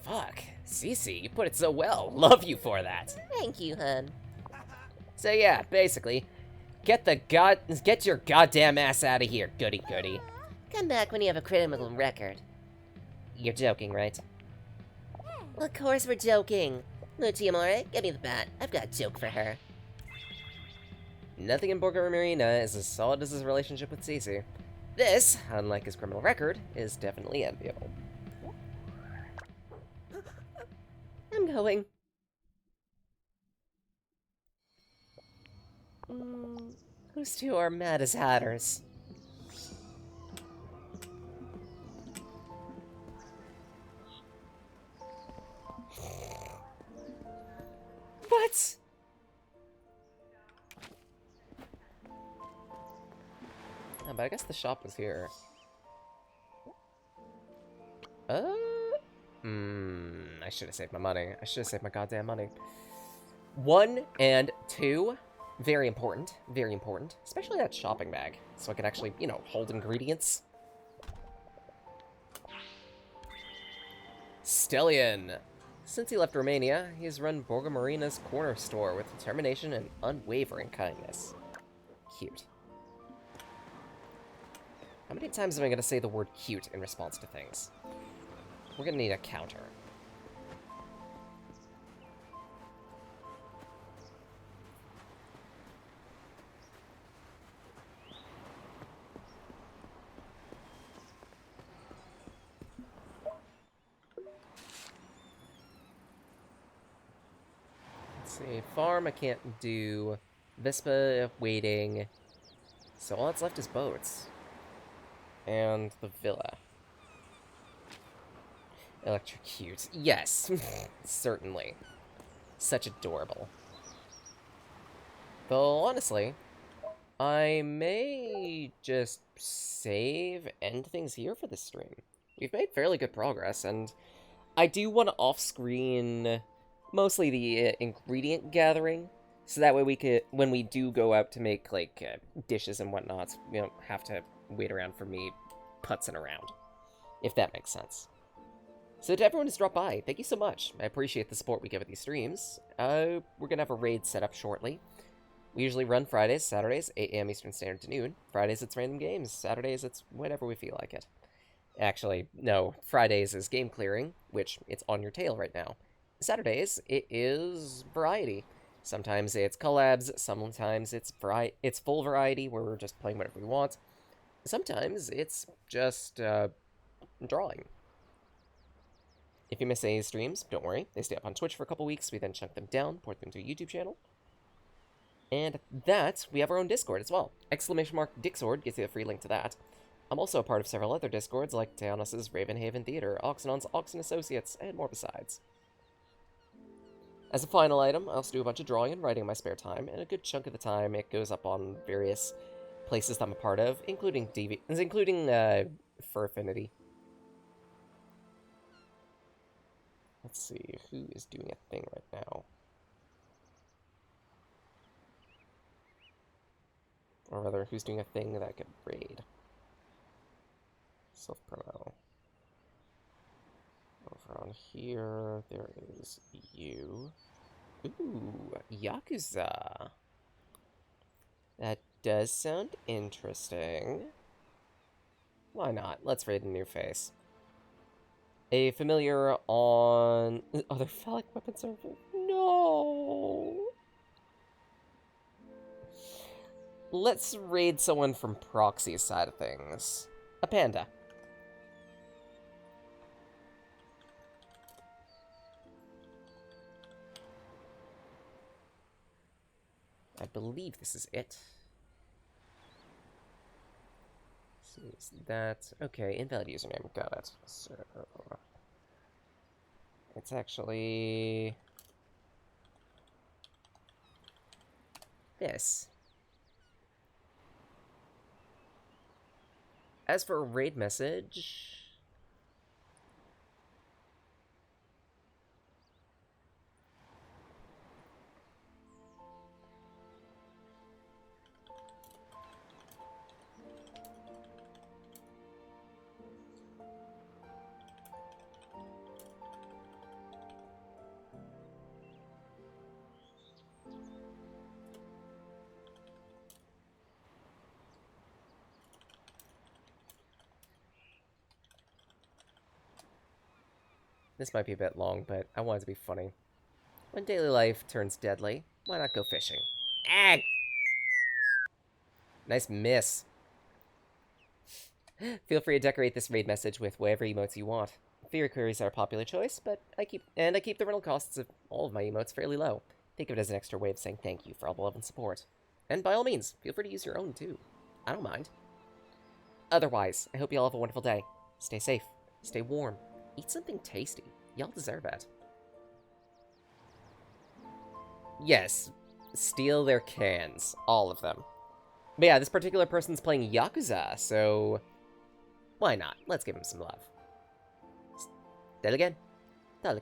Fuck. Cece, you put it so well. Love you for that. Thank you, hun. So yeah, basically, get your goddamn ass out of here, goody goody. Come back when you have a criminal record. You're joking, right? Of course we're joking. Moochie Amore, give me the bat. I've got a joke for her. Nothing in Borgo Marina is as solid as his relationship with Cece. This, unlike his criminal record, is definitely enviable. I'm going. Those two are mad as hatters. What? Oh, but I guess the shop was here. I should have saved my money. I should have saved my goddamn money. 1 and 2, very important, very important. Especially that shopping bag, so I can actually, you know, hold ingredients. Stellian. Since he left Romania, he has run Borgo Marina's corner store with determination and unwavering kindness. Cute. How many times am I going to say the word cute in response to things? We're going to need a counter. Let's see, farm I can't do. Vespa, waiting. So all that's left is boats. And the villa. Electrocute. Yes, certainly. Such adorable. Though, honestly, I may just save, end things here for this stream. We've made fairly good progress, and I do want to off-screen mostly the ingredient gathering, so that way we could, when we do go out to make, like, dishes and whatnot, we don't have to wait around for me putzing around, if that makes sense. So to everyone who's dropped by, thank you so much. I appreciate the support we give at these streams. We're gonna have a raid set up shortly. We usually run Fridays, Saturdays, 8 a.m. Eastern Standard to noon. Fridays, it's random games. Saturdays, it's whenever we feel like it. Actually, no. Fridays is game clearing, which it's on your tail right now. Saturdays, it is variety. Sometimes it's collabs, sometimes it's full variety, where we're just playing whatever we want. Sometimes it's just, drawing. If you miss any streams, don't worry. They stay up on Twitch for a couple weeks. We then chunk them down, port them to a YouTube channel. And that, we have our own Discord as well. !Dixord gets you a free link to that. I'm also a part of several other Discords, like Taonis' Ravenhaven Theater, Oxenon's Oxen Associates, and more besides. As a final item, I also do a bunch of drawing and writing in my spare time, and a good chunk of the time it goes up on various places that I'm a part of, including Fur Affinity. Let's see, who is doing a thing right now? Or rather, who's doing a thing that I could raid? Self-promo. Over on here, there is you. Ooh, Yakuza. That does sound interesting. Why not? Let's raid a new face. A familiar on... Other phallic weapons are... No! Let's raid someone from Proxy's side of things. A panda. I believe this is it. So is that... Okay, invalid username. Got it. So... It's actually... this. As for a raid message... This might be a bit long, but I want it to be funny. When daily life turns deadly, why not go fishing? Ag! Nice miss. Feel free to decorate this raid message with whatever emotes you want. Theory queries are a popular choice, but I keep the rental costs of all of my emotes fairly low. Think of it as an extra way of saying thank you for all the love and support. And by all means, feel free to use your own too. I don't mind. Otherwise, I hope you all have a wonderful day. Stay safe, stay warm, eat something tasty. Y'all deserve it. Yes, steal their cans. All of them. But yeah, this particular person's playing Yakuza, so... why not? Let's give him some love. Dale again. Dale,